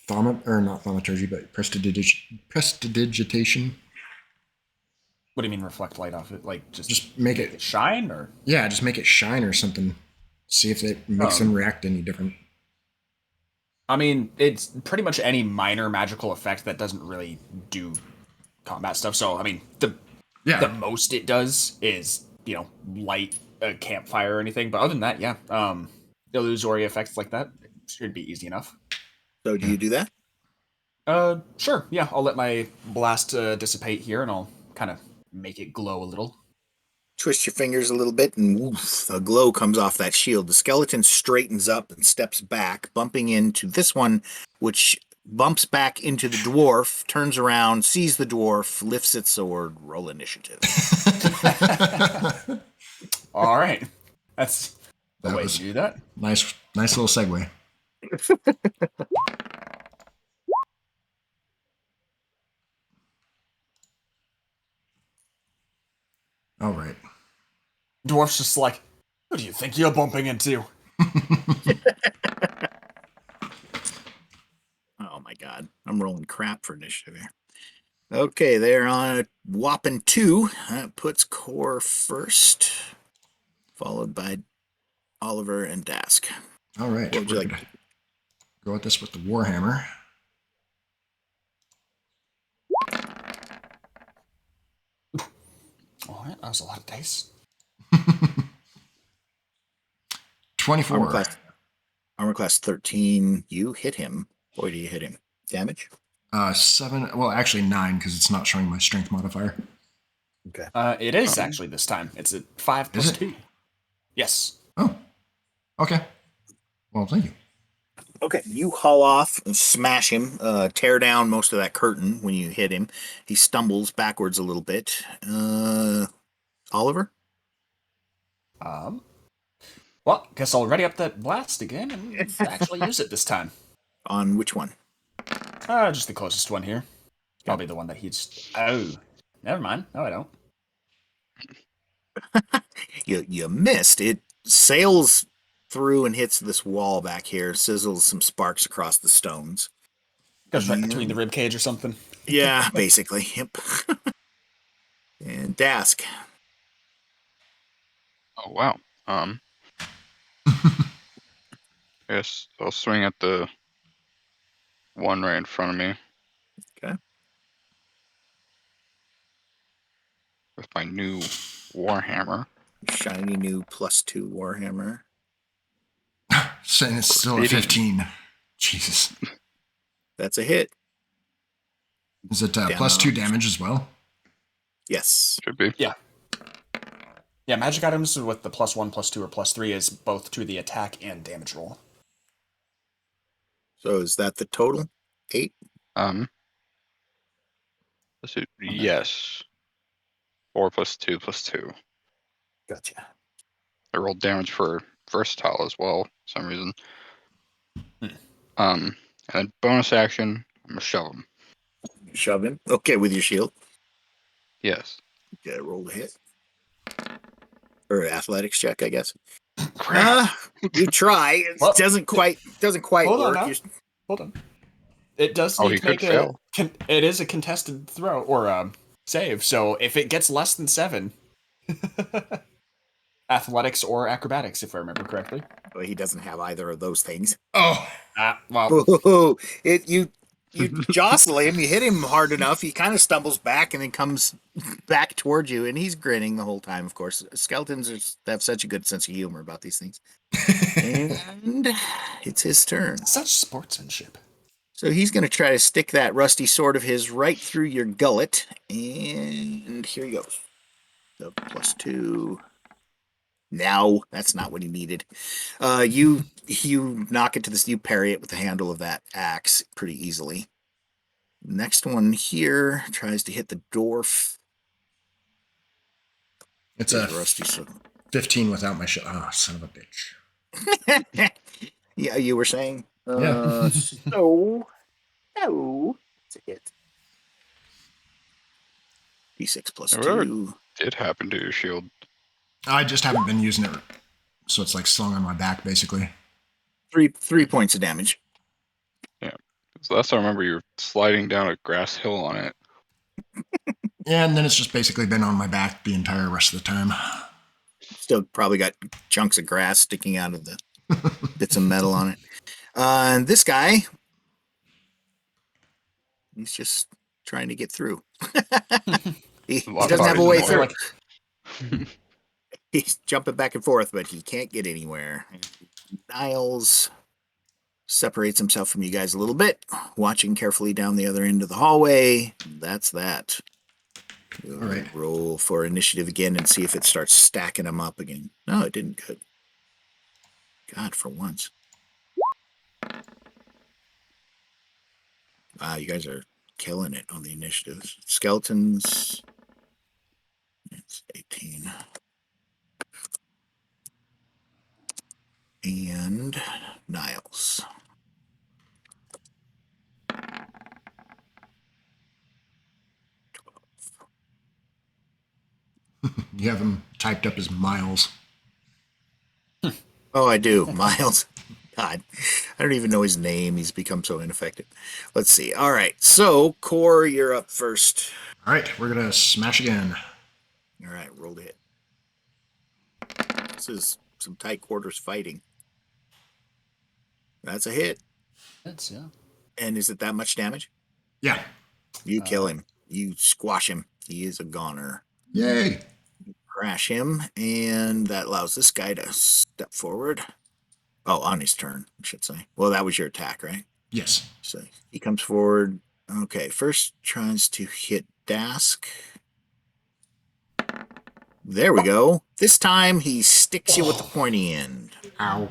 not thaumaturgy, but prestidigitation? What do you mean reflect light off it? Like Just make it shine, or yeah, just make it shine or something. See if it makes them react any different. I mean, it's pretty much any minor magical effect that doesn't really do combat stuff. So I mean, the most it does is light a campfire or anything. But other than that, yeah, illusory effects like that should be easy enough. So do you do that? Sure. Yeah, I'll let my blast dissipate here, and I'll kind of make it glow a little. Twist your fingers a little bit, and woof, a glow comes off that shield. The skeleton straightens up and steps back, bumping into this one, which bumps back into the dwarf, turns around, sees the dwarf, lifts its sword. Roll initiative. All right, that's the That way was- to do that. Nice little segue. All right. Dwarf's just like, what do you think you're bumping into? Oh my god, I'm rolling crap for initiative here. Okay, they're on a whopping 2. That puts Core first, followed by Oliver and Dask. All right. What would you We're like? gonna go at this with the Warhammer. All right, that was a lot of dice. 24. Armor class 13. You hit him. Boy, do you hit him. Damage? 7. Well, actually 9 because it's not showing my strength modifier. Okay. It is actually this time. It's a 5 plus Is it? 2. Yes. Oh. Okay. Well, thank you. Okay, you haul off and smash him, tear down most of that curtain when you hit him. He stumbles backwards a little bit. Oliver? Um, well, guess I'll ready up that blast again and actually use it this time. On which one? Just the closest one here. Probably the one that he's. Oh, never mind. No, I don't. You missed. It sails through and hits this wall back here, sizzles some sparks across the stones. Goes right between the rib cage or something. Yeah, basically. Yep. And Dask. Oh wow. Yes, I'll swing at the one right in front of me. Okay. With my new warhammer. Shiny new +2 Warhammer. Saying it's still a 15. Jesus. That's a hit. Is it +2 damage as well? Yes. Should be. Yeah. Yeah, magic items with the +1, +2, or +3 is both to the attack and damage roll. So is that the total? 8? Let's see. Yes. 4 + 2 + 2. Gotcha. I rolled damage for versatile as well, for some reason. And bonus action, I'm gonna shove him. Shove him. Okay, with your shield. Yes. Okay, roll the hit. Or athletics check, I guess. Crap. You try. It Well, doesn't quite hold work. on now. Hold on. It does Oh, need he to make could fail. It is a contested throw or save. So if it gets less than 7, athletics or acrobatics, if I remember correctly. Well, he doesn't have either of those things. Oh, Well, You jostle him, you hit him hard enough, he kind of stumbles back and then comes back towards you, and he's grinning the whole time, of course. Skeletons have such a good sense of humor about these things. And it's his turn. such sportsmanship. So he's going to try to stick that rusty sword of his right through your gullet, and here he goes. The +2. No, that's not what he needed. You knock it to this. You parry it with the handle of that axe pretty easily. Next one here tries to hit the dwarf. it's There's a rusty sword. 15 without my shield. Oh, son of a bitch. Yeah, you were saying. Yeah. So no, it's a hit. D6 Whatever. +2. Did happen to your shield? I just haven't been using it, so it's like slung on my back, basically. 3 points of damage. So last I remember, you were sliding down a grass hill on it. Yeah, and then it's just basically been on my back the entire rest of the time. Still probably got chunks of grass sticking out of the bits of metal on it. And this guy, he's just trying to get through. he doesn't have a way through. He's jumping back and forth, but he can't get anywhere. Niles separates himself from you guys a little bit, watching carefully down the other end of the hallway. That's that. We'll All right. roll for initiative again and see if it starts stacking them up again. No, it didn't. Good. God, for once. Wow, you guys are killing it on the initiatives. Skeletons. It's 18. And Niles. You have him typed up as Miles. Oh, I do. Miles. God, I don't even know his name. He's become so ineffective. Let's see. All right. So, Core, you're up first. All right, we're going to smash again. All right. Roll the hit. This is some tight quarters fighting. That's a hit. That's, yeah. And is it that much damage? Yeah. You kill him. You squash him. He is a goner. Yay. Crash him, and that allows this guy to step forward. Oh, on his turn, I should say. Well, that was your attack, right? Yes. So he comes forward. Okay, first tries to hit Dask. There we go. This time he sticks you with the pointy end. Ow.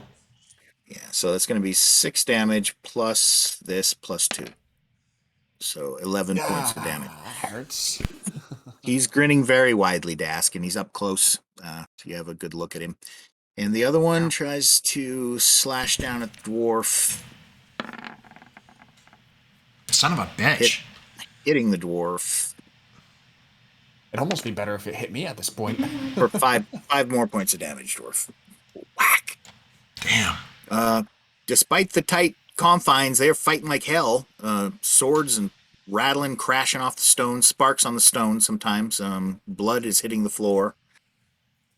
Yeah, so that's going to be 6 damage plus this plus 2. So 11 points of damage. That hurts. He's grinning very widely, Dask, and he's up close. So you have a good look at him. And the other one tries to slash down at the dwarf. Son of a bitch. Hitting the dwarf It'd almost be better if it hit me at this point. for five more points of damage, dwarf. Whack. Damn. Despite the tight confines, they're fighting like hell. Swords and rattling, crashing off the stones, sparks on the stones sometimes. Blood is hitting the floor.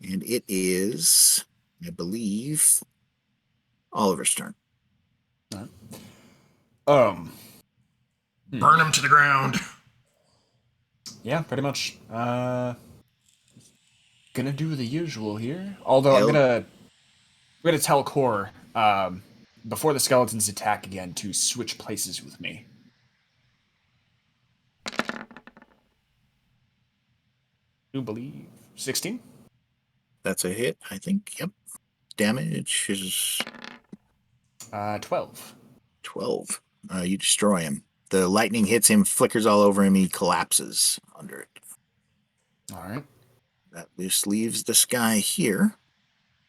And it is, I believe, Oliver's turn. Burn him to the ground. Yeah, pretty much. Gonna do the usual here. Although I'm gonna tell Core before the skeletons attack again to switch places with me. Do believe 16. That's a hit, I think. Yep. Damage is 12. 12. You destroy him. The lightning hits him, flickers all over him. He collapses under it. All right. That just leaves this guy here.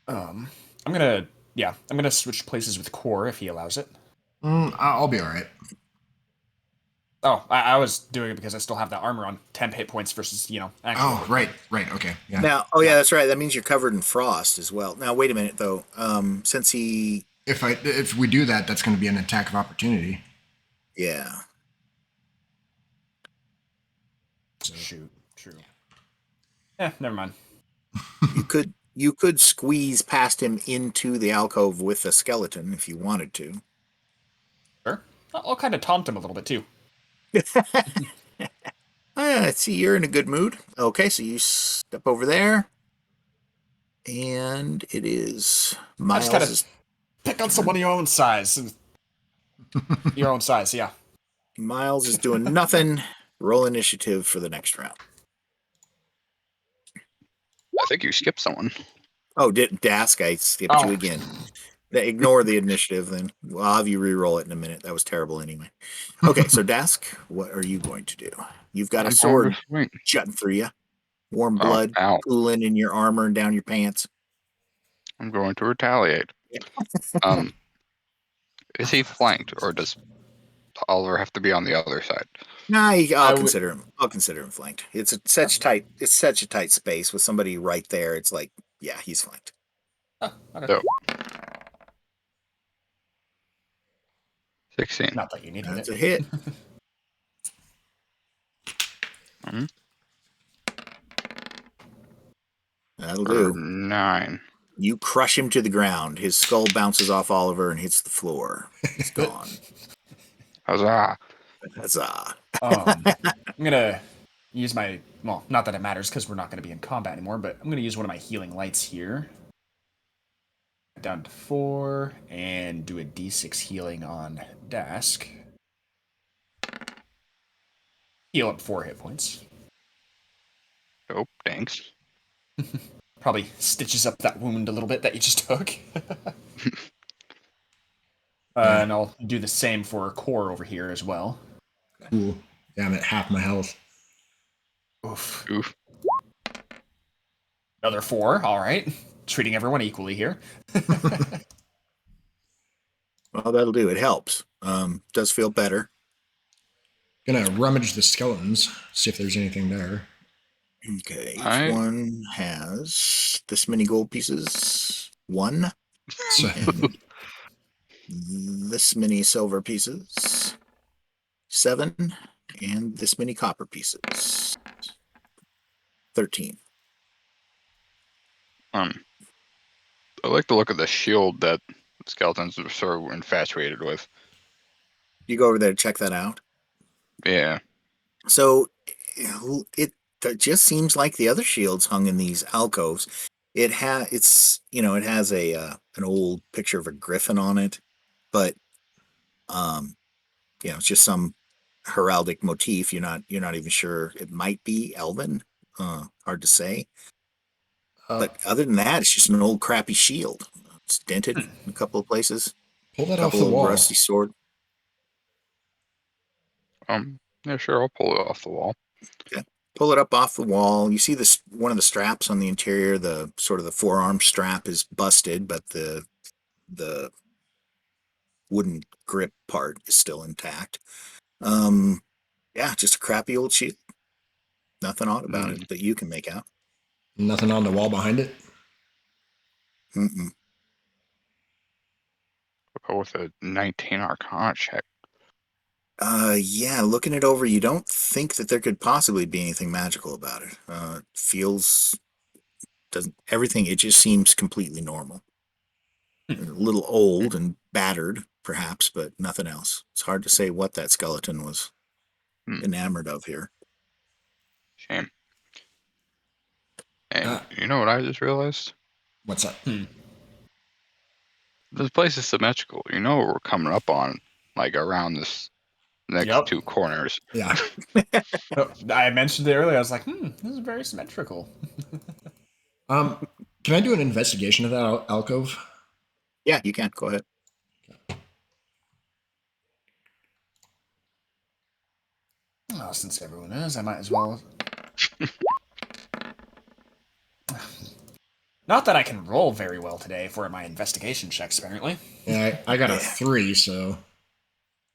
I'm gonna switch places with Core if he allows it. I'll be all right. Oh, I was doing it because I still have that armor on 10 hit points versus, actually. Oh, right. Okay. Yeah. Now, that's right. That means you're covered in frost as well. Now, wait a minute, though. Since he... If we do that, that's going to be an attack of opportunity. Yeah. Shoot, true. Never mind. You could squeeze past him into the alcove with a skeleton if you wanted to. Sure. I'll kind of taunt him a little bit, too. See, you're in a good mood. Okay, so you step over there. And it is Miles. I just gotta pick on someone your own size. Your own size, yeah. Miles is doing nothing. Roll initiative for the next round. I think you skipped someone. Oh, Dask, I skipped you again. Ignore the initiative, then. Well, I'll have you re-roll it in a minute. That was terrible anyway. Okay, so Dask, what are you going to do? You've got a sword jutting through you. Warm blood pooling in your armor and down your pants. I'm going to retaliate. Is he flanked, or does Oliver have to be on the other side? Nah, I'll consider him. I'll consider him flanked. It's such a tight space with somebody right there. It's like, yeah, he's flanked. Oh, okay. So, 16. Not that you needed That's it. a hit. That'll do. 9. You crush him to the ground. His skull bounces off Oliver and hits the floor. He's gone. Huzzah! Huzzah. I'm gonna use my, well, not that it matters because we're not gonna be in combat anymore, but I'm gonna use one of my healing lights here. Down to 4 and do a d6 healing on Dask. Heal up 4 hit points. Oh, thanks. Probably stitches up that wound a little bit that you just took. And I'll do the same for Core over here as well. Cool. Yeah, I'm at half my health. Oof. Another 4. All right. Treating everyone equally here. Well, that'll do. It helps. Does feel better. Gonna rummage the skeletons, see if there's anything there. Okay, each one has this many gold pieces. 1. So, this many silver pieces. 7. And this many copper pieces. 13. I like the look of the shield that the skeletons are sort of infatuated with. You go over there to check that out. Yeah. So it just seems like the other shields hung in these alcoves. It has an old picture of a griffin on it, but it's just some heraldic motif. You're not even sure. It might be elven. Hard to say. But other than that, it's just an old crappy shield. It's dented in a couple of places. Pull that A off couple the of wall. rusty sword. Yeah, sure, I'll pull it off the wall. Pull it up off the wall. You see this one of the straps on the interior, the sort of the forearm strap is busted, but the wooden grip part is still intact. Yeah, just a crappy old shield. Nothing odd about it that you can make out. Nothing on the wall behind it. Mm-mm. I'll go with a 19 Arcana check. Yeah, looking it over, you don't think that there could possibly be anything magical about it. It feels doesn't everything. It just seems completely normal. A little old and battered, perhaps, but nothing else. It's hard to say what that skeleton was enamored of here. Shame. And Uh, you know what I just realized? What's up? This place is symmetrical. You know what we're coming up on, like around this next Yep. 2 corners. Yeah. I mentioned it earlier. I was like, this is very symmetrical. Can I do an investigation of that alcove? Yeah, you can. Go ahead. Oh, since everyone is, I might as well. Not that I can roll very well today for my investigation checks, apparently. Yeah, I got a Yeah. 3, so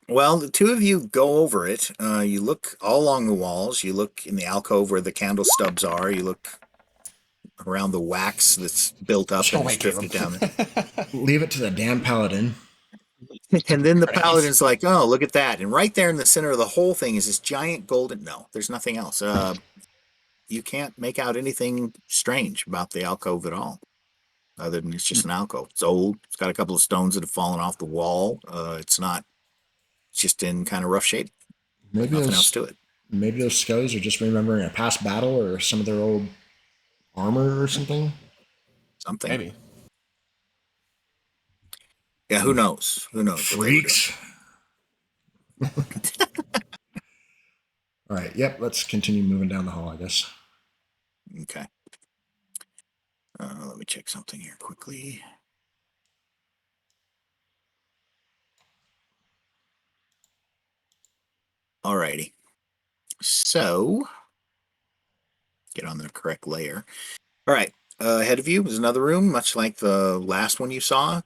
Well, the two of you go over it. You look all along the walls. You look in the alcove where the candle stubs are. You look around the wax that's built up Just go and away, is drifted Caleb. down. leave it to the damn paladin. And then the Right. paladin's like, "Oh, look at that!" And right there in the center of the whole thing is this giant golden. No, there's nothing else. You can't make out anything strange about the alcove at all, other than it's just an alcove. It's old. It's got a couple of stones that have fallen off the wall. It's not. It's just in kind of rough shape. Maybe Nothing else those to it. maybe those skellies are just remembering a past battle or some of their old armor or something. Something. Maybe. Yeah, who knows? Who knows what they were doing? Freaks. All right. Yep. Let's continue moving down the hall, I guess. Okay. Let me check something here quickly. Alrighty. So, get on the correct layer. All right. Ahead of you is another room, much like the last one you saw.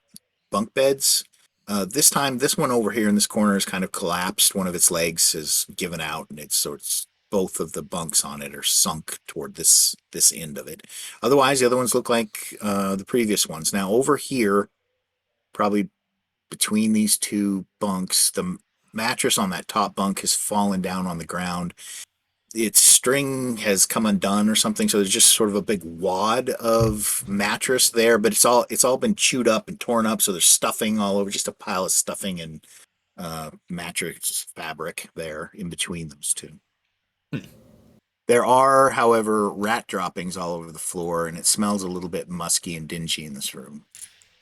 Bunk beds. This time, this one over here in this corner is kind of collapsed. One of its legs is given out, and it's sort of both of the bunks on it are sunk toward this end of it. Otherwise, the other ones look like the previous ones. Now, over here, probably between these two bunks, the mattress on that top bunk has fallen down on the ground. Its string has come undone or something, so there's just sort of a big wad of mattress there, but it's all been chewed up and torn up, so there's stuffing all over, just a pile of stuffing and mattress fabric there in between those two. There are, however, rat droppings all over the floor, and it smells a little bit musky and dingy in this room.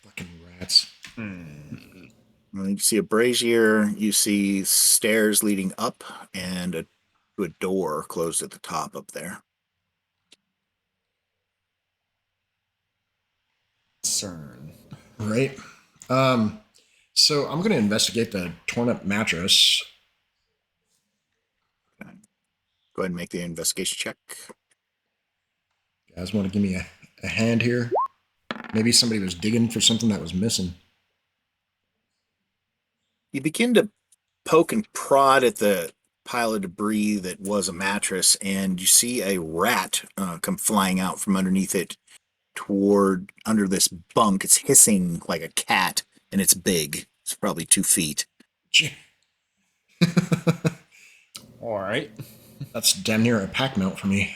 Fucking rats. You see a brazier, you see stairs leading up, and a door closed at the top up there. CERN. Right. So I'm gonna investigate the torn up mattress. Go ahead and make the investigation check. You guys want to give me a hand here? Maybe somebody was digging for something that was missing. You begin to poke and prod at the pile of debris that was a mattress, and you see a rat come flying out from underneath it toward under this bunk. It's hissing like a cat, and it's big. It's probably 2 feet. All right. That's damn near a pack mount for me.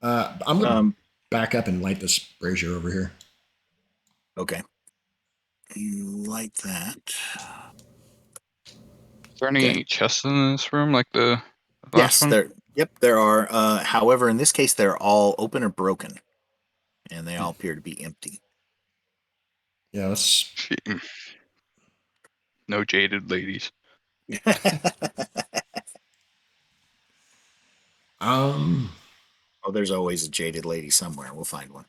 I'm gonna back up and light this brazier over here. Okay. You light that. Is there any chests in this room like the last Yes, one? there are. However, in this case, they're all open or broken, and they all appear to be empty. Yeah, let's. No jaded ladies. Um. Oh, there's always a jaded lady somewhere. We'll find one.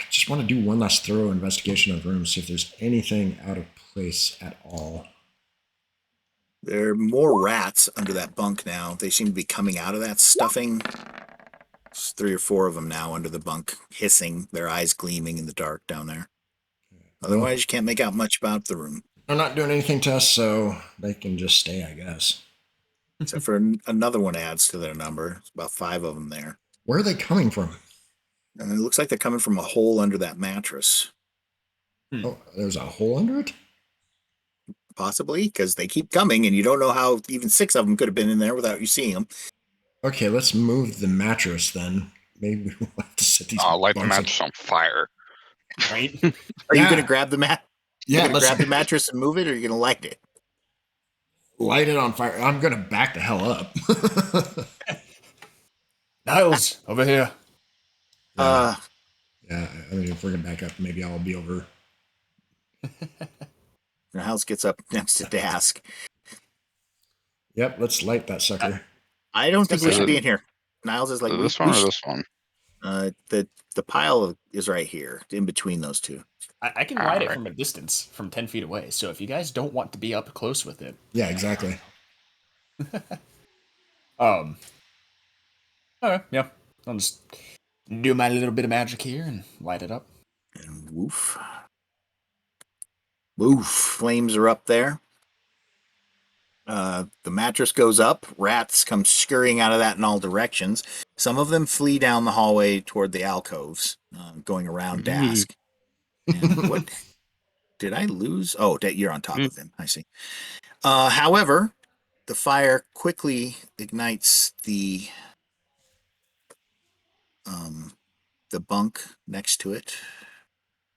Just want to do one last thorough investigation of the room, see if there's anything out of place at all. There are more rats under that bunk now. They seem to be coming out of that stuffing. There's 3 or 4 of them now under the bunk, hissing, their eyes gleaming in the dark down there. Otherwise, you can't make out much about the room. They're not doing anything to us, so they can just stay, I guess. Except for another one adds to their number. It's about 5 of them there. Where are they coming from? And it looks like they're coming from a hole under that mattress. Oh, there's a hole under it? Possibly, because they keep coming, and you don't know how even 6 of them could have been in there without you seeing them. Okay, let's move the mattress then. Maybe we'll have to set these. I'll light the bunks mattress on fire. Right? Are you Yeah. going to grab the mat? Yeah, You're going to let's grab the mattress and move it, or are you going to light it? light it on fire. I'm gonna back the hell up. Niles, over here. Uh, Yeah, I mean, if we're gonna back up, maybe I'll be over. Niles gets up next to Dask. Yep, let's light that sucker. I don't think we Is should it- be in here. Niles is like, this we one or should- this one? the pile is right here, in between those two. I can light it Alright. from a distance, from 10 feet away. So if you guys don't want to be up close with it, Yeah, exactly. okay, yeah, I'll just do my little bit of magic here and light it up. And woof. Woof. Flames are up there. The mattress goes up. Rats come scurrying out of that in all directions. Some of them flee down the hallway toward the alcoves, going around Dask. And what did I lose? Oh, you're on top of them. I see. However, the fire quickly ignites the bunk next to it.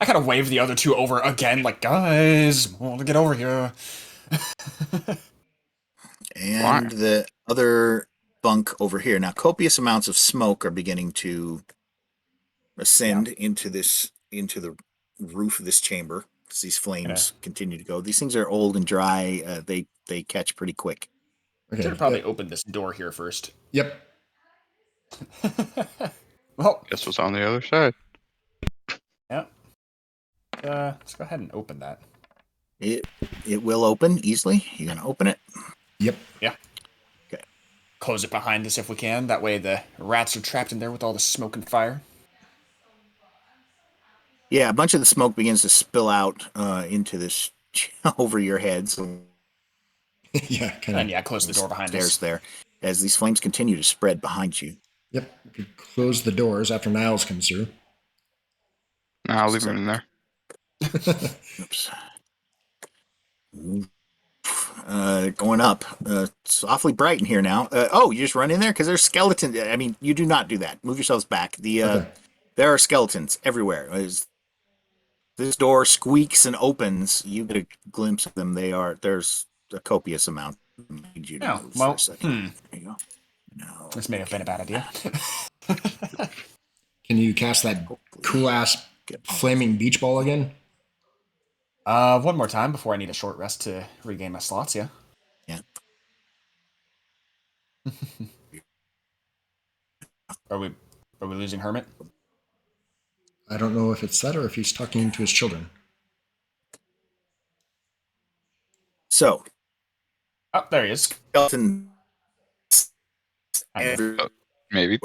I kind of wave the other two over again, like, guys, want to get over here. And the other bunk over here. Now, copious amounts of smoke are beginning to ascend into the roof of this chamber as these flames continue to go. These things are old and dry. They catch pretty quick. Okay. Should have probably opened this door here first. Yep. Well, Guess what's on the other side? yeah. Let's go ahead and open that. It will open easily. You're gonna open it. Yep. Yeah. Okay. Close it behind us if we can. That way the rats are trapped in there with all the smoke and fire. Yeah, a bunch of the smoke begins to spill out into this over your heads. Yeah, kind And of. yeah, close the door behind Stairs us. there, as these flames continue to spread behind you. Yep. We could close the doors after Niles comes through. Nah, I'll leave him in there. Oops. Going up. It's awfully bright in here now. Oh, you just run in there because there's skeletons. I mean, you do not do that. Move yourselves back. Okay. There are skeletons everywhere. As this door squeaks and opens, you get a glimpse of them. There's a copious amount. I need you to Oh, move for well, a second. There you go. No. This may have been a bad idea. Can you cast that cool ass Get flaming beach ball again? One more time before I need a short rest to regain my slots, yeah? Yeah. Are we losing Hermit? I don't know if it's that or if he's talking to his children. So, Oh, there he is. skeleton. Kinda. Maybe.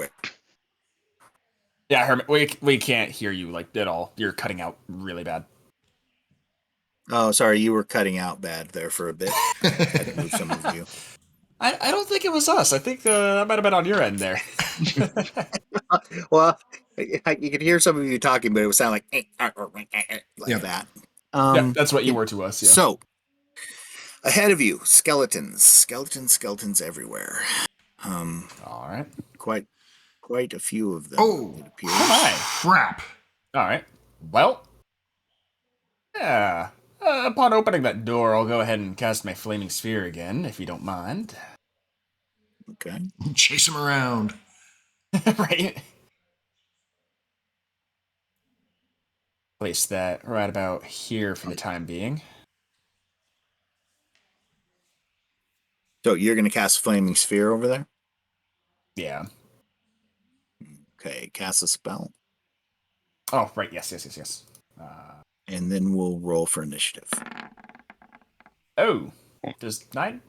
Yeah, Hermit, we can't hear you like at all. You're cutting out really bad. Oh, sorry, you were cutting out bad there for a bit. I had to move some of you. I don't think it was us. I think that might have been on your end there. Well, you could hear some of you talking, but it would sound like Yeah. that. Yeah, that's what you were to us, yeah. So, ahead of you, skeletons everywhere. All right. Quite a few of them. Oh, it appears. Oh my. crap. All right. Well, yeah. Upon opening that door, I'll go ahead and cast my flaming sphere again, if you don't mind. Okay. Chase him around. Right? Place that right about here for the time being. So you're going to cast Flaming Sphere over there? Yeah. Okay, cast a spell, Oh, right. Yes. and then we'll roll for initiative. Oh, does 9?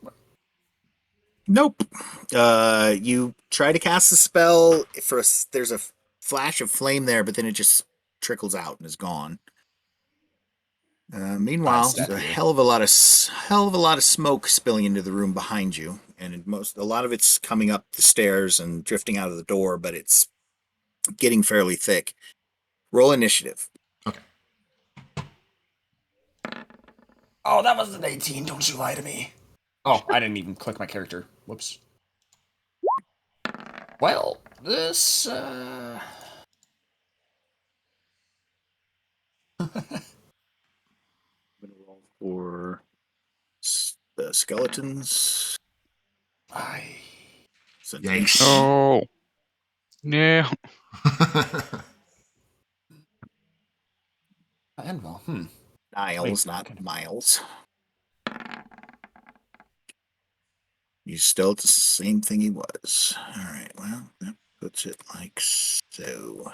Nope. You try to cast the spell. There's a flash of flame there, but then it just trickles out and is gone. Meanwhile, Step there's a here. hell of a lot of smoke spilling into the room behind you, and a lot of it's coming up the stairs and drifting out of the door, but it's getting fairly thick. Roll initiative. Okay. Oh, that was an 18. Don't you lie to me. Oh, I didn't even click my character. Whoops. Well, this. I'm gonna roll for the skeletons. I. It's an Yikes. Oh. Yeah. And well, Niles, Wait, not okay. miles. He's still the same thing he was. All right, well, that puts it like so.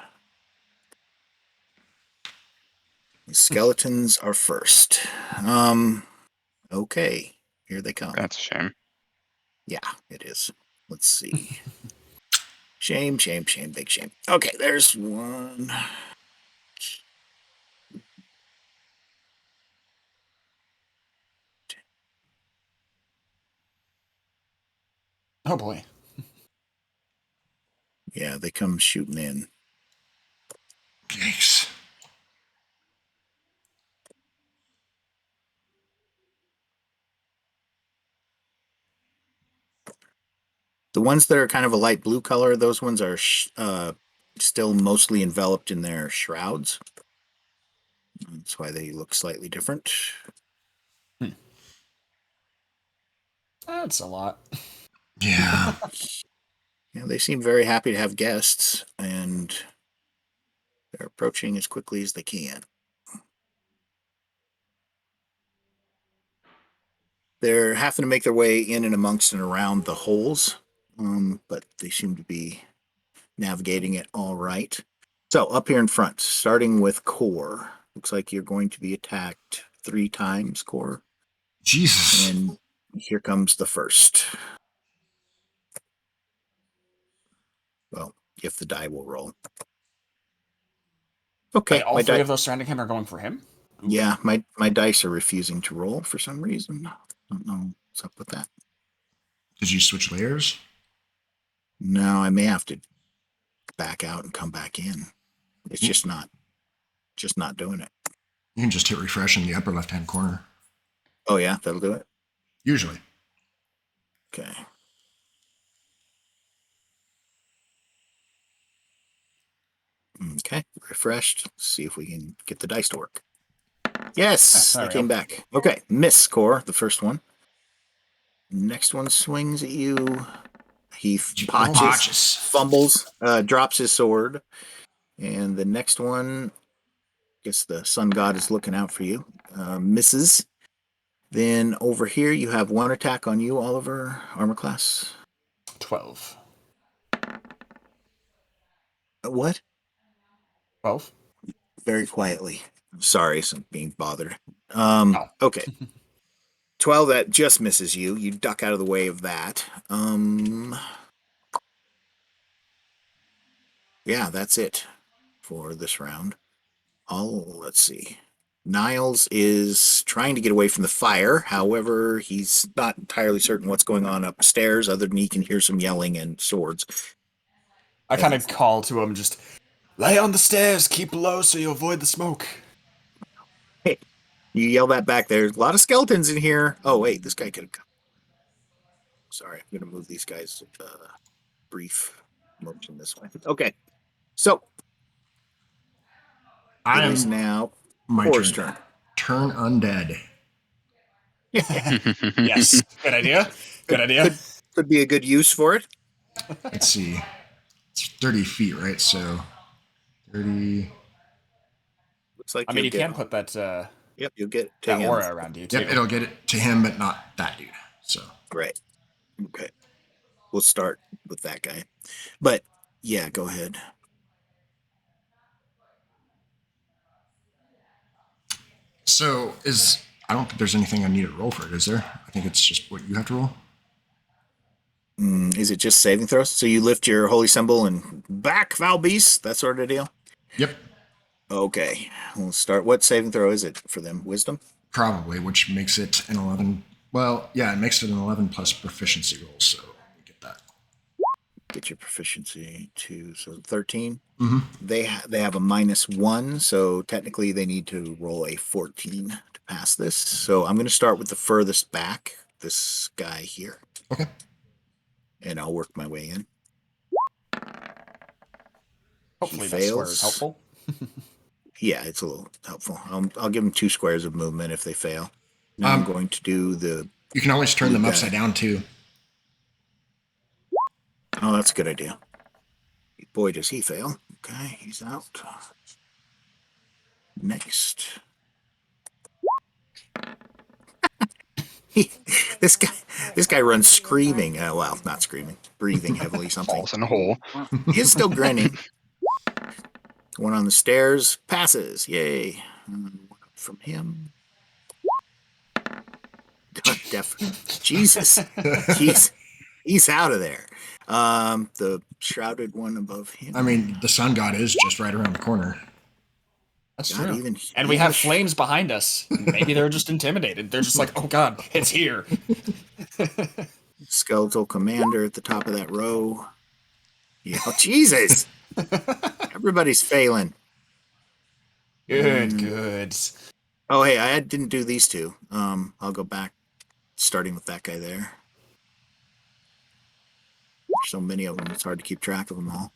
The skeletons are first. Okay, here they come. That's a shame. Yeah, it is. Let's see. Shame, big shame. Okay, there's one. Oh boy. Yeah, they come shooting in. Yikes. The ones that are kind of a light blue color, those ones are still mostly enveloped in their shrouds. That's why they look slightly different. That's a lot. Yeah. Yeah, they seem very happy to have guests, and they're approaching as quickly as they can. They're having to make their way in and amongst and around the holes, but they seem to be navigating it all right. So up here in front, starting with Core. Looks like you're going to be attacked 3 times, Core. Jesus. And here comes the first. Well, if the die will roll. Okay, Wait, all my three die. of those surrounding him are going for him? Ooh. Yeah, my dice are refusing to roll for some reason. Don't know what's up with that. Did you switch layers? No, I may have to back out and come back in. It's just not doing it. You can just hit refresh in the upper left-hand corner. Oh yeah, that'll do it. Usually. Okay. Okay, refreshed. Let's see if we can get the dice to work. Yes, There they we came go. back. Okay, miss Core, the first one. Next one swings at you. He Potches. fumbles, drops his sword. And the next one, guess the sun god is looking out for you. Misses. Then over here, you have one attack on you, Oliver. Armor class. 12. What? 12? Very quietly. Sorry, I'm being bothered. Oh. Okay. 12, that just misses you. You duck out of the way of that. Yeah, that's it for this round. Let's see. Niles is trying to get away from the fire. However, he's not entirely certain what's going on upstairs, other than he can hear some yelling and swords. I kind of call to him, just lay on the stairs, keep low so you avoid the smoke. Hey, you yell that back. There's a lot of skeletons in here. Oh, wait, this guy could have come. Sorry, I'm going to move these guys brief motion this way. Okay, so it is now My Core's turn. turn. Turn undead. Yes. Good idea. Good idea. Could be a good use for it. Let's see. It's 30 feet, right? So 30. Looks like I mean, you'll you get. can put that Yep, you'll get to that him. aura around you, too. Yep, it'll get it to him, but not that dude. So Right. Okay. We'll start with that guy. But yeah, go ahead. So I don't think there's anything I need to roll for it, is there? I think it's just what you have to roll. Is it just saving throws? So you lift your holy symbol and back, foul beast, that sort of deal? Yep. Okay, we'll start. What saving throw is it for them? Wisdom? Probably, which makes it an 11. Well, yeah, it makes it an 11 plus proficiency roll, so let me get that. Get your proficiency to, so 13. Mm-hmm. They have a -1, so technically they need to roll a 14 to pass this. So I'm going to start with the furthest back, this guy here. Okay. And I'll work my way in. Hopefully He that square is fails. helpful. Yeah, it's a little helpful. I'll give them 2 squares of movement if they fail. Now I'm going to do the... You can always turn them guy. upside down, too. Oh, that's a good idea. Boy, does he fail. Okay, he's out. Next. This guy runs screaming. Well, not screaming, breathing heavily, something. Falls in a hole. He's still grinning. One on the stairs passes. Yay. One up from him. Jesus. He's out of there. The shrouded one above him. I mean, the sun god is just right around the corner. That's God, true. And we have flames behind us. Maybe they're just intimidated. They're just like, oh god, it's here. Skeletal commander at the top of that row. Yeah, Jesus. Everybody's failing. Good. Oh, hey, I didn't do these two. I'll go back, starting with that guy there. There's so many of them, it's hard to keep track of them all.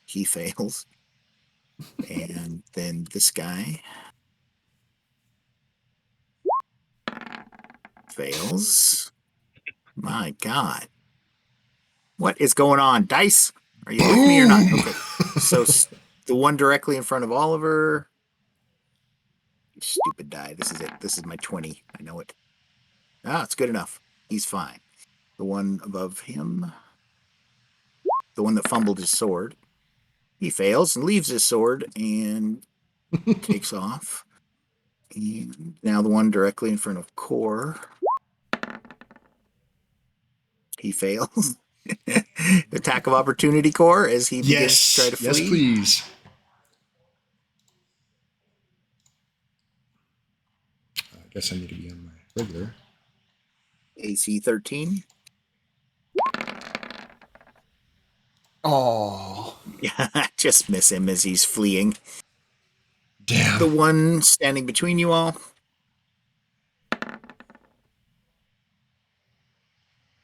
He fails. And then this guy fails. My God. What is going on? Dice? Are you with me or not? Okay. So the one directly in front of Oliver. Stupid die. This is it. This is my 20. I know it. Ah, it's good enough. He's fine. The one above him. The one that fumbled his sword. He fails and leaves his sword and takes off. And now the one directly in front of Core. He fails. Attack of opportunity, Core, as he begins to try to flee. Yes, please. I guess I need to be on my regular. AC 13. Oh. Yeah, just miss him as he's fleeing. Damn. The one standing between you all.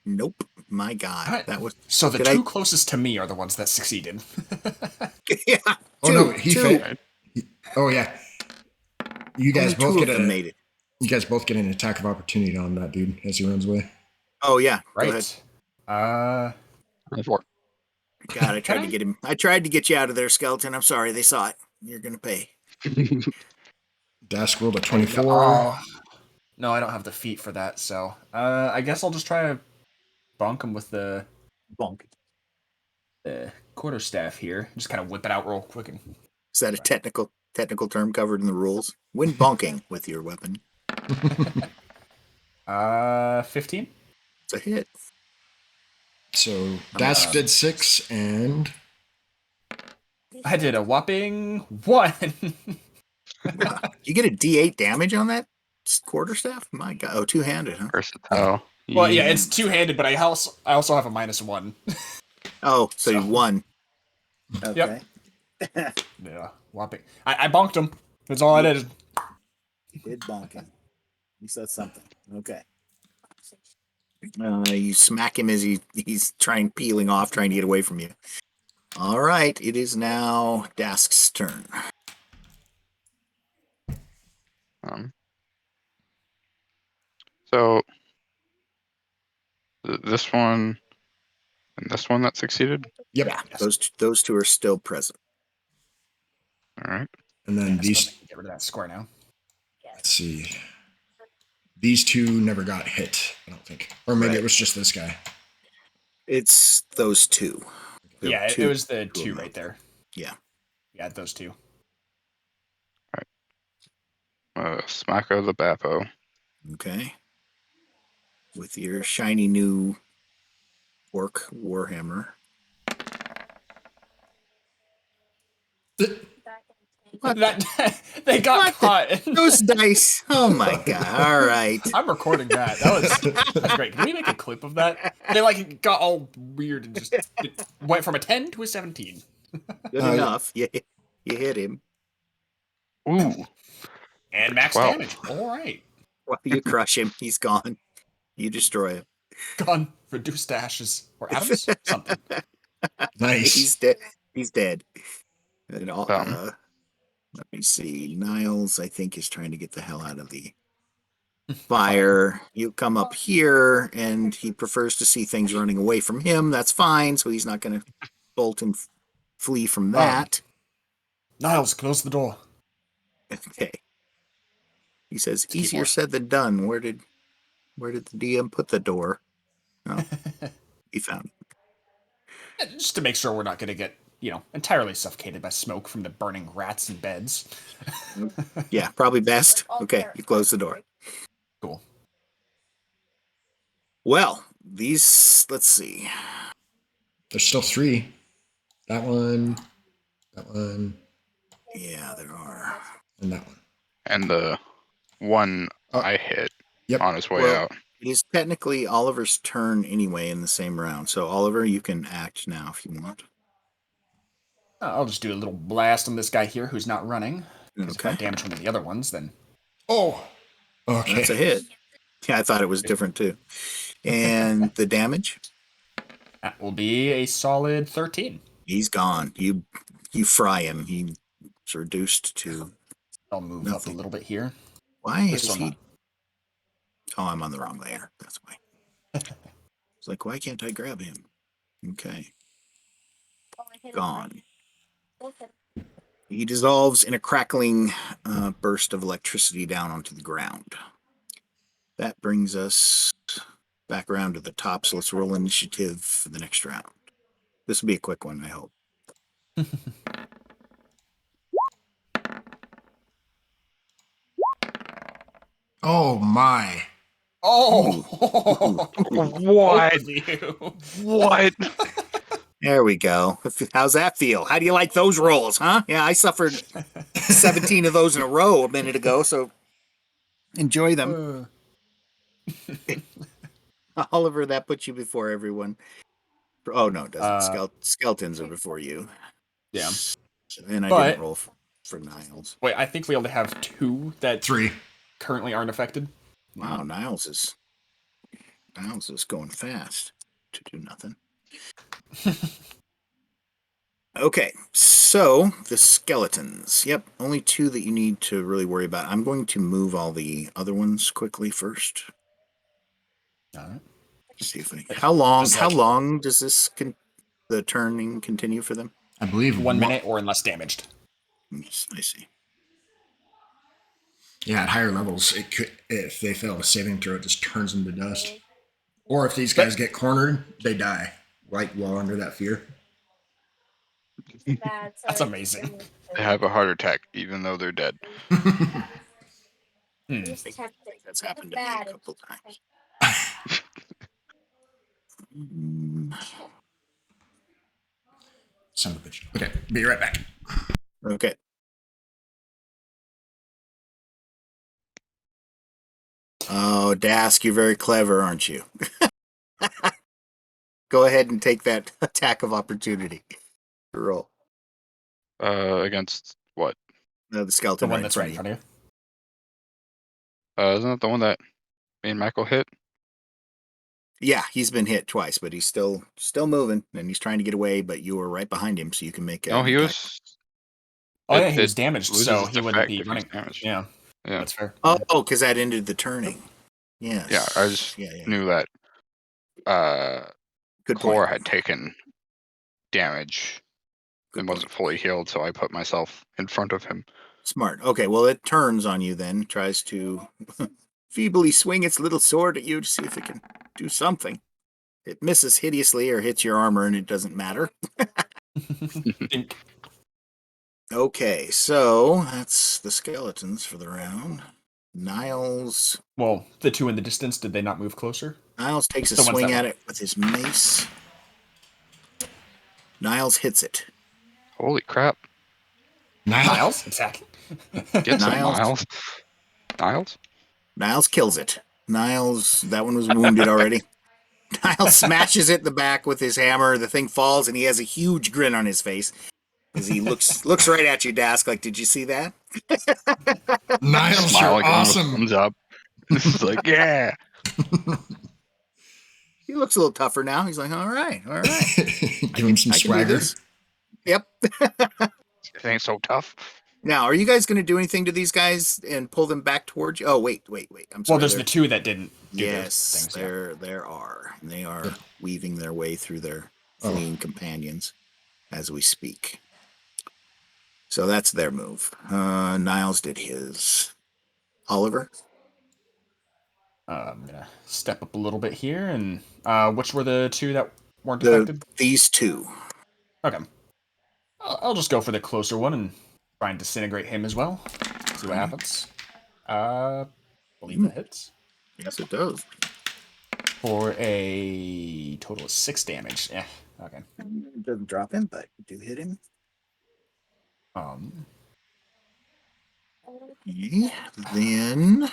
Nope. My God. That was so the two closest to me are the ones that succeeded. Yeah. Oh no, he failed. Oh yeah. You guys Only both two get of them made it. You guys both get an attack of opportunity on that dude as he runs away. Oh yeah. Right. Go ahead. 24. God, I tried to get him. I tried to get you out of there, Skeleton. I'm sorry. They saw it. You're gonna pay. Dask rolled a 24. Oh. No, I don't have the feat for that, so I guess I'll just try to bonk him with the quarterstaff here. Just kind of whip it out real quick. Is that a technical term covered in the rules? When bonking with your weapon. 15. It's a hit. So Dask did 6 and I did a whopping 1. You get a D8 damage on that quarterstaff? My God. Oh, two-handed, huh? Versatile. Well, yeah, it's two-handed, but I also have a -1. Oh, so you won. Okay. Yep. Yeah, whopping. I bonked him. That's all I did. You did bonk him. He said something. Okay. You smack him as he's peeling off, trying to get away from you. All right. It is now Dask's turn. So this one and this one that succeeded. Yep. Yeah, those two are still present. All right. And then these. Get rid of that square now. Let's see. These two never got hit, I don't think. Or maybe it was just this guy. It's those two. Yeah, it was the two right there. Yeah. Yeah, those two. All right. Smack of the Bappo. Okay. With your shiny new orc warhammer. That they got What caught. Those dice. Oh my god. All right. I'm recording that. That's great. Can we make a clip of that? They like got all weird and just it went from a 10 to a 17. Good enough. You hit him. Ooh, And max 12. damage. All right. Well, you crush him. He's gone. You destroy him. Gone. Reduced to ashes. Or atoms? Something. Nice. He's dead. He's dead. And Um, let me see. Niles, I think, is trying to get the hell out of the fire. You come up here, and he prefers to see things running away from him. That's fine. So he's not going to bolt and flee from that. Niles, close the door. Okay. He says, keep easier on. said than done. Where did the DM put the door? Oh, he found it. Just to make sure we're not going to get, entirely suffocated by smoke from the burning rats and beds. Yeah, probably best. Okay, you close the door. Cool. Well, let's see. There's still 3. That one, Yeah, there are. and that one. and the one Oh. I hit Yep. on his way Well, out. it is technically Oliver's turn anyway in the same round. So, Oliver, you can act now if you want. I'll just do a little blast on this guy here who's not running. Because if I Okay. damage one of the other ones, then Oh, okay. That's a hit. Yeah, I thought it was different too. And the damage? that will be a solid 13. He's gone. You fry him. He's reduced to I'll move up a nothing. little bit here. Why Just is so I'm he? not- Oh, I'm on the wrong layer. That's why. It's like, why can't I grab him? Okay. Gone. He dissolves in a crackling burst of electricity down onto the ground. That brings us back around to the top, so let's roll initiative for the next round. This will be a quick one, I hope. Oh my. Oh! What? Both of you. What? There we go. How's that feel? How do you like those rolls, huh? Yeah, I suffered 17 of those in a row a minute ago, so enjoy them. Oliver, that puts you before everyone. Oh, no, it doesn't. Skeletons are before you. Yeah. And I But- didn't roll for Niles. Wait, I think we only have 2 that 3. currently aren't affected. Wow, Niles is going fast to do nothing. Okay, so the skeletons. Yep, only 2 that you need to really worry about. I'm going to move all the other ones quickly first. All right. See if how long Just like- does this the turning continue for them? I believe 1 minute or unless damaged. I see. Yeah, at higher levels, it could, if they fail a saving throw, it just turns them to dust. Or if these guys get cornered, they die right while under that fear. That's amazing. They have a heart attack even though they're dead. I think that's happened to me a couple times. Son of a bitch. Okay, be right back. Okay. Oh, Dask, you're very clever, aren't you? Go ahead and take that attack of opportunity. Roll. Against what? The skeleton The one right in that's front right in of you. front of you. Isn't that the one that me and Michael hit? Yeah, he's been hit twice, but he's still moving, and he's trying to get away. But you were right behind him, so you can make. No, he attack. was. Oh, yeah, he It was damaged, loses so its he wouldn't effect be if he's running. damaged. Yeah, Yeah. that's fair. Oh, because that ended the turning. Yes. Yeah, I just knew that Good Core point. had taken damage Good and point. wasn't fully healed, so I put myself in front of him. Smart. Okay, well, it turns on you then, tries to feebly swing its little sword at you to see if it can do something. It misses hideously or hits your armor, and it doesn't matter. Dink. Okay, so that's the skeletons for the round. Niles Well, the two in the distance, did they not move closer? takes a The ones swing that at it with his mace. Niles hits it. Holy crap! Niles attacking. Get some Niles. Miles. Niles. Niles kills it. Niles, that one was wounded already. Niles smashes it in the back with his hammer. The thing falls, and he has a huge grin on his face as he looks right at you, Dask. Like, did you see that? Niles, Smile you're again with awesome. thumbs up. It's like, yeah. He looks a little tougher now. He's like, all right. Give him some I can do swagger. this. Yep. It ain't so tough. Now, are you guys going to do anything to these guys and pull them back towards you? Oh, wait. I'm sorry. Well, there's the two that didn't do Yes, those things. there are. And they are weaving their way through their Oh. fleeing companions as we speak. So that's their move. Niles did his. Oliver? I'm gonna step up a little bit here, and which were the two that weren't affected? These two. Okay, I'll just go for the closer one and try and disintegrate him as well. See what happens. Believe that hits Yes, it does. for a total of 6 damage. Okay. It doesn't drop him, but do hit him. Okay. Then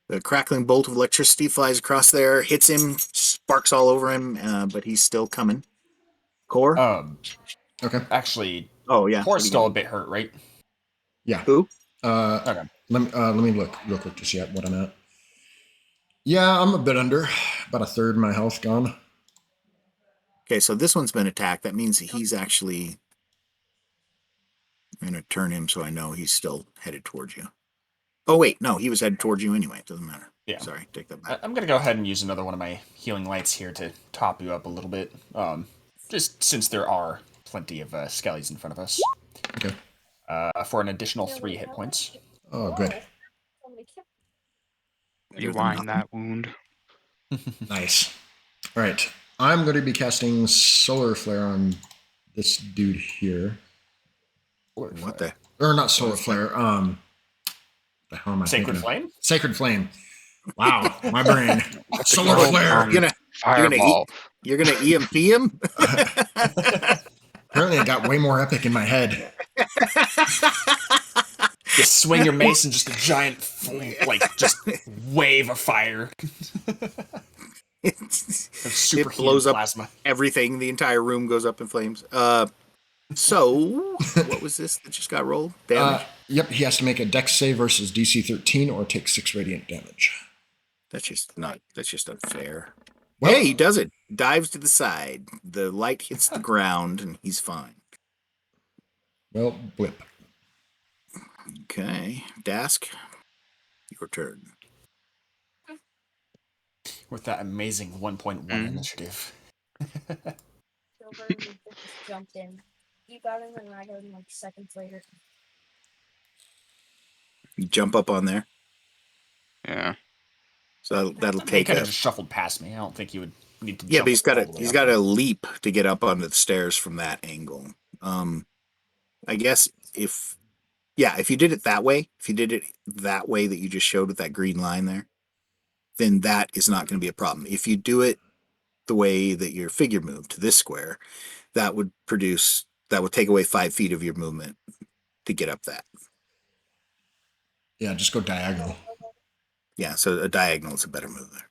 the crackling bolt of electricity flies across there, hits him, sparks all over him, but he's still coming. Core? Okay. Actually, Oh, yeah. Core's still a bit hurt, right? Yeah. Who? Okay. Let me look real quick to see what I'm at. Yeah, I'm a bit under. About a third of my health gone. Okay, so this one's been attacked. That means that he's actually... I'm going to turn him so I know he's still headed towards you. Oh, wait. No, he was headed towards you anyway. It doesn't matter. Yeah. Sorry, take that back. I'm gonna go ahead and use another one of my healing lights here to top you up a little bit. Just since there are plenty of skellies in front of us. Okay. For an additional 3 hit points. Oh, good. Rewind that wound. Nice. All right. I'm going to be casting Solar Flare on this dude here. What the? Or not Solar Flare. The hell am I Sacred thinking of? Flame? Sacred Flame. Wow, my brain. Solar Flare. You're gonna EMP him? Apparently, I got way more epic in my head. Just swing your mace and just a giant, just wave of fire. It blows up plasma. everything. The entire room goes up in flames. So what was this that just got rolled? Damage. Yep, he has to make a Dex save versus DC 13 or take 6 radiant damage. That's just unfair. Well, Hey, he does it. Dives to the side. The light hits the ground, and he's fine. Well, blip. Okay, Dask, your turn. With that amazing 1.1 initiative. Silver just jumped in. You got him, and I got him like seconds later. You jump up on there. Yeah. So that'll He take could a... have just shuffled past me. I don't think you would need to. Yeah, jump but he's all got the way to up. leap to get up onto the stairs from that angle. I guess if you did it that way, that you just showed with that green line there, then that is not going to be a problem. If you do it the way that your figure moved to this square, that would take away 5 feet of your movement to get up that. Yeah, just go diagonal. Yeah, so a diagonal is a better move there.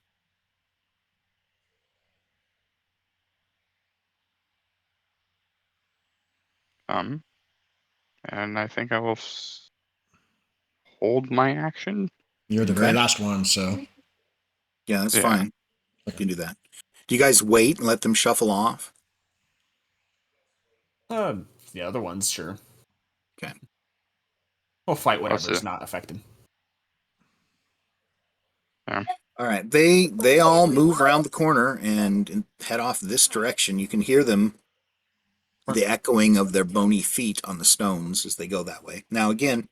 And I think I will hold my action. You're the very last one, so. Yeah, that's fine. You can do that. Do you guys wait and let them shuffle off? The other ones, sure. Okay. We'll fight whatever's not affected. Yeah. All right. They all move around the corner and head off this direction. You can hear them, the echoing of their bony feet on the stones as they go that way. Now, again...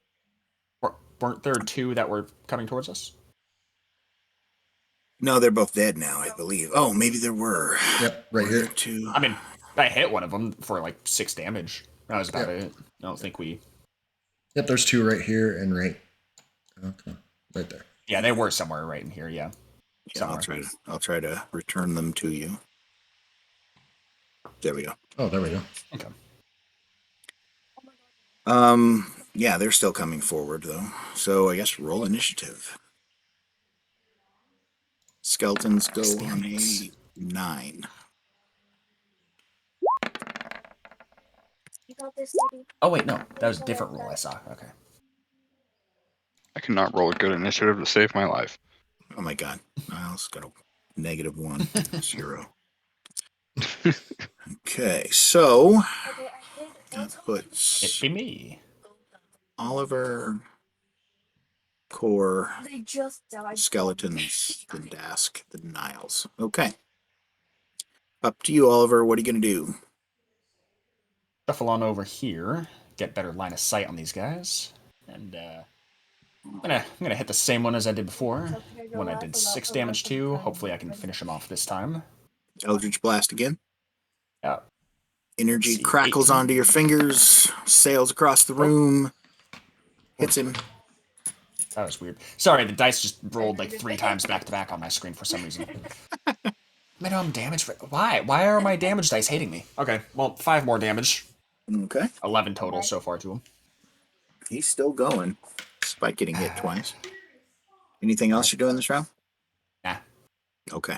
Weren't there 2 that were coming towards us? No, they're both dead now, I believe. Oh, maybe there were. Yep, right here. Two. I mean, I hit one of them for like 6 damage. That was about Yep. it. I don't think we. Yep, there's 2 right here and right there. Yeah, they were somewhere right in here. Yeah. Yeah, I'll try to return them to you. There we go. Oh, there we go. Okay. Yeah, they're still coming forward though. So I guess roll initiative. Skeletons go on Experience. a 9. You got this, Stevie. Oh wait, no, that was a different roll I saw. Okay. I cannot roll a good initiative to save my life. Oh my god. Niles got a -1, 0. Okay, so Okay, I did. that puts It be me. Oliver, Core, They just died. Skeletons, the Dask, the Niles. Okay. Up to you, Oliver. What are you going to do? Shuffle on over here. Get better line of sight on these guys. And I'm gonna hit the same one as I did before. When I did 6 damage to. Hopefully I can finish him off this time. Eldritch Blast again. Yeah. Energy See, crackles 18. onto your fingers, sails across the room, hits him. That was weird. Sorry, the dice just rolled like 3 times back to back on my screen for some reason. Minimum damage. Why? Why are my damage dice hating me? Okay, well, 5 more damage. Okay. 11 total so far to him. He's still going, despite getting hit twice. Anything else you're doing this round? Nah. Okay.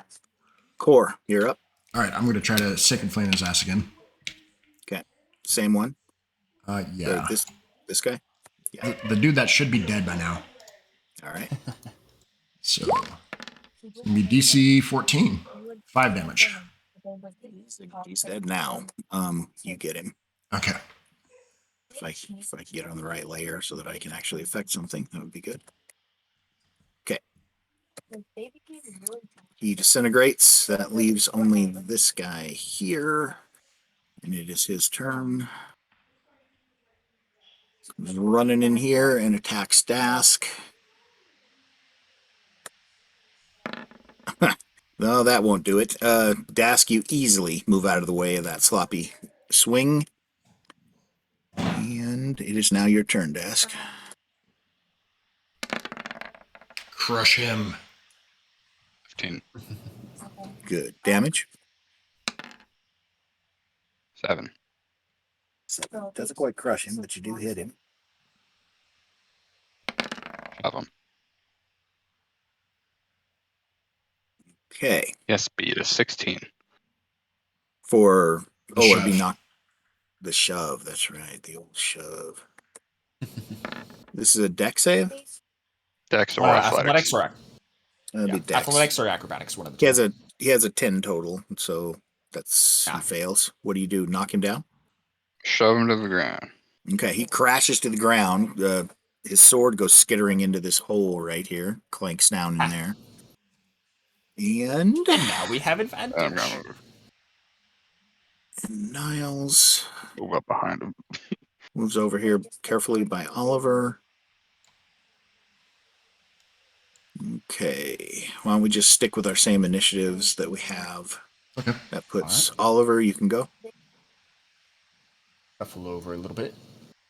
Core, you're up. All right, I'm going to try to Sacred Flame his ass again. Okay. Same one? Yeah. This guy? Yeah. The dude that should be dead by now. All right. So, it's going to be DC 14. 5 damage. He's dead now. You get him. Okay. If I can get on the right layer so that I can actually affect something, that would be good. Okay. He disintegrates. That leaves only this guy here. And it is his turn. He's running in here and attacks Dask. No, that won't do it. Dask, you easily move out of the way of that sloppy swing. And it is now your turn, Dask. Crush him. 15. Good. Damage? 7. Doesn't quite crush him, but you do hit him. Shove him. Okay. Yes, speed is 16. For The it'd be shove. not the shove. That's right, the old shove. This is a dex save. Dex or athletics. Or That'd be dex. athletics or acrobatics, one of the He two. has a 10 total, so he Ah. fails. What do you do? Knock him down? Shove him to the ground. Okay, he crashes to the ground. His sword goes skittering into this hole right here, clanks down in there. And And now we have I'm advantage. gonna move. Niles Move up behind him. moves over here carefully by Oliver. Okay, why don't we just stick with our same initiatives that we have? Okay. That puts Oliver, you can go. Shuffle over a little bit.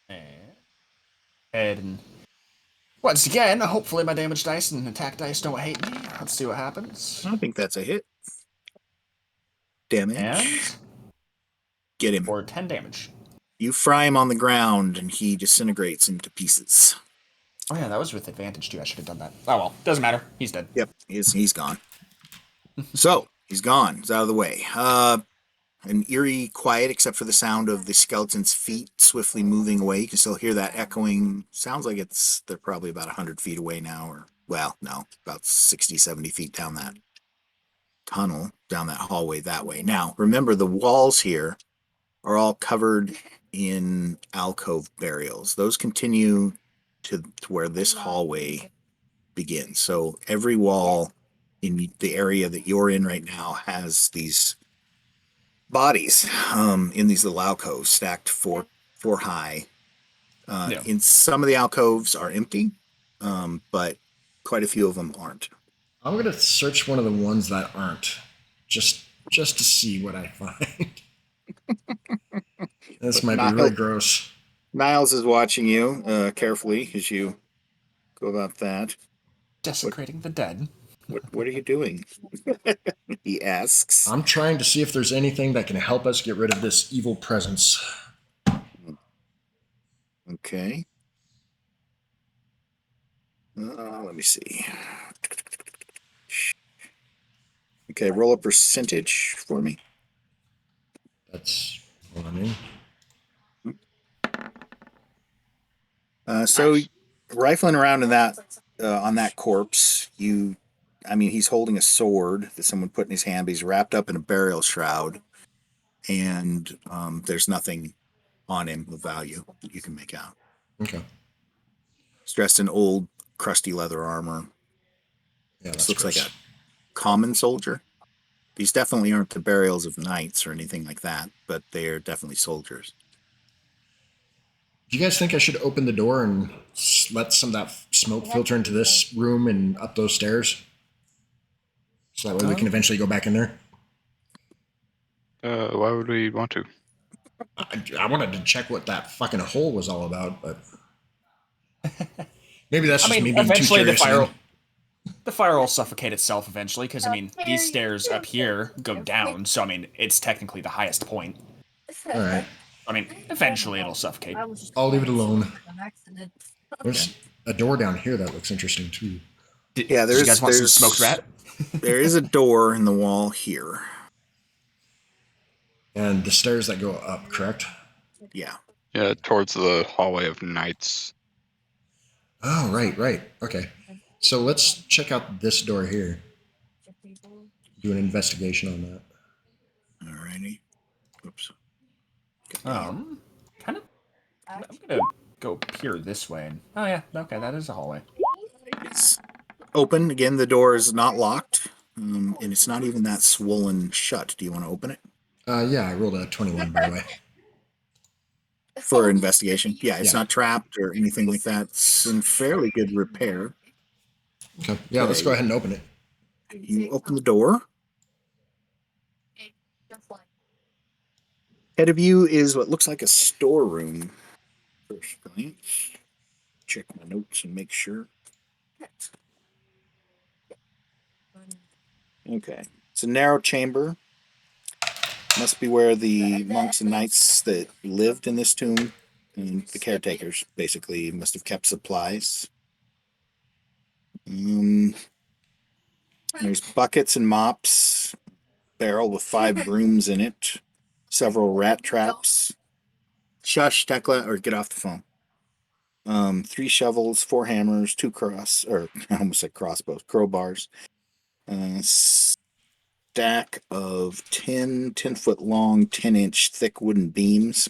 And head and once again, hopefully my damage dice and attack dice don't hate me. Let's see what happens. I think that's a hit. Damage. And Get him. for 10 damage. You fry him on the ground and he disintegrates into pieces. Oh yeah, that was with advantage too. I should have done that. Oh well, doesn't matter. He's dead. Yep, he's gone. So, he's gone. He's out of the way. An eerie quiet except for the sound of the skeleton's feet swiftly moving away. You can still hear that echoing. Sounds like they're probably about 100 feet away now, or, well, no, about 60, 70 feet down that tunnel, down that hallway that way. Now, remember, the walls here are all covered in alcove burials. Those continue to where this hallway begins. So every wall in the area that you're in right now has these bodies in these little alcoves stacked four high. In some of the alcoves are empty, but quite a few of them aren't. I'm going to search one of the ones that aren't, just to see what I find. This But might be really gross. Niles is watching you carefully as you go about that. Desecrating the dead. What are you doing? He asks. I'm trying to see if there's anything that can help us get rid of this evil presence. Okay. Let me see. Okay, roll a percentage for me. That's what I mean. So rifling around in that on that corpse, he's holding a sword that someone put in his hand, but he's wrapped up in a burial shroud, and there's nothing on him of value you can make out. Okay. He's dressed in old, crusty leather armor. Yeah, This that's looks gross. like a common soldier. These definitely aren't the burials of knights or anything like that, but they are definitely soldiers. Do you guys think I should open the door and let some of that smoke filter into this room and up those stairs? So that way we can eventually go back in there? Why would we want to? I wanted to check what that fucking hole was all about, but maybe that's just me being too eventually curious. the fire will suffocate itself eventually, because these stairs up here go down, so it's technically the highest point. All right. Eventually it'll suffocate. I'll leave it alone. There's a door down here that looks interesting too. Did you guys want some smoked rat? There is a door in the wall here. And the stairs that go up, correct? Yeah. Yeah, towards the hallway of knights. Oh, right. Okay. So let's check out this door here. Do an investigation on that. Alrighty. Oops. I'm gonna go peer this way. Oh yeah, okay, that is a hallway. It's open. Again, the door is not locked. And it's not even that swollen shut. Do you want to open it? Yeah, I rolled a 21, by the way. For investigation. Yeah, it's Yeah. not trapped or anything like that. It's in fairly good repair. Okay. Yeah, let's go ahead and open it. You open the door. Ahead of you is what looks like a storeroom. First glance. Check my notes and make sure. Okay. It's a narrow chamber. Must be where the monks and knights that lived in this tomb and the caretakers basically must have kept supplies. There's buckets and mops, barrel with 5 brooms in it, several rat traps. Shush, Tekla, or get off the phone. 3 shovels, 4 hammers, 2 I almost said crossbows, crowbars. Stack of 10-foot long, 10-inch thick wooden beams.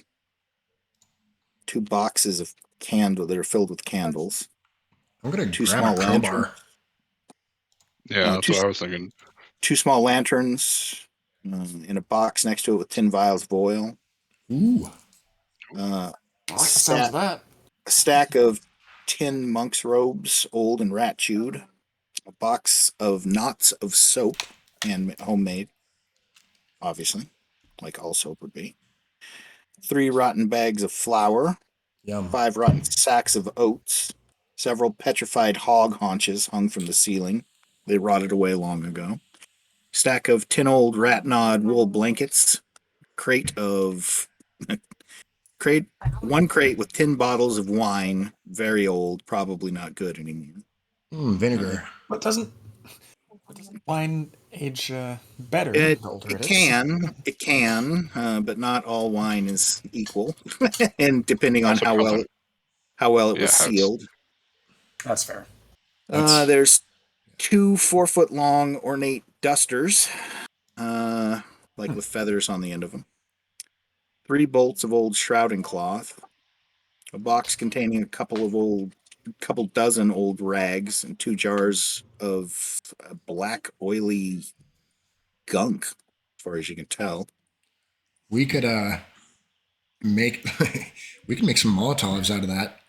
2 boxes of candle that are filled with candles. I'm going to 2 grab small a crowbar. lanterns. Yeah, that's what I was thinking. 2 small lanterns in a box next to it with 10 vials of oil. Ooh. I like the sounds of that. A stack of 10 monk's robes, old and rat chewed. A box of knots of soap, and homemade, obviously, like all soap would be. 3 rotten bags of flour. Yum. 5 rotten sacks of oats. Several petrified hog haunches hung from the ceiling. They rotted away long ago. Stack of 10 old rat-gnawed wool blankets. One crate with 10 bottles of wine. Very old, probably not good anymore. Vinegar. But doesn't wine age better It the older it is? can, but not all wine is equal, and depending on Also how well it was how it's- sealed. That's fair. There's 2 4-foot long ornate dusters, like with feathers on the end of them. 3 bolts of old shrouding cloth. A box containing a couple dozen old rags, and 2 jars of black oily gunk, as far as you can tell. We could make we can make some Molotovs out of that.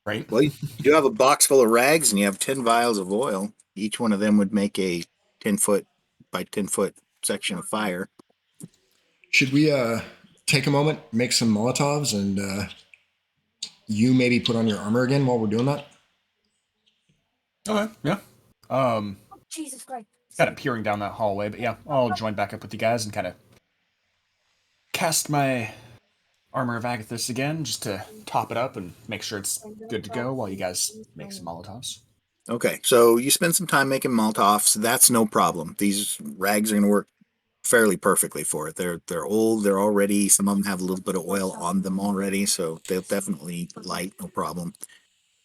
Right? Well, you do have a box full of rags, and you have 10 vials of oil. Each one of them would make a 10-foot by 10-foot section of fire. Should we take a moment, make some Molotovs, and you maybe put on your armor again while we're doing that. Okay, yeah. Jesus Christ. Kind of peering down that hallway, but yeah, I'll join back up with you guys and kind of cast my Armor of Agathis again, just to top it up and make sure it's good to go while you guys make some Molotovs. Okay, so you spend some time making Molotovs. That's no problem. These rags are going to work fairly perfectly for it. They're old. They're already. Some of them have a little bit of oil on them already, so they'll definitely light, no problem.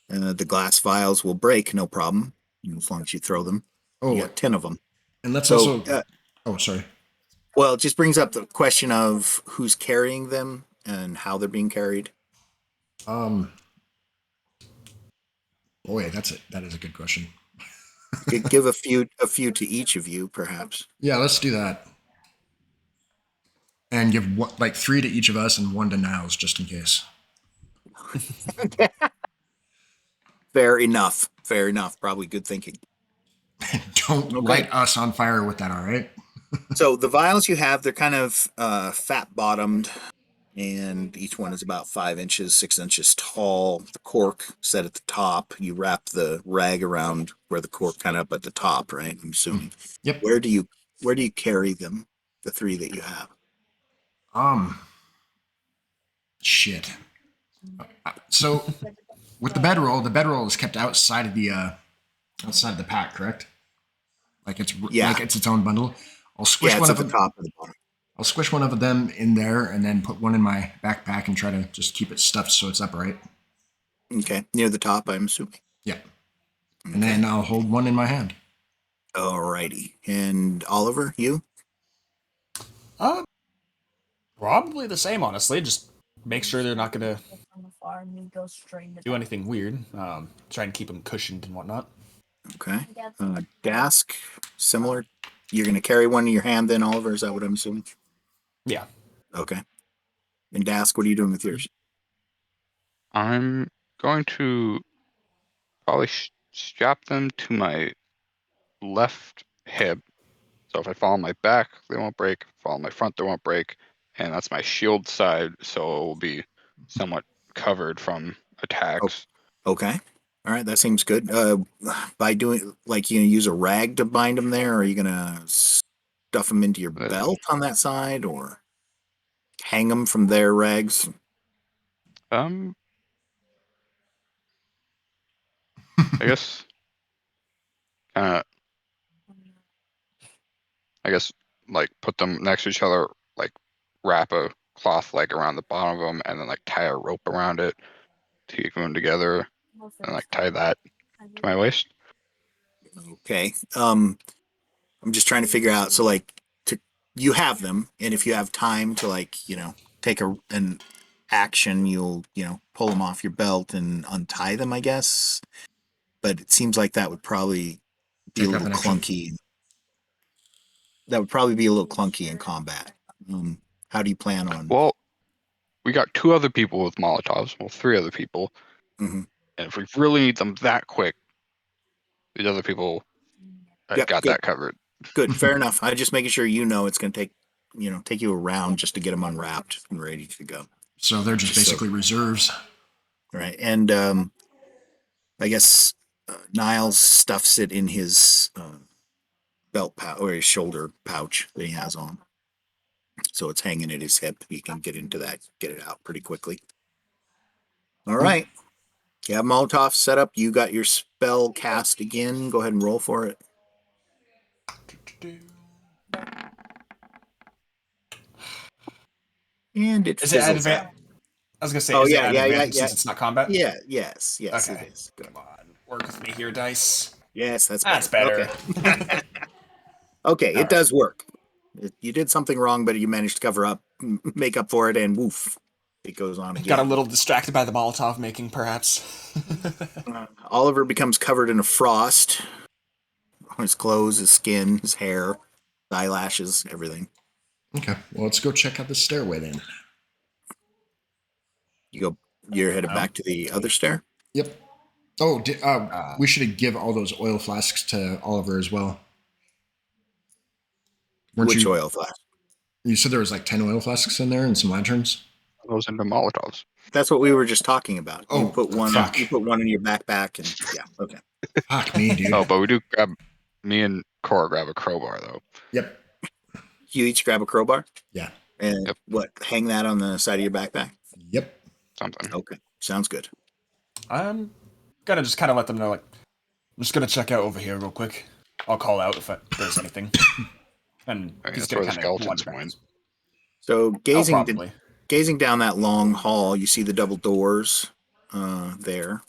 The glass vials will break, no problem, as long as you throw them. Oh, You got 10 of them. and let's So, also. Oh, sorry. well, it just brings up the question of who's carrying them and how they're being carried. Boy, that is a good question. Give a few to each of you, perhaps. Yeah, let's do that. And give like 3 to each of us and 1 to Niles, just in case. Fair enough. Fair enough. Probably good thinking. Don't light us on fire with that, all right? So the vials you have, they're kind of fat bottomed, and each one is about 5 inches, 6 inches tall. The cork set at the top. You wrap the rag around where the cork kind of up at the top, right? I'm assuming. Yep. Where do you carry them? The 3 that you have. Shit. So with the bedroll is kept outside of the pack, correct? Like it's its own bundle. I'll squish one of them. Top of the bottom. I'll squish one of them in there and then put one in my backpack and try to just keep it stuffed so it's upright. Okay, near the top, I'm assuming. Yeah. Okay. And then I'll hold one in my hand. Alrighty. And Oliver, you? Probably the same, honestly. Just make sure they're not gonna do anything weird. Try and keep them cushioned and whatnot. Okay. Dask, similar. You're going to carry one in your hand then, Oliver? Is that what I'm assuming? Yeah. Okay. And Dask, what are you doing with yours? I'm going to probably strap them to my left hip. So if I fall on my back, they won't break. If I fall on my front, they won't break. And that's my shield side, so it will be somewhat covered from attacks. Okay. All right, that seems good. By doing, like, you use a rag to bind them there, or are you going to stuff them into your belt on that side, or hang them from their rags? I guess, like put them next to each other, like wrap a cloth leg around the bottom of them, and then like tie a rope around it to keep them together, and like tie that to my waist. Okay. I'm just trying to figure out. So, like, you have them, and if you have time to, like, take an action, you'll pull them off your belt and untie them, I guess. But it seems like that would probably be a little clunky. That would probably be a little clunky in combat. How do you plan on? Well, we got 2 other people with Molotovs. Well, 3 other people. Mm-hmm. And if we really need them that quick, the other people got that covered. Good, fair enough. I'm just making sure it's going to take you around just to get them unwrapped and ready to go. So they're just basically reserves. Right. And I guess Niles stuffs it in his belt pouch or his shoulder pouch that he has on. So it's hanging at his hip. He can get into that, get it out pretty quickly. All right. You have Molotov set up. You got your spell cast again. Go ahead and roll for it. And it is it fizzles out. I was gonna say, since it's not combat? Yeah, yes, okay. It is. Good. Come on, work with me here, dice. Yes, that's better. Okay, okay, it does work. You did something wrong, but you managed to make up for it, and woof, it goes on again. Got a little distracted by the Molotov making, perhaps. Oliver becomes covered in a frost. His clothes, his skin, his hair, eyelashes, everything. Okay, well, let's go check out the stairway then. You're headed back to the other stair? Yep. Oh, we should give all those oil flasks to Oliver as well. Which oil flask? You said there was like 10 oil flasks in there and some lanterns. Those into Molotovs. That's what we were just talking about. You Oh, put one. fuck. You put one in your backpack, and yeah, okay. Fuck me, dude. Oh, but we do grab. Me and Cora grab a crowbar though. Yep. You each grab a crowbar. Yeah. And Yep. what? Hang that on the side of your backpack. Yep. Something. Okay, sounds good. I'm gonna just kind of let them know, like, I'm just gonna check out over here real quick. I'll call out if there's anything. And I mean, he's that's where gonna the kind of skeletons went. So probably. gazing down that long hall, you see the double doors there.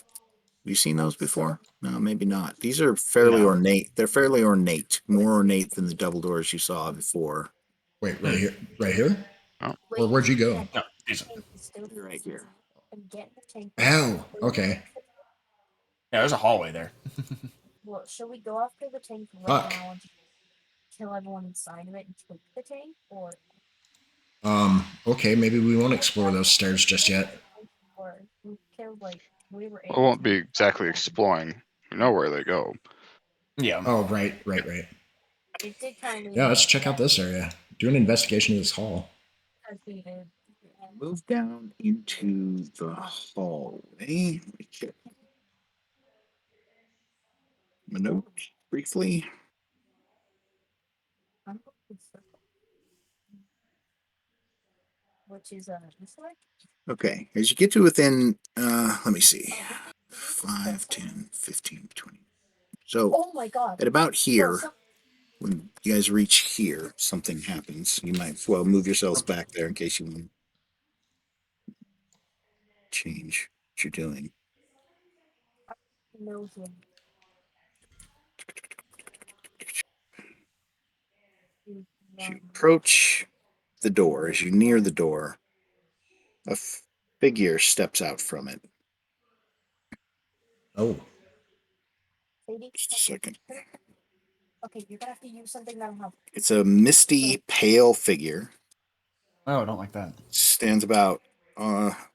Have you seen those before? No, maybe not. These are fairly No. ornate. They're fairly ornate, more ornate than the double doors you saw before. Wait, right here? Right here? Oh. Or where'd you go? No, these You're right here. Oh, okay. Yeah, there's a hallway there. Well, should we go after the tank right Fuck. now and just kill everyone inside of it and take the tank, or Okay, maybe we won't explore those stairs just yet. we killed like we were We won't be exactly exploring. We know where they go. Yeah. Oh, right. It did kind of. Yeah, let's check out this area. Do an investigation of this hall. Move down into the hallway. Let me check my notes briefly. Which is this way? Okay, as you get to within, let me see, 5, 10, 15, 20. So Oh my god! at about here, Bro, when you guys reach here, something happens. You might as well move yourselves back there in case you want to change what you're doing. knows him. As you approach the door, as you near the door, a figure steps out from it. Oh. Just a second. Okay, you're gonna have to use something that'll help. It's a misty, pale figure. Oh, I don't like that. Stands about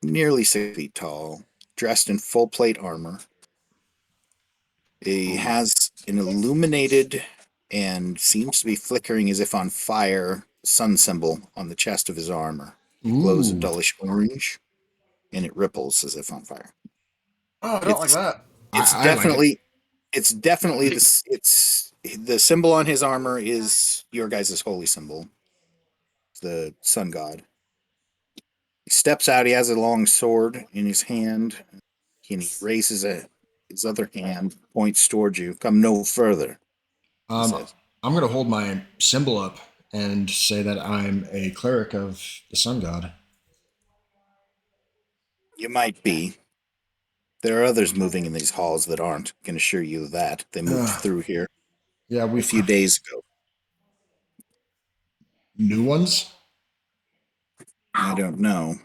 nearly 6 feet tall, dressed in full plate armor. He has an illuminated and seems to be flickering as if on fire sun symbol on the chest of his armor. It glows a Ooh. dullish orange, and it ripples as if on fire. Oh, I don't like that. It's I definitely, like it's definitely this. It's the symbol on his armor is your guys' holy symbol, the sun god. He steps out. He has a long sword in his hand, and he raises his other hand, points towards you. Come no further. He says. I'm going to hold my symbol up and say that I'm a cleric of the sun god. You might be. There are others moving in these halls that aren't. I can assure you of that. They moved through here Yeah, a few days ago. New ones? I don't know.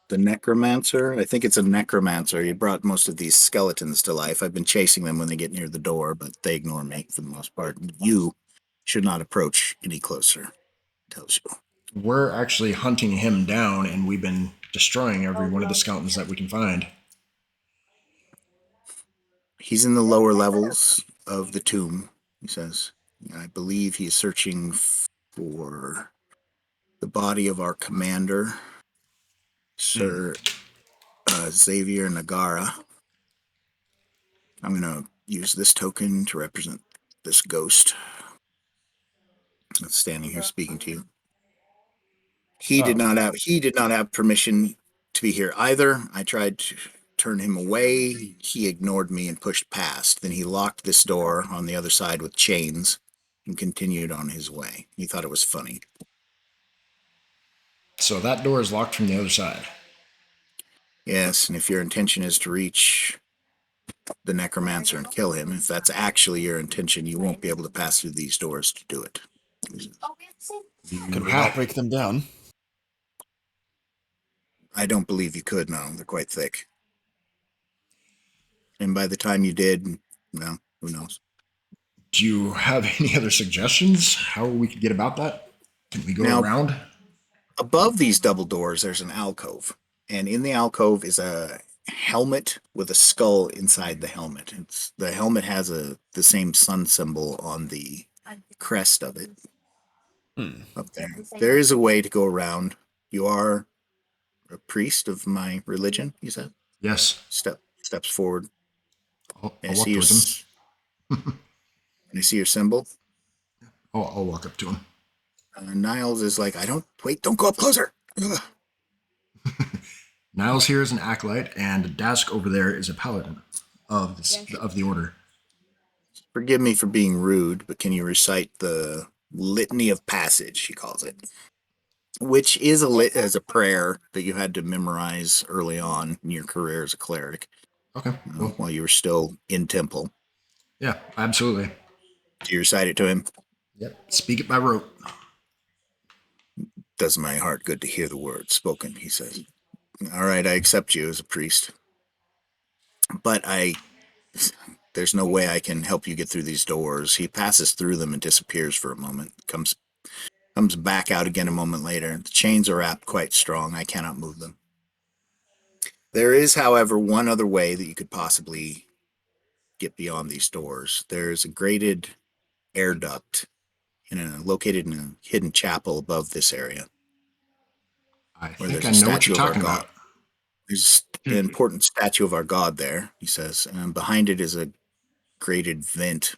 The necromancer? I think it's a necromancer. He brought most of these skeletons to life. I've been chasing them when they get near the door, but they ignore me for the most part. You should not approach any closer, tells you. We're actually hunting him down, and we've been destroying every one of the skeletons that we can find. He's in the lower levels of the tomb, he says. I believe he's searching for the body of our commander, Sir Xavier Nagara. I'm going to use this token to represent this ghost that's standing here speaking to you. He did not have permission to be here either. I tried to turn him away. He ignored me and pushed past. Then he locked this door on the other side with chains and continued on his way. He thought it was funny. So that door is locked from the other side. Yes, and if your intention is to reach the necromancer and kill him, if that's actually your intention, you won't be able to pass through these doors to do it. Could we not break them down? I don't believe you could, no. They're quite thick. And by the time you did, well, who knows? Do you have any other suggestions how we could get about that? Can we go around? Above these double doors, there's an alcove. And in the alcove is a helmet with a skull inside the helmet. The helmet has the same sun symbol on the crest of it. up there. There is a way to go around. You are a priest of my religion, he said. Yes. Steps forward. I'll I walk see towards him. Can I see your symbol? I'll walk up to him. Niles is like, don't go up closer. Ugh. Niles here is an acolyte, and Dask over there is a paladin of the order. Forgive me for being rude, but can you recite the litany of passage, he calls it, which is as a prayer that you had to memorize early on in your career as a cleric. Okay, cool. While you were still in temple. Yeah, absolutely. Do you recite it to him? Yep. Speak it by rote. Does my heart good to hear the words spoken, he says. All right, I accept you as a priest. But there's no way I can help you get through these doors. He passes through them and disappears for a moment. Comes back out again a moment later. The chains are wrapped quite strong. I cannot move them. There is, however, one other way that you could possibly get beyond these doors. There's a grated air duct located in a hidden chapel above this area. I Where think there's I a know what statue you're of our talking god. about. There's an important statue of our god there, he says, and behind it is a grated vent.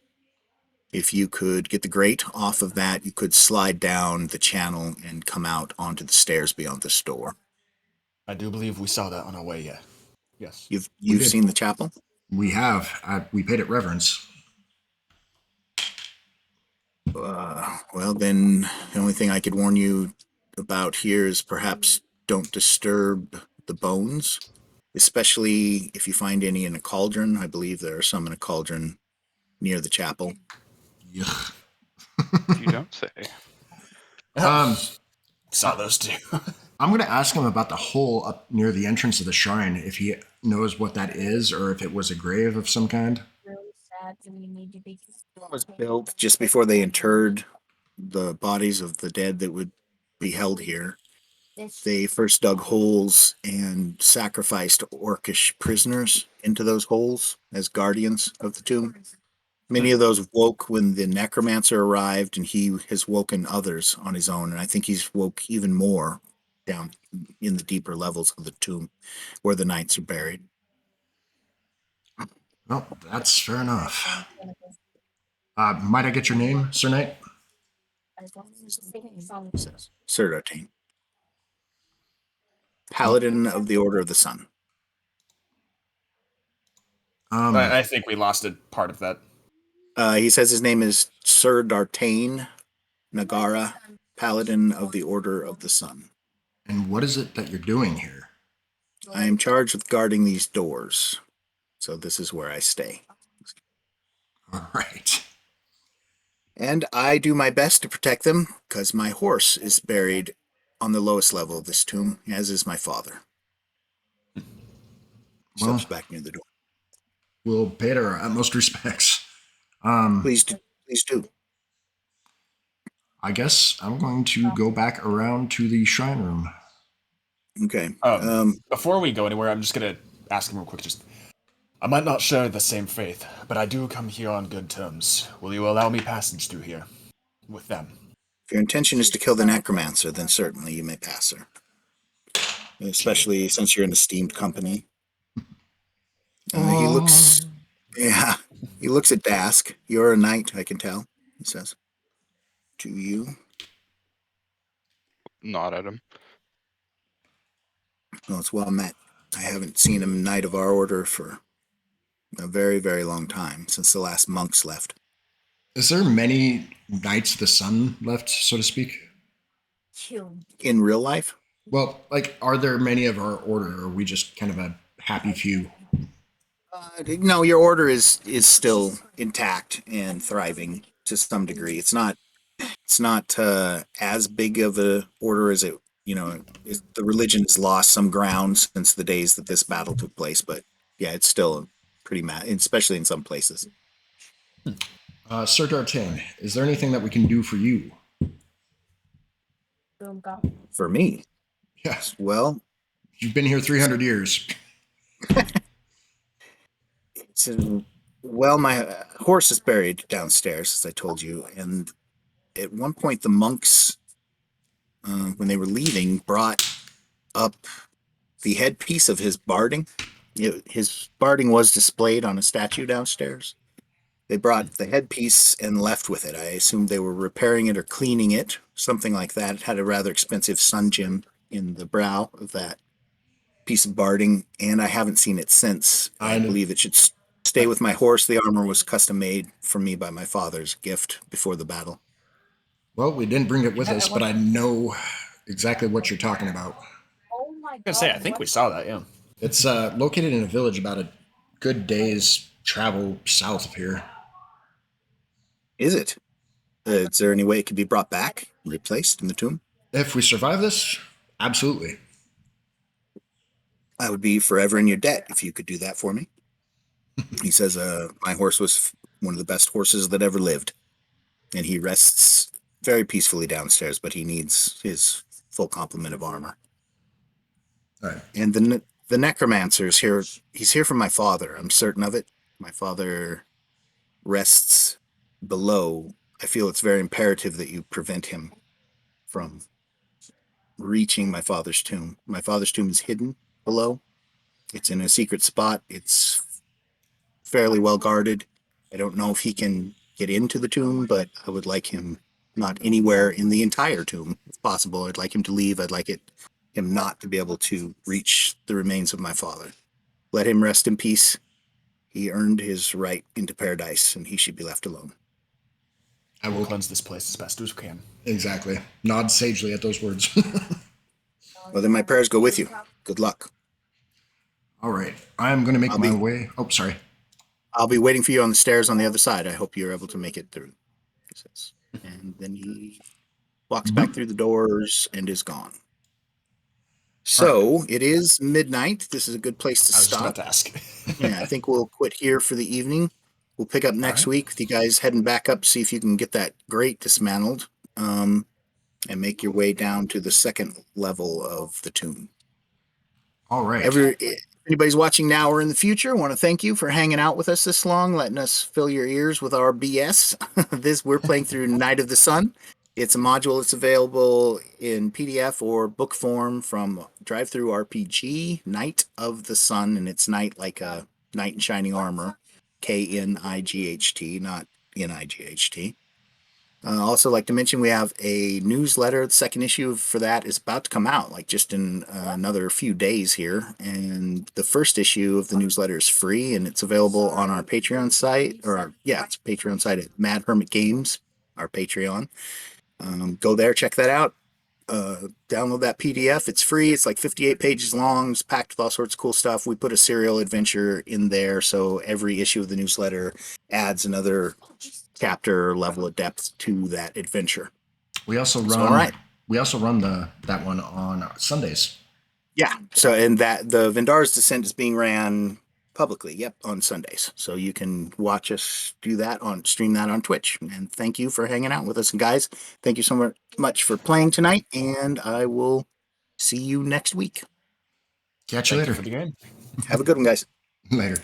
If you could get the grate off of that, you could slide down the channel and come out onto the stairs beyond this door. I do believe we saw that on our way, yeah. Yes. You've seen the chapel? We have. We paid it reverence. Well, then the only thing I could warn you about here is perhaps don't disturb the bones, especially if you find any in a cauldron. I believe there are some in a cauldron near the chapel. Yuck. You don't say. Saw those two. I'm going to ask him about the hole up near the entrance of the shrine, if he knows what that is, or if it was a grave of some kind. Really sad. Do we need to be? It was built just before they interred the bodies of the dead that would be held here. They first dug holes and sacrificed orcish prisoners into those holes as guardians of the tomb. Many of those woke when the necromancer arrived, and he has woken others on his own. And I think he's woke even more down in the deeper levels of the tomb where the knights are buried. Well, that's fair enough. Might I get your name, Sir Knight? Sir D'Artagnan. Paladin of the Order of the Sun. I think we lost a part of that. He says his name is Sir D'Artagnan Nagara, Paladin of the Order of the Sun. And what is it that you're doing here? I am charged with guarding these doors, so this is where I stay. All right. And I do my best to protect them, because my horse is buried on the lowest level of this tomb, as is my father. Steps back near the door. We'll pay it our utmost respects. Please do. I guess I'm going to go back around to the shrine room. Okay. Before we go anywhere, I'm just going to ask him real quick. I might not share the same faith, but I do come here on good terms. Will you allow me passage through here with them? If your intention is to kill the necromancer, then certainly you may pass her. Especially since you're an esteemed company. He looks at Dask. You're a knight, I can tell, he says. To you. Nod at him. Well, it's well met. I haven't seen a knight of our order for a very, very long time, since the last monks left. Is there many Knights of the Sun left, so to speak? In real life? Well, are there many of our order, or are we just kind of a happy few? No, your order is still intact and thriving to some degree. It's not as big of a order as the religion has lost some ground since the days that this battle took place, but yeah, it's still pretty especially in some places. Sir D'Artagnan, is there anything that we can do for you? For me? Yes. Well, you've been here 300 years. Well, my horse is buried downstairs, as I told you, and at one point the monks, when they were leaving, brought up the headpiece of his barding. His barding was displayed on a statue downstairs. They brought the headpiece and left with it. I assumed they were repairing it or cleaning it, something like that. It had a rather expensive sun gem in the brow of that piece of barding, and I haven't seen it since. I believe it should stay with my horse. The armor was custom made for me by my father's gift before the battle. Well, we didn't bring it with us, but I know exactly what you're talking about. Oh my god. I was gonna say, I think we saw that, yeah. It's located in a village about a good day's travel south of here. Is it? Is there any way it could be brought back, replaced in the tomb? If we survive this, absolutely. I would be forever in your debt if you could do that for me. He says, my horse was one of the best horses that ever lived, and he rests very peacefully downstairs, but he needs his full complement of armor. All right. And the necromancer is here. He's here from my father. I'm certain of it. My father rests below. I feel it's very imperative that you prevent him from reaching my father's tomb. My father's tomb is hidden below. It's in a secret spot. It's fairly well guarded. I don't know if he can get into the tomb, but I would like him not anywhere in the entire tomb, if possible. I'd like him to leave. I'd like him not to be able to reach the remains of my father. Let him rest in peace. He earned his right into paradise, and he should be left alone. I will cleanse this place as best as we can. Exactly. Nod sagely at those words. Well, then my prayers go with you. Good luck. All right. I'm going to make my way. Oh, sorry. I'll be waiting for you on the stairs on the other side. I hope you're able to make it through. He says. And then he walks back through the doors and is gone. So it is midnight. This is a good place to stop. I was just about to ask. Yeah, I think we'll quit here for the evening. We'll pick up next week with you guys heading back up, see if you can get that grate dismantled, and make your way down to the second level of the tomb. All right. If anybody's watching now or in the future, I want to thank you for hanging out with us this long, letting us fill your ears with our BS. We're playing through Night of the Sun. It's a module that's available in PDF or book form from Drive-Thru RPG, Night of the Sun, and it's night like a knight in shining armor, K-N-I-G-H-T, not N-I-G-H-T. Also like to mention we have a newsletter. The second issue for that is about to come out, like just in another few days here. And the first issue of the newsletter is free, and it's available on our Patreon site, it's Patreon site at Mad Hermit Games, our Patreon. Go there, check that out. Download that PDF. It's free. It's like 58 pages long. It's packed with all sorts of cool stuff. We put a serial adventure in there, so every issue of the newsletter adds another chapter or level of depth to that adventure. We also run. We also run that one on Sundays. Yeah. So and that the Vindara's Descent is being ran publicly. Yep, on Sundays. So you can watch us stream that on Twitch. And thank you for hanging out with us. And guys, thank you so much for playing tonight. And I will see you next week. Catch you later. For the game. Have a good one, guys. Later.